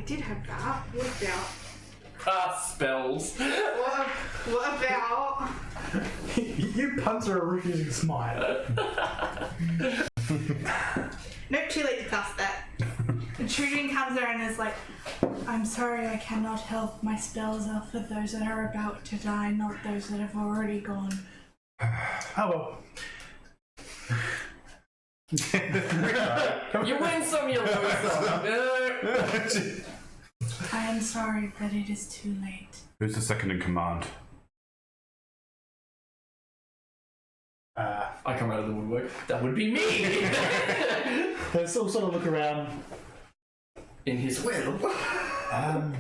did have that. What about... Spells. What about... You punts are a roof using Smite. Nope, too late to cast that. And Truedream comes around and is like, I'm sorry, I cannot help. My spells are for those that are about to die, not those that have already gone. Oh You win some, you lose some. I am sorry, but it is too late. Who's the second in command? I come out of the woodwork. That would be me. They still sort of look around. In his will. I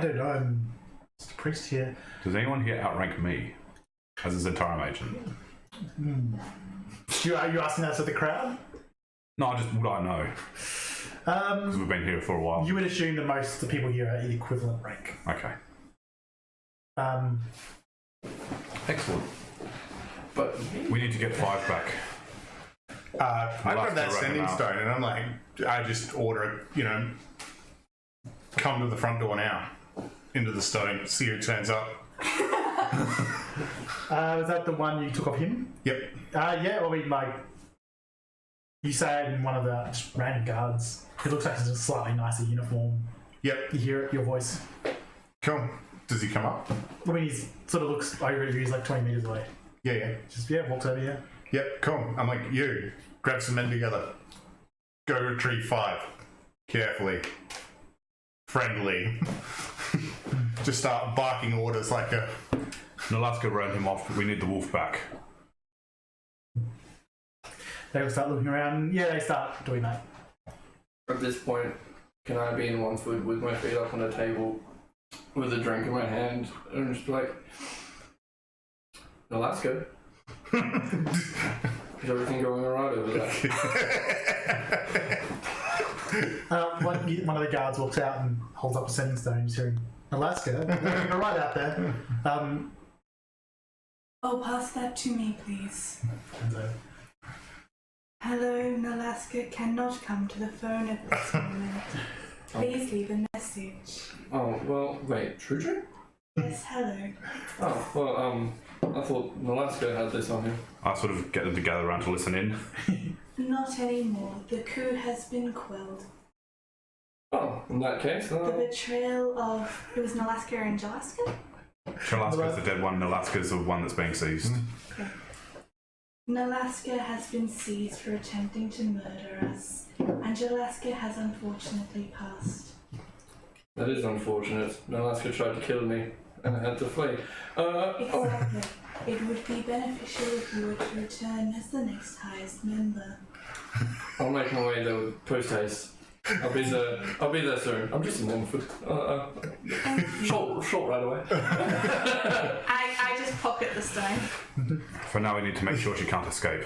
don't know. I'm just a priest here. Does anyone here outrank me as a Zhentarim agent? Are you asking that to the crowd? No, just would I know? Because we've been here for a while. You would assume that most of the people here are equivalent rank. Okay. Excellent. But We need to get 5 back. I We'll grab have that to sending reckon out. stone and I'm like, I just order, come to the front door now. Into the stone, see who turns up. Was that the one you took off him? Yep. Yeah, I mean, like, you say it in one of the just random guards. It looks like it's a slightly nicer uniform. Yep. You hear it, your voice. Cool. Does he come up? I mean, he sort of looks over you, he's like 20 metres away. Yeah. Just, walks over here. Yep, cool. I'm like, you, grab some men together. Go retrieve 5. Carefully. Friendly. Just start barking orders like a... Nalaska ran him off. We need the wolf back. They will start looking around. Yeah, they start doing that. at this point, can I be in 1 foot with my feet up on a table with a drink in my hand and just be like, Alaska? Is everything going alright over there? One of the guards walks out and holds up a sending stone. He's hearing, Alaska? You're right out there. Oh, pass that to me, please. And so, Hello, Nalaska cannot come to the phone at this moment. Please leave a message. Oh, well, wait, Truedream? Yes, hello. Oh, well, I thought Alaska had this on him. I sort of get them to gather around to listen in. Not anymore. The coup has been quelled. Oh, in that case, The betrayal of... It was Nalaska and Jalaska? Alaska's the dead one, Alaska's the one that's being seized. Okay. Nalaska has been seized for attempting to murder us, and Jalaska has unfortunately passed. that is unfortunate. Alaska tried to kill me, and I had to flee. Exactly. It would be beneficial if you were to return as the next highest member. I'll make my way there with post haste. I'll be there soon. I'm just in Mournford. Short right away. I just pocket the stone. For now, we need to make sure she can't escape.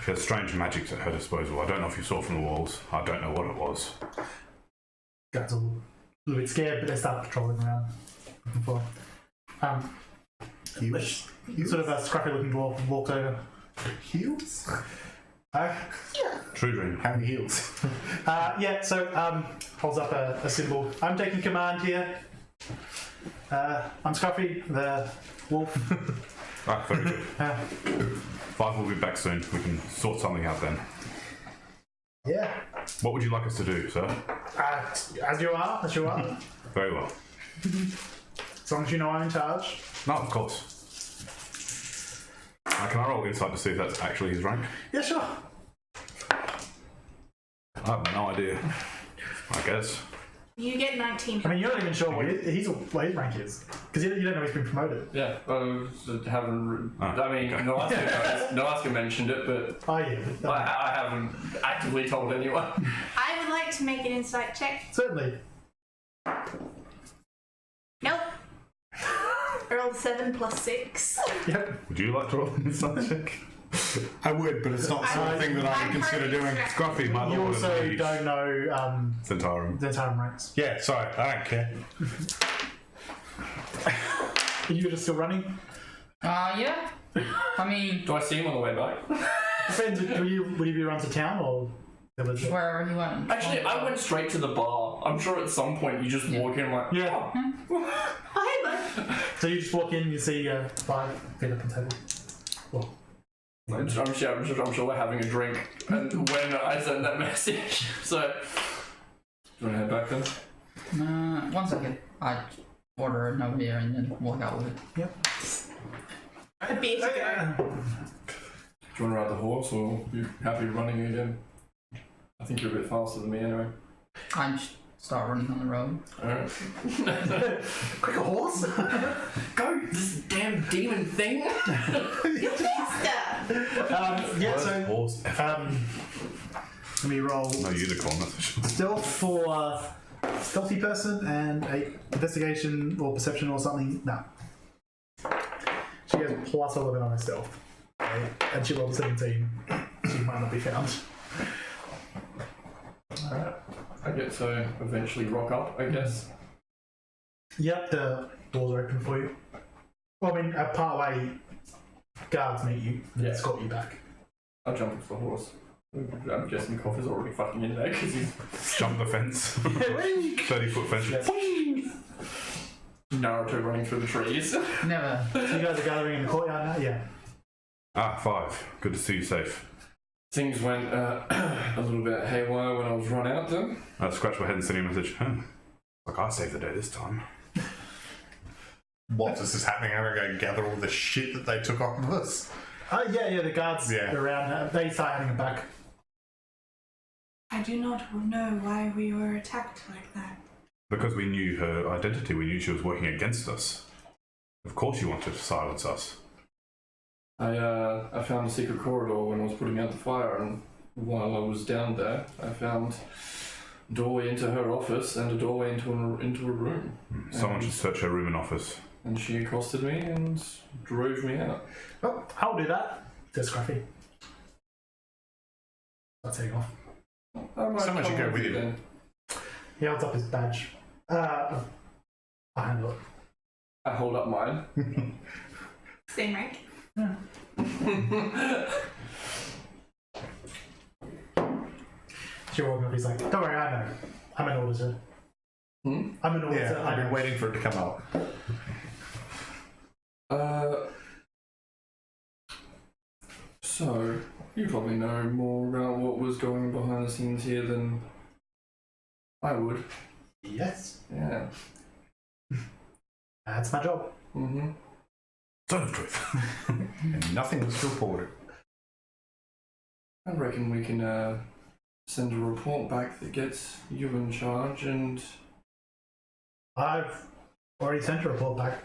She has strange magic at her disposal. I don't know if you saw from the walls. I don't know what it was. Guys are a little bit scared, but they start patrolling around looking for. Heels? Sort of a scruffy looking dwarf walks over. Heels? Truedream. How many heels? Holds up a symbol. I'm taking command here. I'm Scruffy, the wolf. Ah, very good. Five will be back soon. We can sort something out then. Yeah. What would you like us to do, sir? As you are. Very well. As long as you know I'm in charge. No, of course. Can I roll insight to see if that's actually his rank? Yeah, sure. I have no idea. I guess. You get 19. I mean, you're not even sure what his rank is. Because you don't know he's been promoted. Yeah, I haven't. I mean, okay. Nalaska mentioned it, but Oh, yeah. I haven't actively told anyone. I would like to make an insight check. Certainly. Nope. I rolled 7 plus 6. Yep. Would you like to roll an insight check? I would, but it's not the sort of thing that I would consider doing. Scruffy, my You lord also of the don't know Zhentarim. Zhentarim ranks. Yeah, sorry, I don't care. Are you just still running? Yeah. I mean, Do I see him on the way back? Depends. Would you be run to town or? wherever he went. Actually, I went straight to the bar. I'm sure at some point you just walk in and like, Yeah. Hi, bud. So you just walk in, you see 5 feet up on the table. Well, I'm sure we're having a drink, and when I send that message, so do you want to head back then? 1 second. I order another beer and then walk out with it. yep. A beer to go. Do you want to ride the horse, or are you happy running again? I think you're a bit faster than me anyway. I just start running on the road. Alright. Quick, a horse? Go, this damn demon thing! You faster. Yeah, so Horse. let me roll No unicorn, that's for sure. stealth for stealthy person and a investigation or perception or something. No. She has plus 11 on her stealth. Okay? And she rolled 17. She might not be found. Alright. I get to eventually rock up, I guess. Yep, the doors are open for you. Well, I mean, part way, guards meet you and Yeah. escort you back. I'll jump off the horse. I'm guessing Coff is already fucking in there because he's Jump the fence. 30-foot fence. Naruto running through the trees. Never. So you guys are gathering in the courtyard now? Yeah. Ah, 5. Good to see you safe. Things went a little bit haywire when I was run out then. I scratched my head and sent you a message. Like, I saved the day this time. While this is happening, I'm going to go gather all the shit that they took off of us. Yeah, the guards Yeah. around her, they start having it back. I do not know why we were attacked like that. Because we knew her identity, we knew she was working against us. Of course you wanted to silence us. I found a secret corridor when I was putting out the fire, and while I was down there, I found a doorway into her office and a doorway into a room. Someone should search her room and office. And she accosted me and drove me out. Oh, I'll do that, says Scruffy. I'll take off. I might Someone should come go with you. then. He holds up his badge. I'll handle it. I hold up mine. Same rank. She walks up, he's like, don't worry, I know. I'm an auditor. I'm an auditor. Yeah, I've been waiting for it to come up. So, you probably know more about what was going on behind the scenes here than I would. Yes. Yeah. That's my job. Mm-hmm. Zone of truth. And nothing was reported. I reckon we can send a report back that gets you in charge and... I've already sent a report back.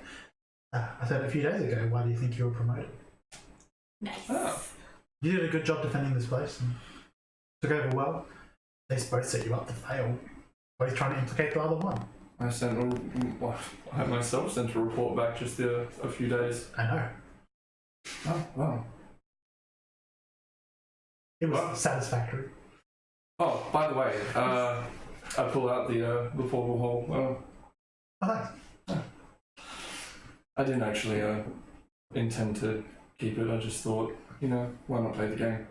I said a few days ago, why do you think you were promoted? Nice. Oh. You did a good job defending this place and took over well. They both set you up to fail. Both trying to implicate the other one. I myself sent a report back just a few days. I know. Oh, wow. It was What? satisfactory. Oh, by the way, I pull out the portal hole. Oh, thanks. I didn't actually intend to keep it. I just thought, why not play the game?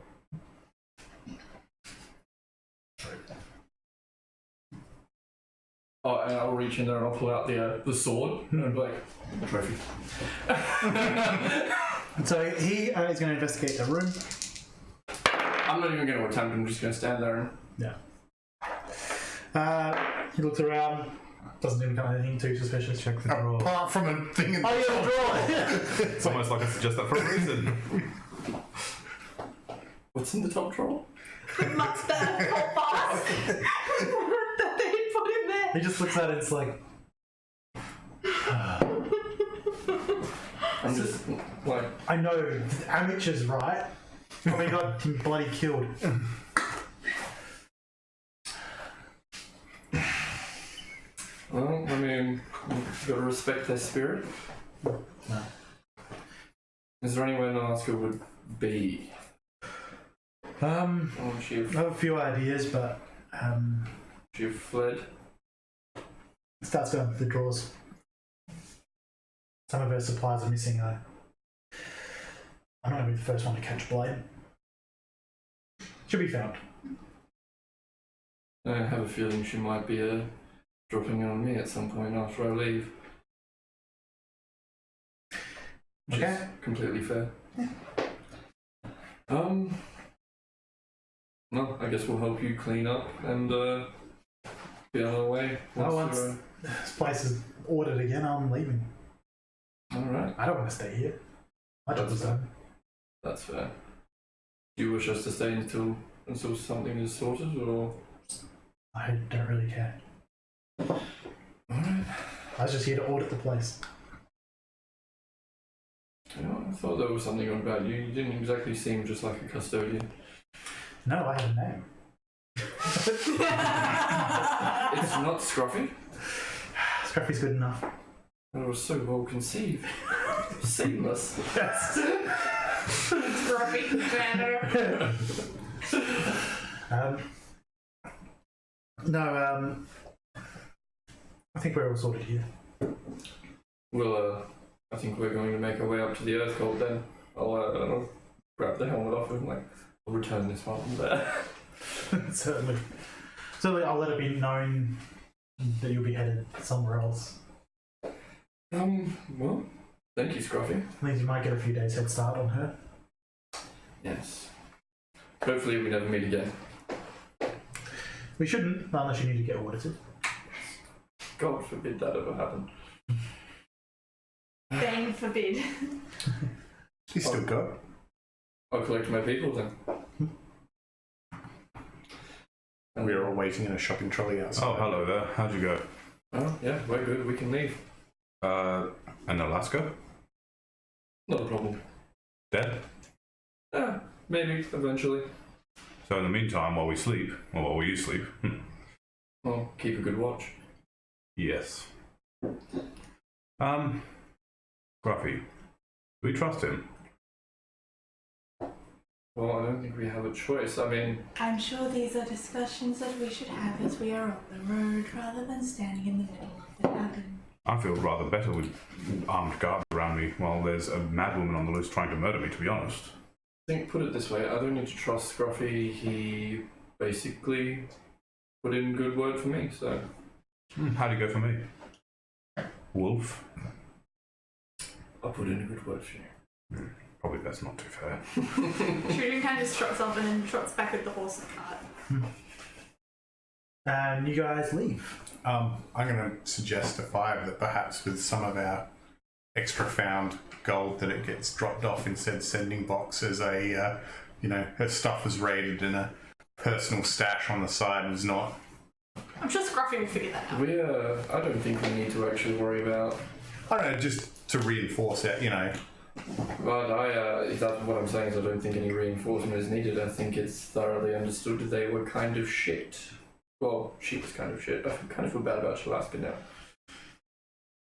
Oh, and I'll reach in there and I'll pull out the sword and be like, trophy. So he is going to investigate the room. I'm not even going to attempt. I'm just going to stand there and... Yeah. He looks around. Doesn't even come anything too suspicious. Check the drawer. Apart from a thing in the drawer! It's almost like I suggest that for a reason. What's in the top drawer? Much better call boss that they put in there. He just looks at it, it's like... I'm just like... I know, amateurs, right? Probably got him bloody killed. Well, I mean, you've got to respect their spirit. No. Is there anywhere Alaska would be? I Or she have have a few ideas, but she have fled? starts going through the drawers. Some of her supplies are missing. I'm not going to be the first one to catch Blade. Should be found. I have a feeling she might be dropping in on me at some point after I leave. Which is Okay. completely fair. No, I guess we'll help you clean up and be on our way. Once this place is ordered again, I'm leaving. Alright, I don't want to stay here. My job is done. that's fair. Do you wish us to stay until something is sorted, or...? I don't really care. Alright. I was just here to audit the place. I thought there was something on about you. You didn't exactly seem just like a custodian. No, I have a name. It's not Scruffy. Scruffy's good enough. It was so well conceived. Seamless. Yes. Scruffy commander. I think we're all sorted here. Well, I think we're going to make our way up to the Earth Cult then. I'll grab the helmet off him, I'll return this one there. Certainly. Certainly, I'll let it be known that you'll be headed somewhere else. Well, thank you, Scruffy. Means you might get a few days head start on her. Yes. Hopefully we never meet again. We shouldn't, unless you need to get audited. God forbid that ever happened. Bang forbid. He's still got. I'll collect my people then. And we are all waiting in a shopping trolley outside. Oh, hello there. How'd you go? Oh, yeah, we're good. We can leave. And Alaska? Not a problem. Dead? Yeah, maybe, eventually. So in the meantime, while we sleep, or while you sleep, Well, keep a good watch. yes. Gruffy, do we trust him? Well, I don't think we have a choice. I mean, I'm sure these are discussions that we should have as we are on the road rather than standing in the middle of the garden. I feel rather better with armed guards around me while there's a madwoman on the loose trying to murder me, to be honest. I think, put it this way, I don't need to trust Scruffy. He basically put in good word for me, so... How'd it go for me? Wolf? I'll put in a good word for you. Probably that's not too fair. Truedream kind of just trots off and then trots back with the horse and cart. And you guys leave. I'm going to suggest to Five that perhaps with some of our extra found gold that it gets dropped off instead sending box as a, her stuff was raided and a personal stash on the side was not. I'm sure Scruffy will figure that out. I don't think we need to actually worry about. I don't know, just to reinforce it, But that's what I'm saying is I don't think any reinforcement is needed. I think it's thoroughly understood that they were kind of shit. Well, she was kind of shit. I kind of feel bad about Shalaska now.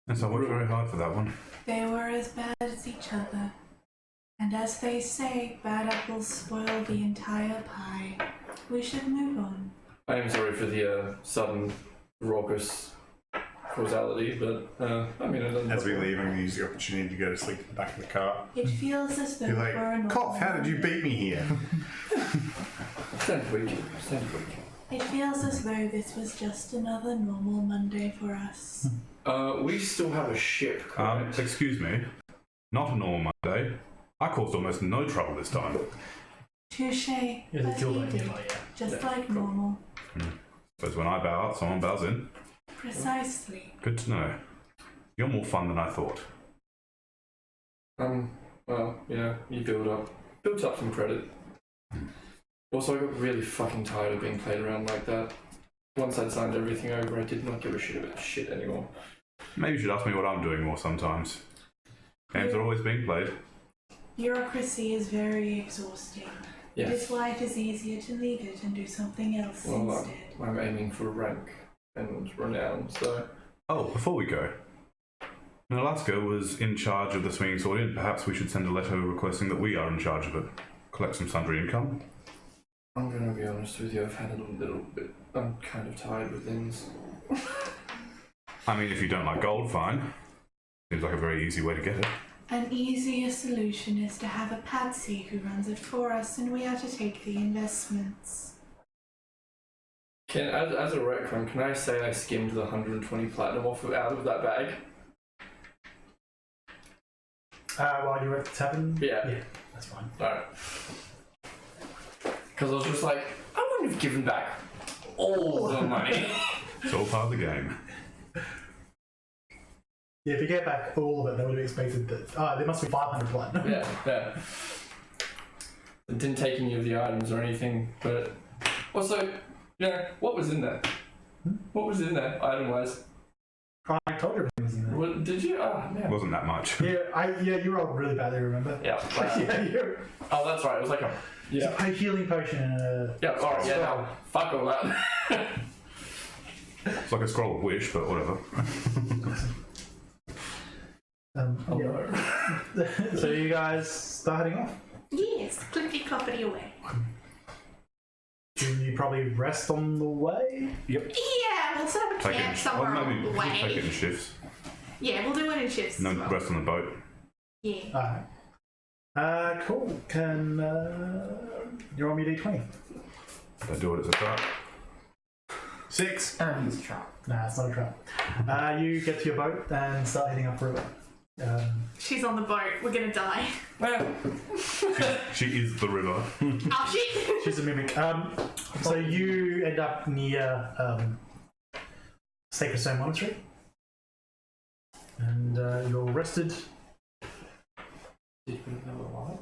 Yes, I worked very hard for that one. They were as bad as each other. And as they say, bad apples spoil the entire pie. We should move on. I am sorry for the sudden raucous causality, but I mean, it doesn't. As we leave, I'm going to use the opportunity to go to sleep in the back of the car. It feels as though Be we're like, an Cop, how did you beat me here? Stand weak. It feels as though this was just another normal Monday for us. We still have a ship, correct? Excuse me. Not a normal Monday. I caused almost no trouble this time. Touche. Yeah, they But killed he that did, killer, yeah. just Yeah, like cool. normal. Suppose when I bow out, someone bows in. Precisely. Good to know. You're more fun than I thought. Well, you built up some credit. Also, I got really fucking tired of being played around like that. Once I'd signed everything over, I did not give a shit about shit anymore. Maybe you should ask me what I'm doing more sometimes. Games are always being played. Bureaucracy is very exhausting. It Yes. is why it is easier to leave it and do something else Well, instead. I'm aiming for rank and renown, so. Oh, before we go. Alaska was in charge of the Swinging Sword Inn. Perhaps we should send a letter requesting that we are in charge of it. Collect some sundry income. I'm gonna be honest with you, I've had a little bit. I'm kind of tired with things. I mean, if you don't like gold, fine. Seems like a very easy way to get it. An easier solution is to have a patsy who runs it for us and we are to take the investments. As a retcon, can I say I skimmed the 120 platinum out of that bag? While you were at the tavern? Yeah. Yeah, that's fine. Alright. Because I was just like, I wouldn't have given back all the money. It's all part of the game. Yeah, if you get back all of it, they would have expected that. There must be 500 platinum. Yeah. It didn't take any of the items or anything, but also, what was in there? What was in there, item-wise? I told you everything was in there. What, did you? Oh, It man. wasn't that much. Yeah, you rolled really badly, remember? Yeah. Yeah, you're. Oh, that's right. It was like a. It's a healing potion and a. Yeah, alright, yeah, no. Fuck all that. It's like a scroll of wish, but whatever. Oh, yeah. no. So you guys start heading off. Yes, clippity cloppity away. Do you probably rest on the way? Yeah, we'll set up a Take it camp in, somewhere well, along maybe the take it in way. shifts. Yeah, we'll do it in shifts. No as well. rest on the boat. Yeah. Alright. Cool. Can you roll me a d20? Don't do it as a trap. 6. Everything's a trap. Nah, it's not a trap. You get to your boat and start heading upriver. She's on the boat. We're gonna die. She is the river. Oh shit! She's a mimic. So you end up near Sacred Stone Monastery, and you're rested. Did we know alive?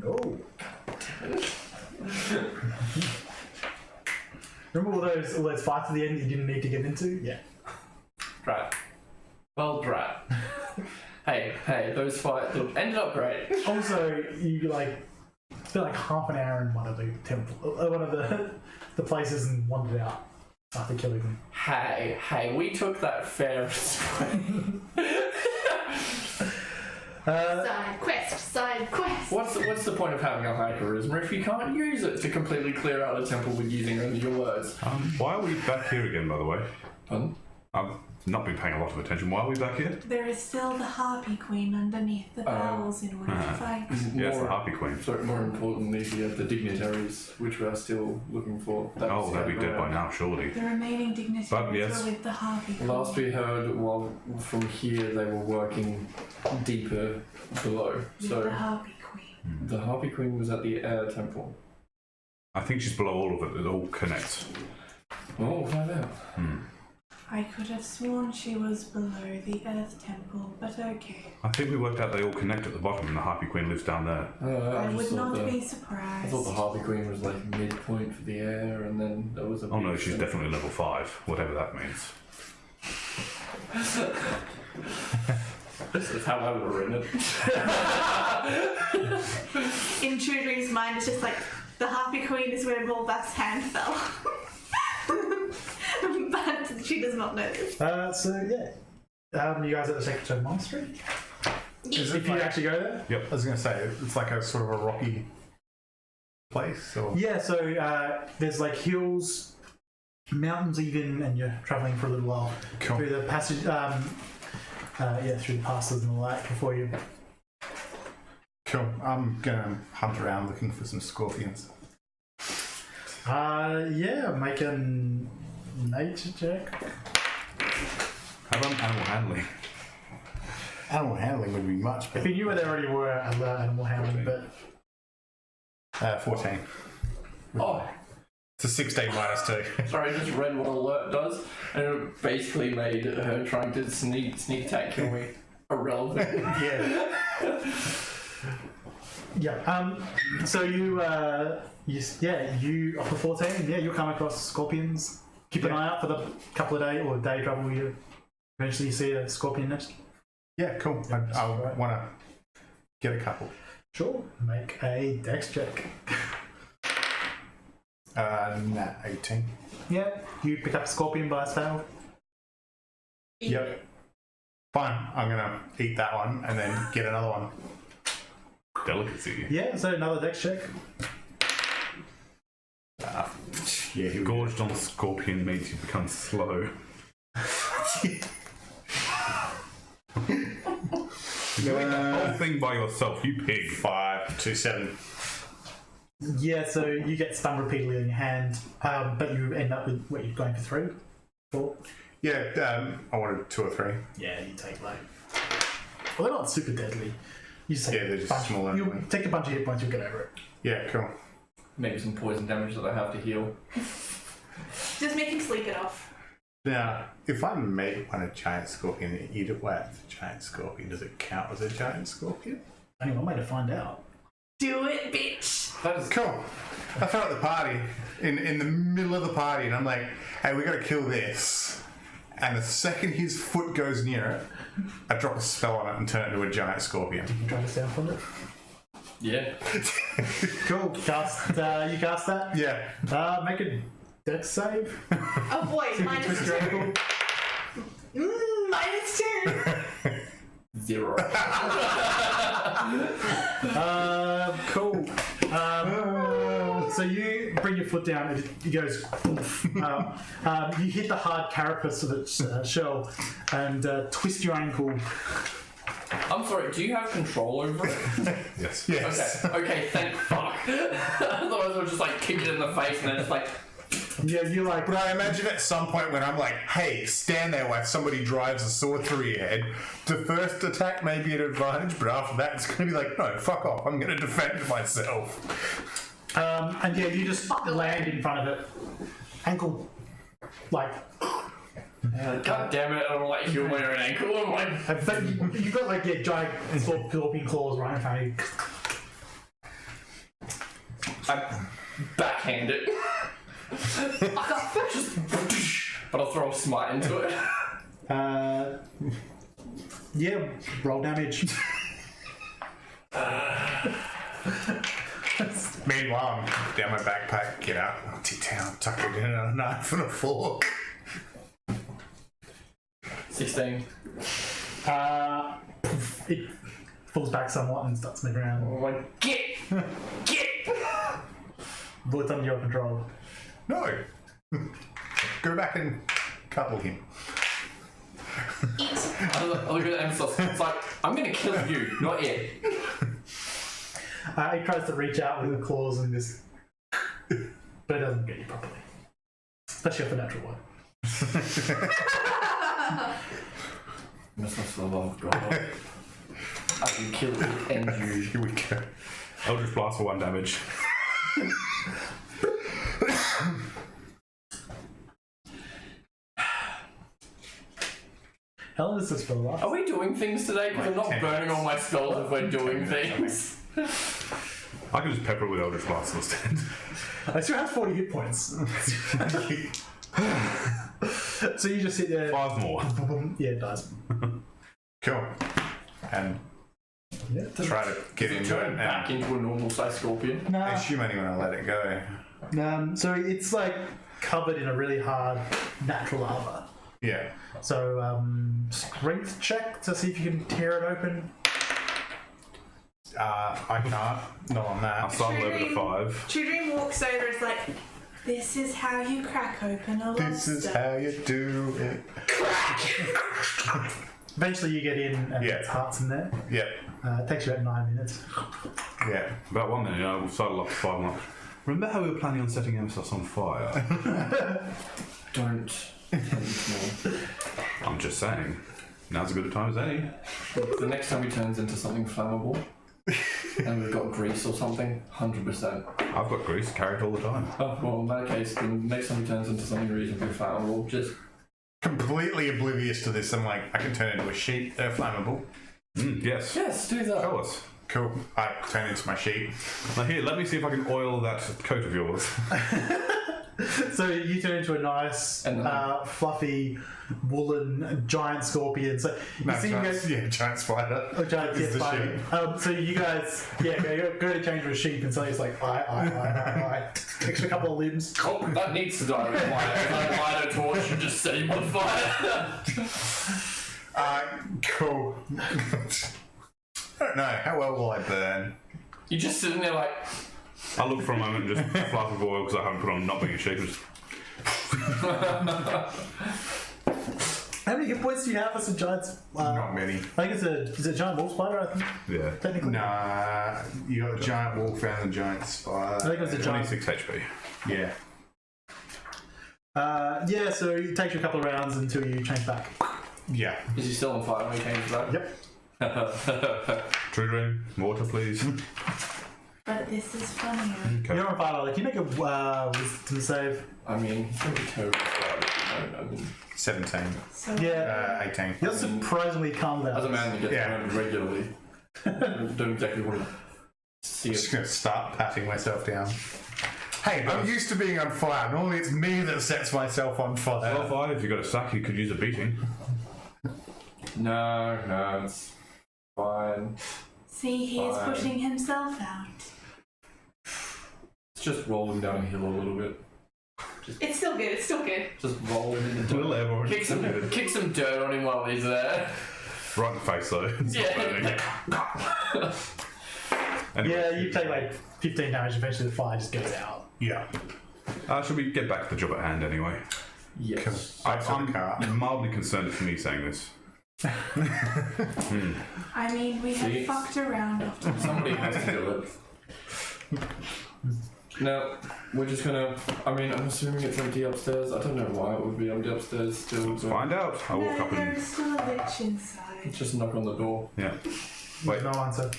No. Remember all those fights at the end you didn't need to get into? Yeah. Right. Well, right. hey, those fights ended up great. Also, you spent like half an hour in one of the one of the places and wandered out after killing them. Hey, we took that fair way. Side quest. What's the point of having a high charisma if you can't use it to completely clear out a temple with using only your words? Why are we back here again, by the way? Pardon? not been paying a lot of attention. Why are we back here? There is still the Harpy Queen underneath the barrels in order to fight. Yes, the Harpy Queen. Sorry, more importantly, the dignitaries, which we are still looking for. Oh, they'll be dead by now, surely. The remaining dignitaries But yes. were with the Harpy Queen. Last we heard, while from here, they were working deeper below. With So the Harpy Queen. the Harpy Queen was at the Air Temple. I think she's below all of it. It all connects. Well, we'll find out. I could have sworn she was below the Earth Temple, but okay. I think we worked out they all connect at the bottom, and the Harpy Queen lives down there. I just would thought not the- be I surprised. thought the Harpy Queen was like midpoint for the air, and then there was a. Oh no, big she's center. definitely level 5, whatever that means. That's how I would have written it. In Truedream's mind, it's just like the Harpy Queen is where Rolbath's hand fell. But she does not know this. You guys at the Secretary Monastery? Is If it you like, actually go there? I was going to say, it's like a sort of a rocky place? Or? Yeah, so there's like hills, mountains even, and you're travelling for a little while Cool. through the passage, through the passes and all that before you. Cool. I'm going to hunt around looking for some scorpions. Make a nature check. How about animal handling? Animal handling would be much If better. you knew where they already were, animal handling, but 14. Oh, It's a 16 minus 2. sorry, I just read what alert does, and it basically made her trying to sneak attack kill me irrelevant. Yeah. yeah. So you for 14. Yeah, you'll come across scorpions. Keep an eye out for the couple of day or day travel. You eventually see a scorpion nest. Yeah, cool. I want to get a couple. Sure. Make a dex check. Nat 18. Yeah. You pick up a scorpion by its tail. Yep. Fine. I'm going to eat that one and then get another one. Delicacy. Yeah. So another dex check. Yeah, here we go. Gorged on scorpion means you become slow. You ate the whole thing by yourself, you pig. 5, 2, 7. Yeah. So you get stung repeatedly in your hand, but you end up with what you're going for 3, 4. Yeah, I wanted 2 or 3. Yeah, you take like. Well, they're not super deadly. You just take Yeah, they're just a bunch, small you anyway. take a bunch of hit points, you'll get over it. Yeah, cool. Maybe some poison damage that I have to heal. Just make him sleep it off. Now, if I make one a giant scorpion and eat it wet, the giant scorpion, does it count as a giant scorpion? Only one way to find out. Do it, bitch. That is Cool. I throw at the party, in the middle of the party, and I'm like, hey, we gotta kill this. And the second his foot goes near it, I drop a spell on it and turn it into a giant scorpion. You try to stand from it. yeah. Cool. Cast. You cast that. Yeah. Make a dex save. Oh boy, minus Twist your 2. ankle. Minus 2. 0. Cool. So you bring your foot down, and it goes. You hit the hard carapace of its shell, and twist your ankle. I'm sorry, do you have control over it? Yes. Yes. Okay, thank fuck. Otherwise I'll just like kick it in the face and then just like... Yeah, you like. But I imagine at some point when I'm like, hey, stand there while somebody drives a sword through your head, the first attack may be an advantage, but after that it's going to be like, no, fuck off, I'm going to defend myself. And yeah, you just land in front of it. Ankle, like. God damn it, I don't like heal my own ankle. I'm like... But you've got like giant scorpion claws right in front of you. I backhand it. I got just... But I'll throw a smite into it. Yeah, roll damage. Meanwhile, I'm down my backpack, get out, T-town, tuck it in a knife and a fork. 16. It falls back somewhat and starts moving around. I'm like, get! But it's under your control. No. Go back and couple him. I look at Emissos. It's like, I'm gonna kill you, not it. He tries to reach out with the claws and just, but it doesn't get you properly, especially off a natural one. Emissos, for the love of God. I can kill it and you. Here we go. Eldritch Blast for 1 damage. How long does this spell last? Are we doing things today? Because I'm not Like 10 burning all my spells if we're doing 10 things. I can just pepper it with Eldritch Blast instead. I still have 40 hit points. So you just sit there. 5 more. Yeah, it dies. Cool. And Yeah. try to get into it. Turn back And into a normal size scorpion. I Nah. assume only when I let it go. So it's like covered in a really hard natural armor. Yeah. So strength check to see if you can tear it open. I can't. Not on I'll that. start over to 5. Truedream walks over. It's like, This is how you crack open a lobster. This is how you do it. Eventually you get in and Yeah. there's hearts in there. Yep. It takes you about 9 minutes. Yeah. About 1 minute, we've started off to 5 and up. Remember how we were planning on setting Emissos on fire? Don't. I'm just saying. Now's as good a time as any. The next time he turns into something flammable, and we've got grease or something, 100%. I've got grease, carry it all the time. Oh, well, in that case, the next time he turns into something reasonably flammable, just Completely oblivious to this. I'm like, I can turn into a sheep. They're flammable. Yes. yes, do that. Show us. Cool. I turn into my sheep. Now here, let me see if I can oil that coat of yours. So you turn into a nice, And fluffy, woolen giant scorpion. So you No, see you guys. giant spider. Oh, giant Is the spider. So you guys, go to change to a sheep, and so it's like, I. Extra couple of limbs. Oh, that needs to die with fire. If I light a torch and just set him on fire. Cool. I don't know. How well will I burn? You're just sitting there like, I look for a moment and just flask of oil because I haven't put on not being a sheep. Just How many hit points do you have as a giant? Not many. I think is it a giant wolf spider? I think yeah. technically. Nah. You got the giant wolf and the giant I spider. think it was a giant. 26 HP. Yeah. Yeah. So it takes you a couple of rounds until you change back. Yeah. is he still on fire when he came to that? Yep. Truedream, water please. But this is funnier. Okay. You're on fire. Like, you make a wisdom save. I mean, he's going to be terrible. I mean, 17. So Yeah. 18. You're surprisingly calm down. as a man that gets Yeah. burned regularly, don't exactly want to see I'm it. just going to start patting myself down. Hey, I'm used to being on fire. Normally it's me that sets myself on fire. Well, 5, if you've got a sack, you could use a beating. No, it's fine. see, he is Fine. pushing himself out. It's just rolling down a hill a little bit. it's still good. It's still good. Just rolling in the dirt. Little everyone. Kick some dirt on him while he's there. Right in the face though. It's not burning. Yeah. Anyway, Yeah, you take like 15 damage. Eventually, the fire just goes out. Yeah. should we get back to the job at hand anyway? Yes. Back to the I'm car. mildly concerned it's me saying this. I mean, we have See? fucked around after. Somebody has to do it. Now, we're just gonna. I mean, I'm assuming it's empty upstairs. I don't know why it would be empty upstairs still. Let's find out. I walk No, up there and is still a lich inside. Just knock on the door. yeah. Wait, No answer.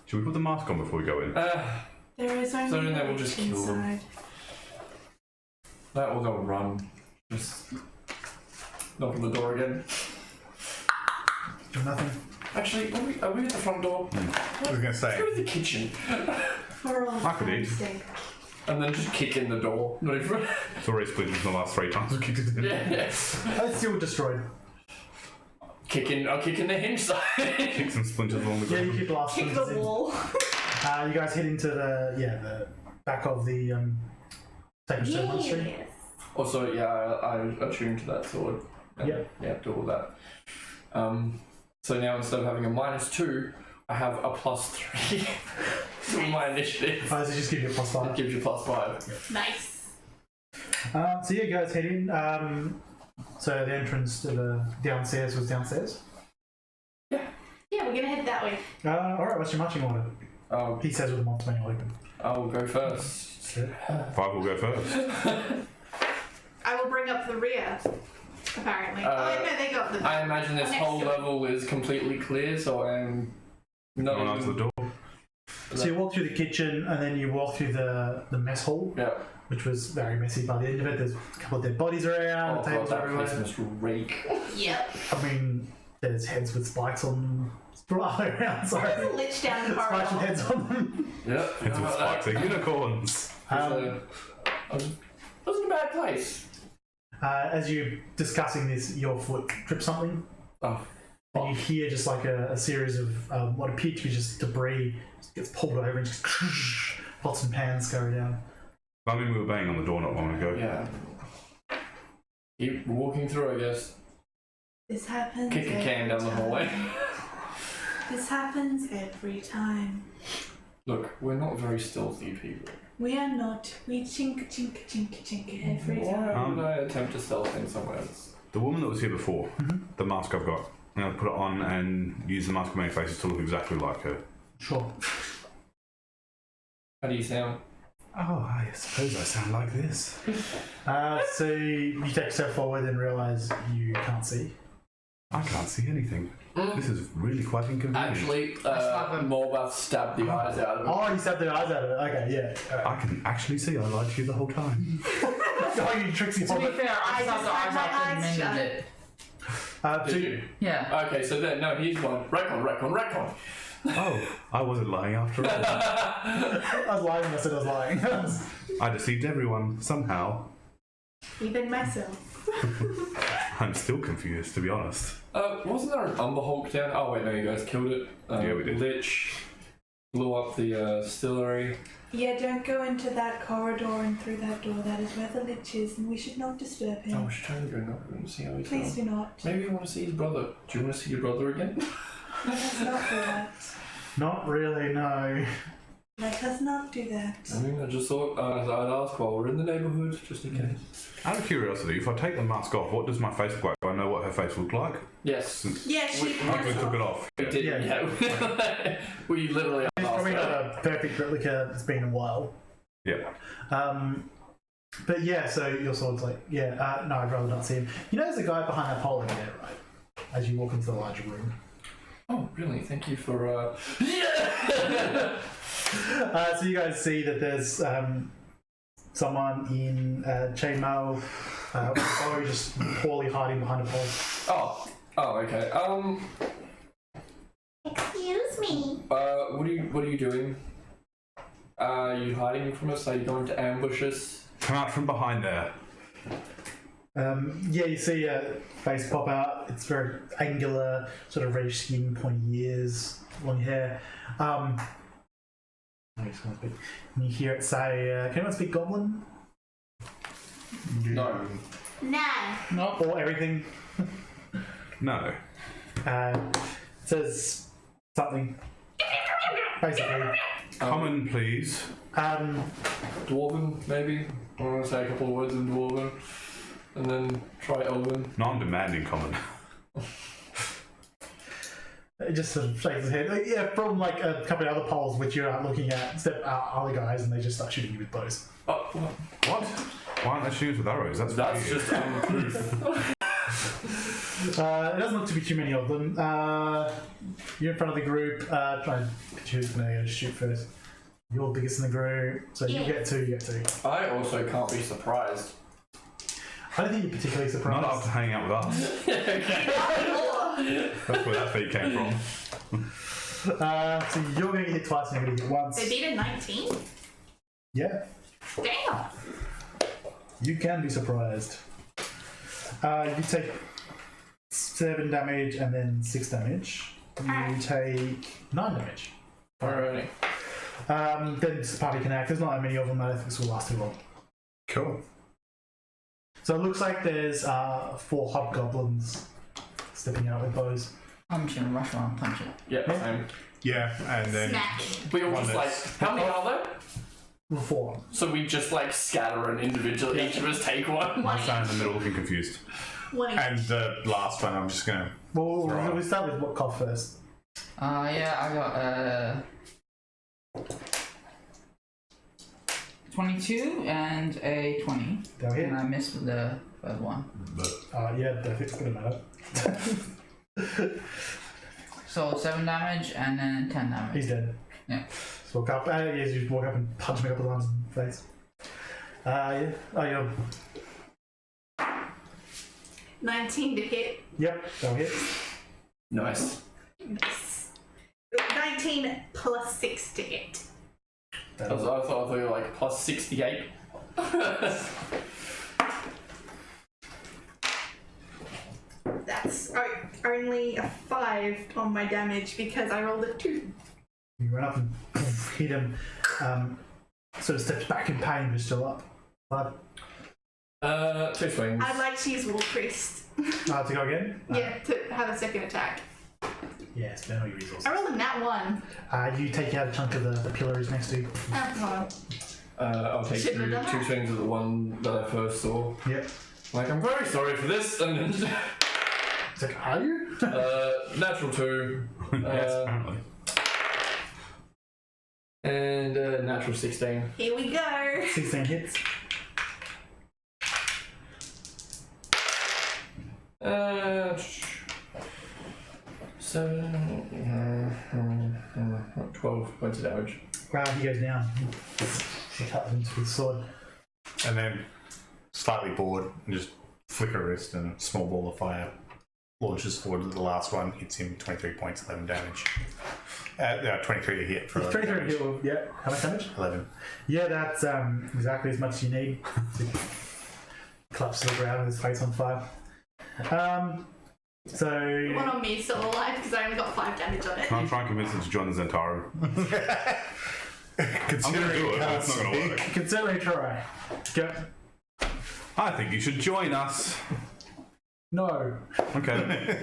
should we put the mask on before we go in? There is only So then a they will lich just kill them. inside. That will go run. Just knock on the door again. Do nothing. Actually, are we at the front door? I was going to Let's say. go to the kitchen. For all I could time's eat. sake. And then just kick in the door. Not even. It's already split into the last 3 times we kicked it in. Yeah. It's still destroyed. I'll kick in the hinge side. Kick some splinters along the Yeah, you ground. keep blasting. Kick the wall. You guys head into the back of the Sacred Stone Monastery. Yes. Also, yeah, I attuned to that sword. And, Yep. Yeah, do all that. So now instead of having a -2, I have a +3 to my initiative. So just give you a plus It 5. gives you +5. Nice. So you guys head in. So the entrance to the downstairs was downstairs. we're gonna head that way. Alright, what's your marching order? He says with the monster manual open. I'll go first. 5 will go first. I will bring up the rear. Apparently. No, they got the. I imagine this next whole to it. level is completely clear, so I'm not Going out to the door. So you walk through the kitchen and then you walk through the mess hall, Yeah. which was very messy by the end of it. There's a couple of dead bodies around, Oh god, tables that everywhere. place must rake. Yep. I mean, there's heads with spikes on them. Sprawling around, sorry. There's a lich down the Spikes with corridor. heads on them. Yep. It's with spikes, they're unicorns. Wasn't a bad place. As you're discussing this, your foot trips something. Oh. And you hear just like a series of what appear to be just debris just gets pulled over and just pots and pans go down. I mean, we were banging on the door not long ago. Yeah. Keep walking through, I guess. This happens. Kick a can down the hallway. This happens every time. Look, we're not very stealthy people. We are not. We chink, chink, chink, chink every time. Why would I attempt to stealth in somewhere else? The woman that was here before, the mask I've got, I'm going to put it on and use the mask of many faces to look exactly like her. Sure. How do you sound? Oh, I suppose I sound like this. So you take a step forward and realise you can't see. I can't see anything. This is really quite inconvenient. Actually, Morbath stabbed the eyes out of it. Oh, you stabbed the eyes out of it. Okay, yeah. I can actually see. I lied to you the whole time. Oh, you tricksy To be hobbit. fair, I I saw just the had eyes my out and eyes mended shut. it. So Did you? Yeah. Okay, so then, no, he's gone. Recon. Oh, I wasn't lying after all. I was lying when I said I was lying. I deceived everyone, somehow. Even myself. I'm still confused, to be honest. Wasn't there an Umber Hulk down? Oh wait, no, you guys killed it. Yeah, we did. Lich blew up the distillery. Yeah, don't go into that corridor and through that door. That is where the lich is, and we should not disturb I him. was trying to go knock and see how he's Please going. do not. Maybe you want to see his brother. Do you want to see your brother again? Let us not do that. Not really, no. Let us not do that. I mean, I just thought I'd ask while we're in the neighbourhood, just in case. Out of curiosity, if I take the mask off, what does my face look like? Do I know what her face looked like? Yes. Yeah, she I took it off. We did, yeah. We literally It's asked probably not her. a perfect replica. It's been a while. Yeah. But yeah, so your sword's like, yeah, no, I'd rather not see him. You know there's a guy behind that pole over there, right? As you walk into the larger room. Oh, really? Thank you for. So you guys see that there's someone in chainmail, or just poorly hiding behind a pole. Oh, okay. Excuse me. What are you doing? Are you hiding from us? Are you going to ambush us? Come out from behind there. Yeah, you see a face pop out. It's very angular, sort of reddish skin, pointy ears, long hair. And you hear it say, can anyone speak Goblin? No. Nah. Or everything? No. It says something. Basically. Common, please. Dwarven, maybe? I want to say a couple of words in Dwarven. And then try Elven. Non-demanding common. It just sort of shakes his head. Like, yeah, from like a couple of other polls which you're looking at, step out other guys and they just start shooting you with bows. Oh, What? Why aren't they shooting with arrows? That's weird. just uncouth. It doesn't look to be too many of them. You're in front of the group. Try and pick who's going to shoot first. You're the biggest in the group, so you get two. I also can't be surprised. I don't think you're particularly surprised. Not after hanging out with us. That's where that feat came from. So you're going to get hit twice and you're going to get once. They beat a 19? Yeah, Damn. you can be surprised. You take 7 damage and then 6 damage. You take 9 damage. Alrighty. Then the party can act. There's not that many of them. I don't think this will last too long. Cool. So it looks like there's 4 hobgoblins stepping out with bows. I'm just gonna rush around and punch it. Yeah, same. Yeah, and then Snack. We all One just that's- how many are there? 4. So we just scatter and individually, each of us take one. I stand in the middle looking confused. One each. and the last one I'm just gonna Well, Right. we start with what cough first. Yeah, I got 22 and a 20. They'll hit. And I missed the third one. But Yeah, that hit's gonna matter. So 7 damage and then 10 damage. He's dead. Yeah. So walk up. Yes, you walk up and punch him a couple of times in the face. Yeah. Oh, yeah. 19 to hit. Yep, they'll hit. Nice. Nice. 19 plus 6 to hit. I thought you were like plus 68. That's only a 5 on my damage because I rolled a 2. You run up and hit him. Sort of steps back in pain, but still up. 2 swings. I'd like to use War Priest. To go again? Yeah, to have a second attack. Yeah, spend all your resources. I rolled a nat 1. You take out a chunk of the pillories next to you. Oh, I'll take Shouldn't have done 2 that. swings of the one that I first saw. Yep. Like, I'm very sorry for this. And then, It's like, are you? natural 2. yes, apparently. And natural 16. here we go. 16 hits. Seven, 12 points of damage. He goes down. He cuts into his sword. And then, slightly bored, and just flicker a wrist and a small ball of fire launches forward to the last one, hits him 23 points, 11 damage. 23 to hit for 11 23 damage. hit. Yeah. How much damage? 11. Yeah, that's exactly as much as you need. Collapses to the ground with his face on fire. So One on me is still alive because I only got 5 damage on it. Can I try and convince him to join the Zhentarim? I'm going to do it, but it's not going to work. consider try. Go. I think you should join us. No. Okay.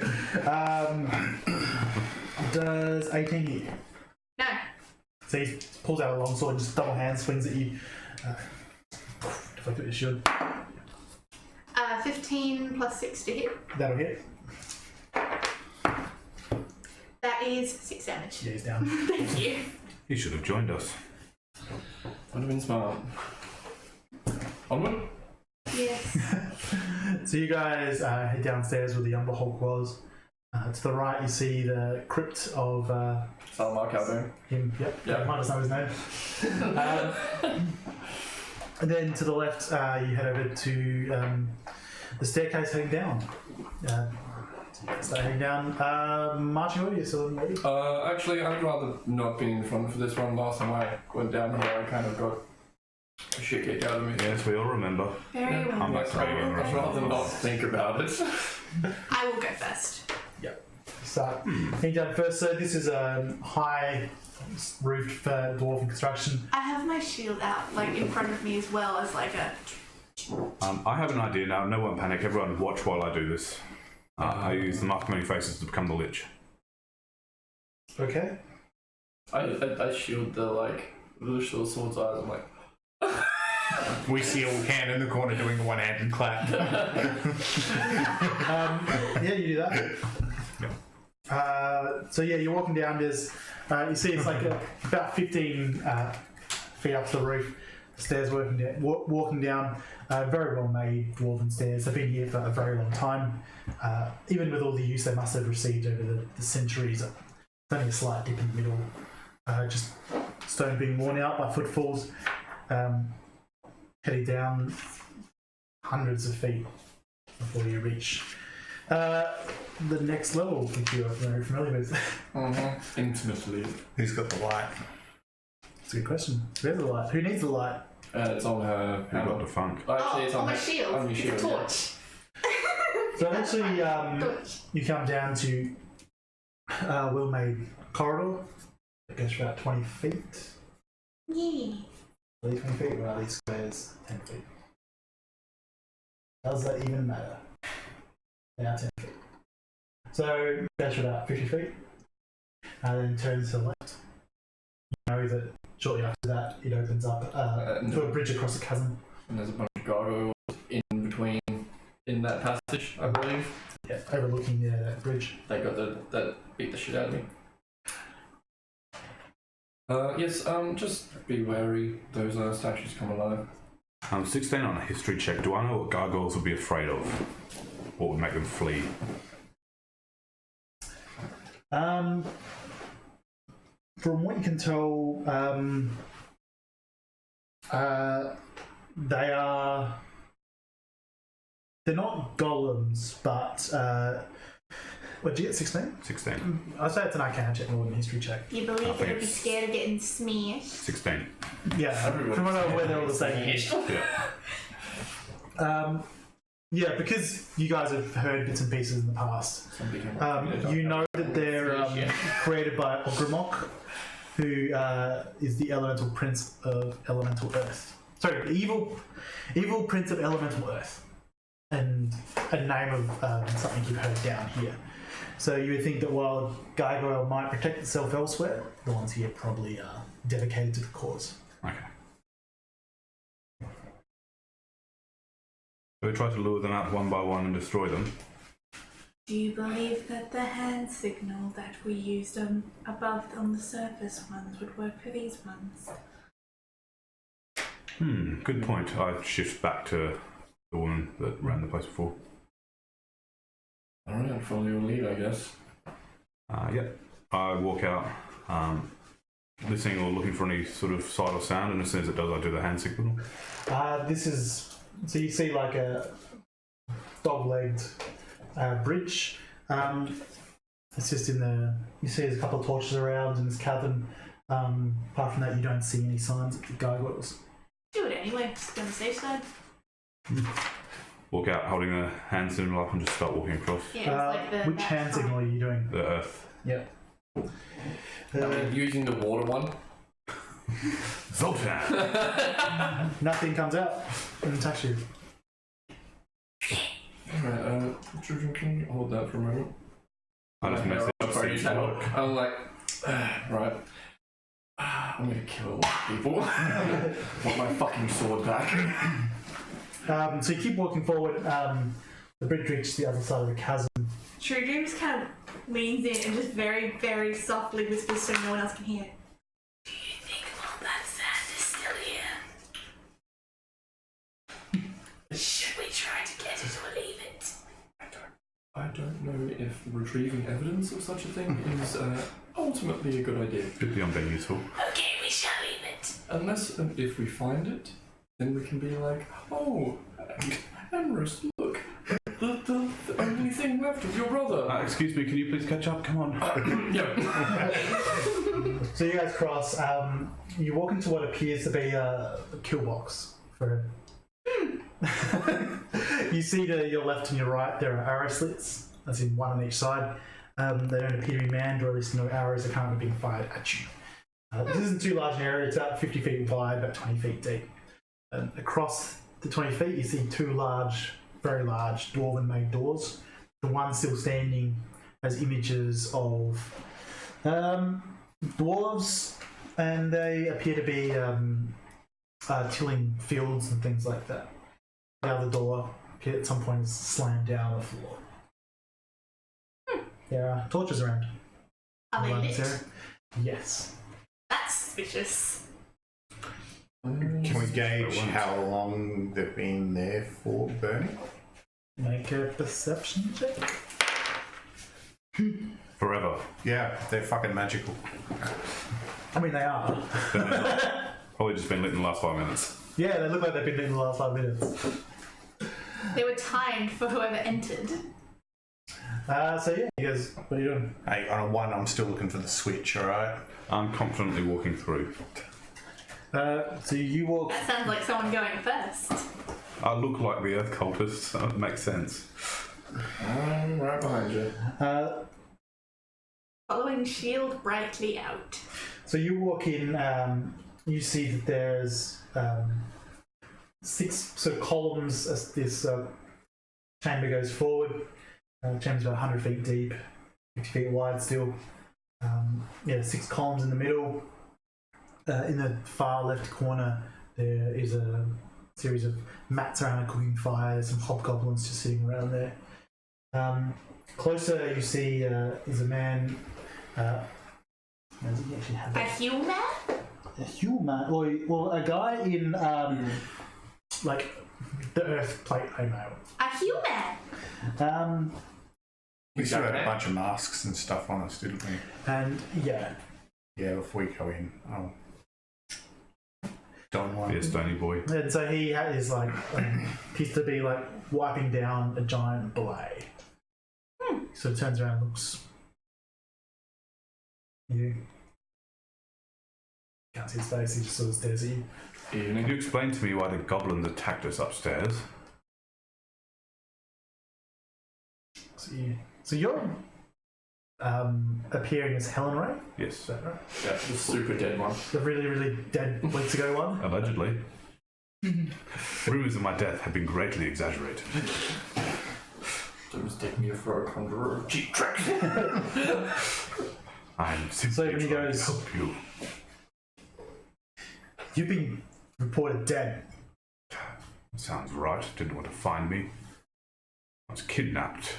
Does 18 hit you? No. So he pulls out a long sword and just double hand swings at you. Deflect with your shield. 15 plus 6 to hit. That'll hit. That is 6 damage. Yeah, he's down. Thank you. He should have joined us. Would have been smart. Onward? Yes. So you guys head downstairs where the Umber Hulk was. To the right, you see the crypt of Salmar Calvin. him. Yep. Yeah. Might just know his name. And then to the left, you head over to the staircase heading down. Start heading down. Marching order, you're still in the order? Actually, I'd rather not be in front for this one. Last time I went down here, I kind of got shit kicked out of me. Yes, we all remember. Very well. I'm not saying it I'd rather not think about it. I will go first. Start heading down first. So this is a high roofed dwarven construction. I have my shield out, like in front of me as well as like a. I have an idea now. No one panic. Everyone watch while I do this. I use the Mark of Many Faces to become the Lich. Okay. I shield the little sword's eyes. I'm like, We see a hand in the corner doing a one-handed clap. Yeah, you do that. So yeah, you're walking down. There's you see it's like about 15 feet up to the roof. The stairs walking down. Very well made dwarven stairs. They've been here for a very long time. Even with all the use they must have received over the centuries. There's only a slight dip in the middle. Just stone being worn out by footfalls. Heading down hundreds of feet before you reach the next level, which you're very familiar with. intimately. Who's got the light? That's a good question. Where's the light? Who needs the light? It's on her Who got handle. the funk? Actually, it's on on my her- shield. On your It's a shield. torch. So eventually, Torch. you come down to a well-made corridor. It goes for about 20 feet. Yeah. At least 20 feet, or at least squares 10 feet. Does that even matter? Now 10 feet. So it goes for about 50 feet, and then turns to the left. You know that shortly after that, it opens up to a bridge across a chasm. And there's a bunch of gargoyles in between in that passage, I believe. Yeah, overlooking that bridge. They got that beat the shit out of me. Yes, just be wary. Those statues come alive. 16 on a history check. Do I know what gargoyles would be afraid of? What would make them flee? From what you can tell, they're not golems, but what did you get? 16? 16. I'd say it's an arcana check more than a history check. You believe they would be scared of getting smashed? 16. Yeah, from what I'm aware, they're all the same age. Yeah. Yeah, because you guys have heard bits and pieces in the past. You know that they're created by Ogrimmok, who is the elemental prince of elemental earth. Sorry, the evil prince of elemental earth. And a name of something you've heard down here. So you would think that while gargoyle might protect itself elsewhere, the ones here probably are dedicated to the cause. Okay. So we try to lure them out one by one and destroy them. Do you believe that the hand signal that we used above on the surface ones would work for these ones? Good point. I shift back to the woman that ran the place before. Alright, follow your lead, I guess. Yep. I walk out, listening or looking for any sort of sight or sound, and as soon as it does, I do the hand signal. This is... So you see like a dog-legged bridge. It's just in the... You see there's a couple of torches around in this cabin. Apart from that, you don't see any signs of the gargoyles. Do it anyway, just on the safe side. Walk out holding the hand signal up and just start walking across. Yeah, it's like the which hand signal are you doing? The earth. Yep. Using the water one. Zoltan! Nothing comes out and touch you. Alright, Truedream, can you hold that for a moment? I just message seems to work. I'm like, right. I'm gonna kill people. Want my fucking sword back. So you keep walking forward. The bridge reaches the other side of the chasm. Truedream just kind of leans in and just very, very softly whispers so no one else can hear. Do you think all that sand is still here? Should we try to get it or leave it? I don't know if retrieving evidence of such a thing is ultimately a good idea. Could be on being useful. Okay, we shall leave it. Unless and if we find it, then we can be like, oh, Emharis, look, the only thing left of your brother. Excuse me, can you please catch up? Come on. Yeah. So you guys cross. You walk into what appears to be a kill box for him. You see to your left and your right there are arrow slits, as in one on each side. They don't appear to be manned, or at least no arrows are currently being fired at you. This isn't too large an area, it's about 50 feet wide, about 20 feet deep. Across the 20 feet, you see two large, very large dwarven-made doors. The one still standing has images of dwarves, and they appear to be tilling fields and things like that. The other door at some point is slammed down on the floor. There are torches around. Are they around this lit? area. Yes. That's suspicious. Can we gauge how long they've been there for burning? Make a perception check. Forever. Yeah, they're fucking magical. I mean, they are. Then they're not. Probably just been lit in the last 5 minutes. Yeah, they look like they've been in the last 5 minutes. They were timed for whoever entered. So yeah, you guys, what are you doing? Hey, on a 1, I'm still looking for the switch, alright? I'm confidently walking through. So you walk. That sounds like someone going first. I look like the earth cultist, so it makes sense. I'm right behind you. Following shield brightly out. So you walk in. You see that there's 6 sort of columns as this chamber goes forward. Chamber's about 100 feet deep, 50 feet wide still. 6 columns in the middle. In the far left corner, there is a series of mats around a cooking fire. There's some hobgoblins just sitting around there. Closer, you see is a man. Does he actually have A human? a human, or a guy in like the Earth plate mail. A human. We still had a bunch of masks and stuff on us, didn't we? And yeah, Before we go in, I'll don one. Be a stony boy. and so he is like appears to be like wiping down a giant belay. So he turns around and looks. You can't see his face. He just sort of stares at you. Can you explain to me why the goblins attacked us upstairs? So you're appearing as Helen Wright. Yes. Is that right? Yeah, the super dead one. The really, really dead weeks ago one. Allegedly. Rumours of my death have been greatly exaggerated. Don't mistake me for a conjurer of cheap tricks. I'm simply So when he trying goes- to help you. You've been reported dead. Sounds right. Didn't want to find me. I was kidnapped.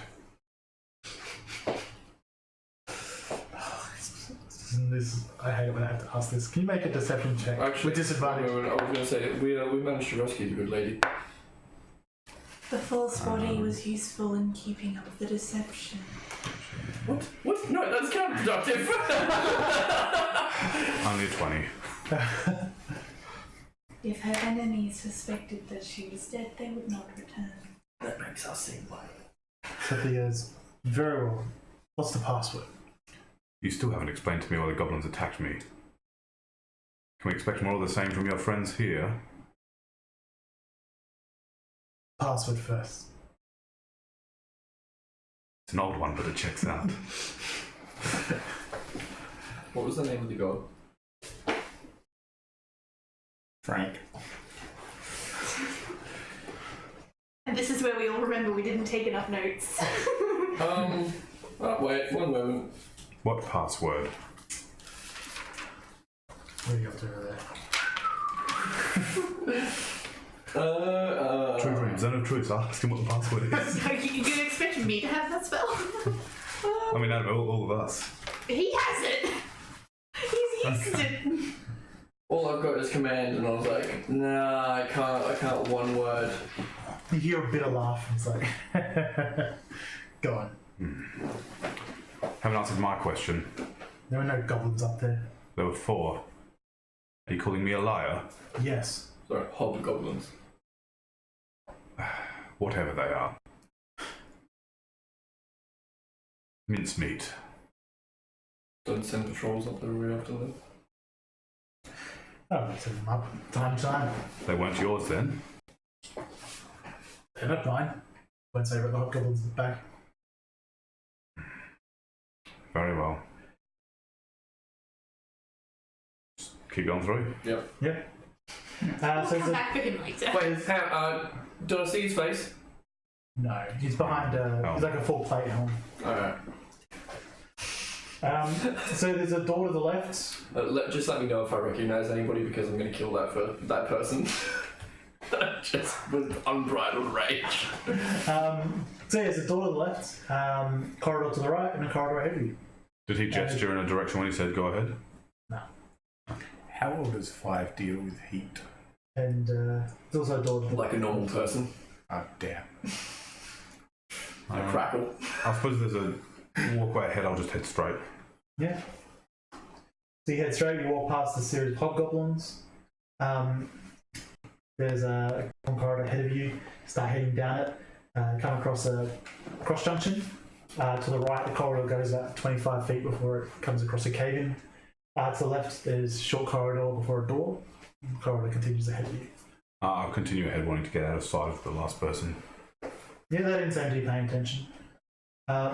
I hate it when I have to ask this. Can you make a deception check Actually, with disadvantage? I was going to say, we managed to rescue the good lady. The false body was useful in keeping up the deception. What? What? No, that's counterproductive. Only a 20. If her enemies suspected that she was dead, they would not return. That makes us seem like. So he goes, very well. What's the password? You still haven't explained to me why the goblins attacked me. Can we expect more of the same from your friends here? Password first. It's an old one, but it checks out. What was the name of the god? Frank. And this is where we all remember we didn't take enough notes. Oh, wait, one moment. What password? What are you up to over there? Truedream, Zone of Truth. Ask him what the password is. So you're going to expect me to have that spell? I mean, out of all of us. He has it. He's used it. All I've got is command, and I was like, nah, I can't one word. You hear a bit of laugh, and it's like, go on. Haven't answered my question. There are no goblins up there. There were 4. Are you calling me a liar? Yes. Sorry, hobgoblins. Whatever they are. Mincemeat. Don't send patrols up there very often then. Oh, set them up time to time. They weren't yours then? They're not mine. Won't say about the hobgoblins at the back. Very well. Just keep going through. Yep. Yep. So We'll there's come a, back for him later. Wait, do I see his face? no, he's behind. He's like a full plate helm. Alright. So there's a door to the left. Just let me know if I recognise anybody because I'm going to kill that person. Just with unbridled rage. So there's a door to the left, corridor to the right, and a corridor ahead of you. Did he gesture in a direction when he said go ahead? No. How well does 5 deal with heat? And there's also a door to the Like a normal person. Oh, damn. I crackle. I suppose there's a walkway ahead, I'll just head straight. Yeah. So you head straight, you walk past the series of hobgoblins. There's a corridor ahead of you, start heading down it, come across a cross junction. To the right, the corridor goes about 25 feet before it comes across a cave in. To the left, there's a short corridor before a door. The corridor continues ahead of you. I'll continue ahead, wanting to get out of sight of the last person. Yeah, they didn't seem to be paying attention.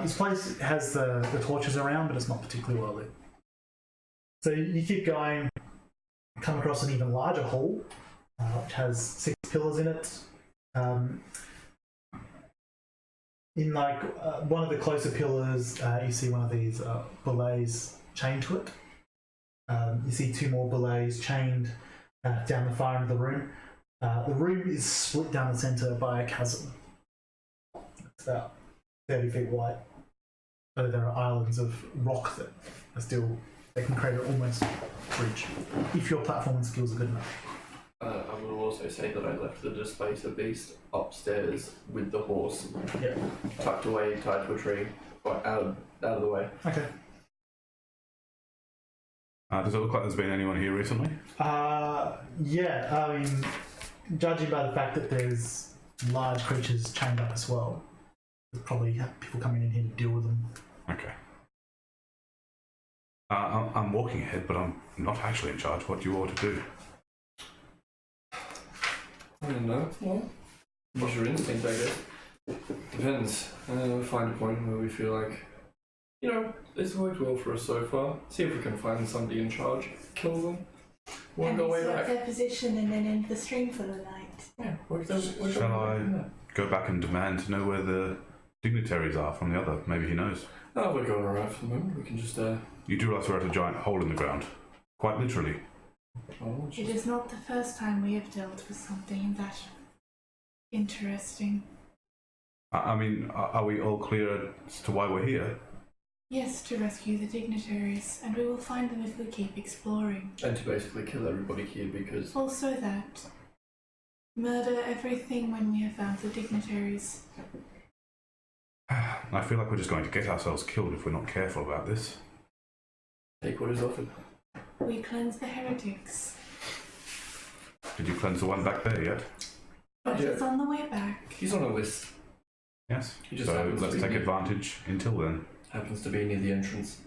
This place has the torches around, but it's not particularly well lit. So you keep going, come across an even larger hall, which has 6 pillars in it. In one of the closer pillars, you see one of these belays chained to it. You see 2 more belays chained down the far end of the room. The room is split down the centre by a chasm. It's about 30 feet wide. So there are islands of rock that are still they can create an almost bridge if your platforming skills are good enough. I will also say that I left the Displacer Beast upstairs with the horse, Yeah. tucked away, tied to a tree, out of the way. Okay. Does it look like there's been anyone here recently? Yeah. I mean, judging by the fact that there's large creatures chained up as well, there's probably people coming in here to deal with them. Okay. I'm walking ahead, but I'm not actually in charge. What do you want to do? I don't know. Well, what's your instinct, I guess? Depends. We find a point where we feel like, it's worked well for us so far. See if we can find somebody in charge, kill them, work and our way insert back. their position and then end the stream for the night. Yeah, work our Shall way I back. go back and demand to know where the dignitaries are from the other? Maybe he knows. No, we're going alright for the moment. We can just, You do realize we're at a giant hole in the ground. Quite literally. It is not the first time we have dealt with something that interesting. I mean, are we all clear as to why we're here? Yes, to rescue the dignitaries, and we will find them if we keep exploring. And to basically kill everybody here because Also that. Murder everything when we have found the dignitaries. I feel like we're just going to get ourselves killed if we're not careful about this. take what is offered. We cleanse the heretics. Did you cleanse the one back there yet? But Yeah. it's on the way back. He's on a list. Yes. He just So happens to let's be take near- advantage until then. Happens to be near the entrance.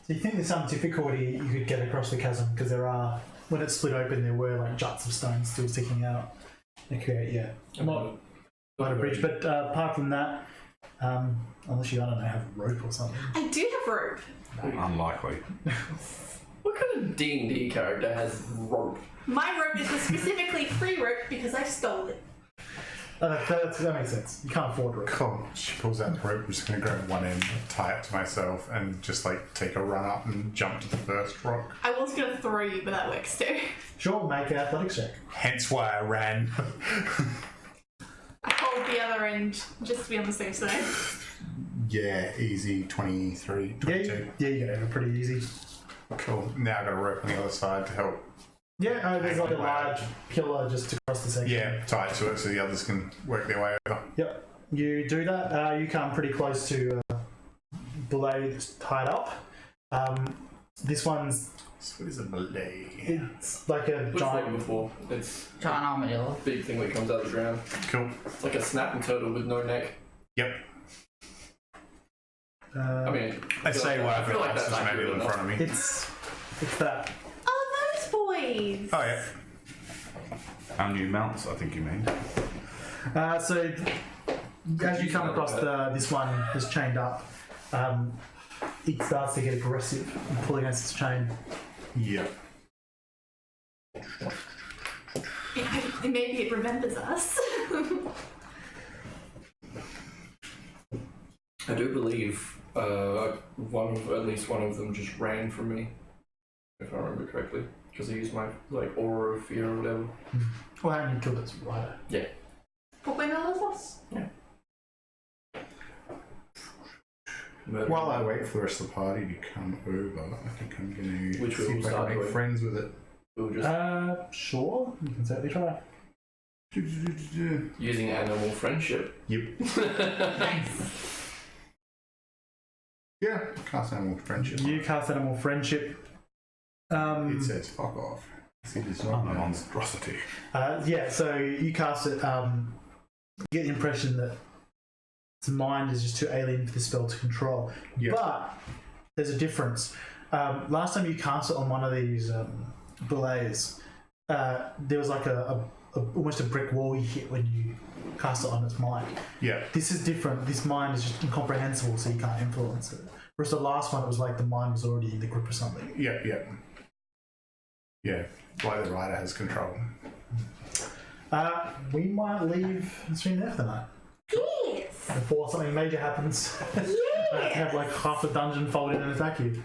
So you think there's some difficulty you could get across the chasm because there are, when it's split open, there were like juts of stone still sticking out. They create, not a bridge. But apart from that, unless you, I don't know, have rope or something. I do have rope. Unlikely. What kind of D&D character has rope? My rope is specifically free rope because I stole it. That makes sense. You can't afford rope. Cool. She pulls out the rope. I'm just going to grab one end, tie it to myself, and just take a run up and jump to the first rock. I was going to throw you, but that works too. Sure, make an athletics check. Hence why I ran. I hold the other end just to be on the safe side. Yeah, easy. 23, Yeah, 22. you get over pretty easy. Cool. Now I've got a rope on the other side to help. Yeah, there's like a large pillar just across the section. Yeah, tie it to it so the others can work their way over. Yep. You do that. You come pretty close to belay that's tied up. This one's, So what is a belay? it's like a We've fought giant. before. It's Giant armadillo. a big thing that comes out of the ground. Cool. It's like a snapping turtle with no neck. Yep. I mean, I say what I I've feel like got that's maybe accurate in enough. front of me. it's that. Oh, those boys! Oh, yeah. Our new mounts, I think you mean. So as you come across this one is chained up, it starts to get aggressive and pull against its chain. Yep. Maybe it remembers us. I do believe at least one of them just ran from me, if I remember correctly, because I used my aura of fear or whatever. Well, how you killed its rider? But we're not of us. Murder. While I wait for the rest of the party to come over, I think I'm going to Which we see will if I start can make doing. friends with it. We'll just Sure, you can certainly try. using animal friendship. Yep. Nice. Yeah, cast animal friendship. You cast animal friendship. It says fuck off. See this Oh, one? monstrosity. Yeah, so you cast it. You get the impression that its mind is just too alien for the spell to control. Yeah. But there's a difference. Last time you cast it on one of these belays, there was like almost a brick wall you hit when you cast it on its mind. Yeah. This is different. This mind is just incomprehensible, so you can't influence it. Whereas the last one, it was like the mind was already in the grip of something. Yeah, yeah. Yeah, like the rider has control. We might leave the stream there for the night. Yes. Before something major happens. I have to have like half the dungeon fold in and attack you.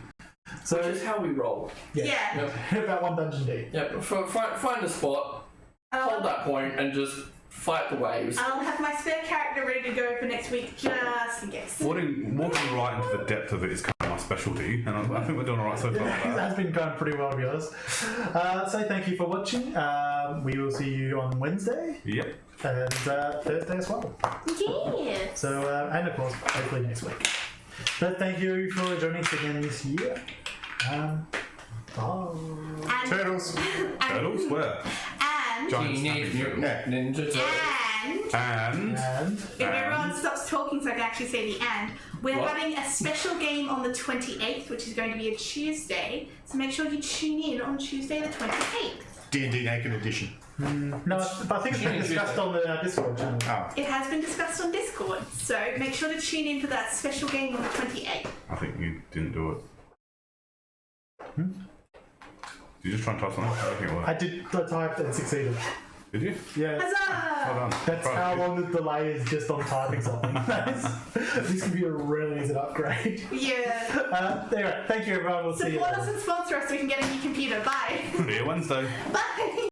So Which is how we roll. Yeah. Yep. about one dungeon deep. Yep. Find a spot, hold that point, and just fight the waves. I'll have my spare character ready to go for next week just in case. Walking right into the depth of it is kind of specialty, and I think we're doing alright so far. with that. That's been going pretty well, to be honest. So thank you for watching. We will see you on Wednesday Yep. and Thursday as well. Yes. So, and of course, hopefully next week. But thank you for joining us again this year. Bye. And, Turtles. Turtles? Where? and Giant Teenage snapping Mutant Yeah. Ninja Turtles. and And if everyone stops talking so I can actually say the and, we're What? having a special game on the 28th, which is going to be a Tuesday. So make sure you tune in on Tuesday the 28th. D&D Naked Edition. no, I think it's been discussed on the Discord channel. Oh. It has been discussed on Discord, so make sure to tune in for that special game on the 28th. I think you didn't do it. Did you just try and type something? I don't think it worked. I did the type and succeeded. Did you? Yeah. Huzzah! Well done. That's Right, how good. long the delay is just on typing something. This computer really is an upgrade. Yeah. Anyway, thank you everyone. We'll see you Support later. us and sponsor us so we can get a new computer. Bye. See you Wednesday. Bye.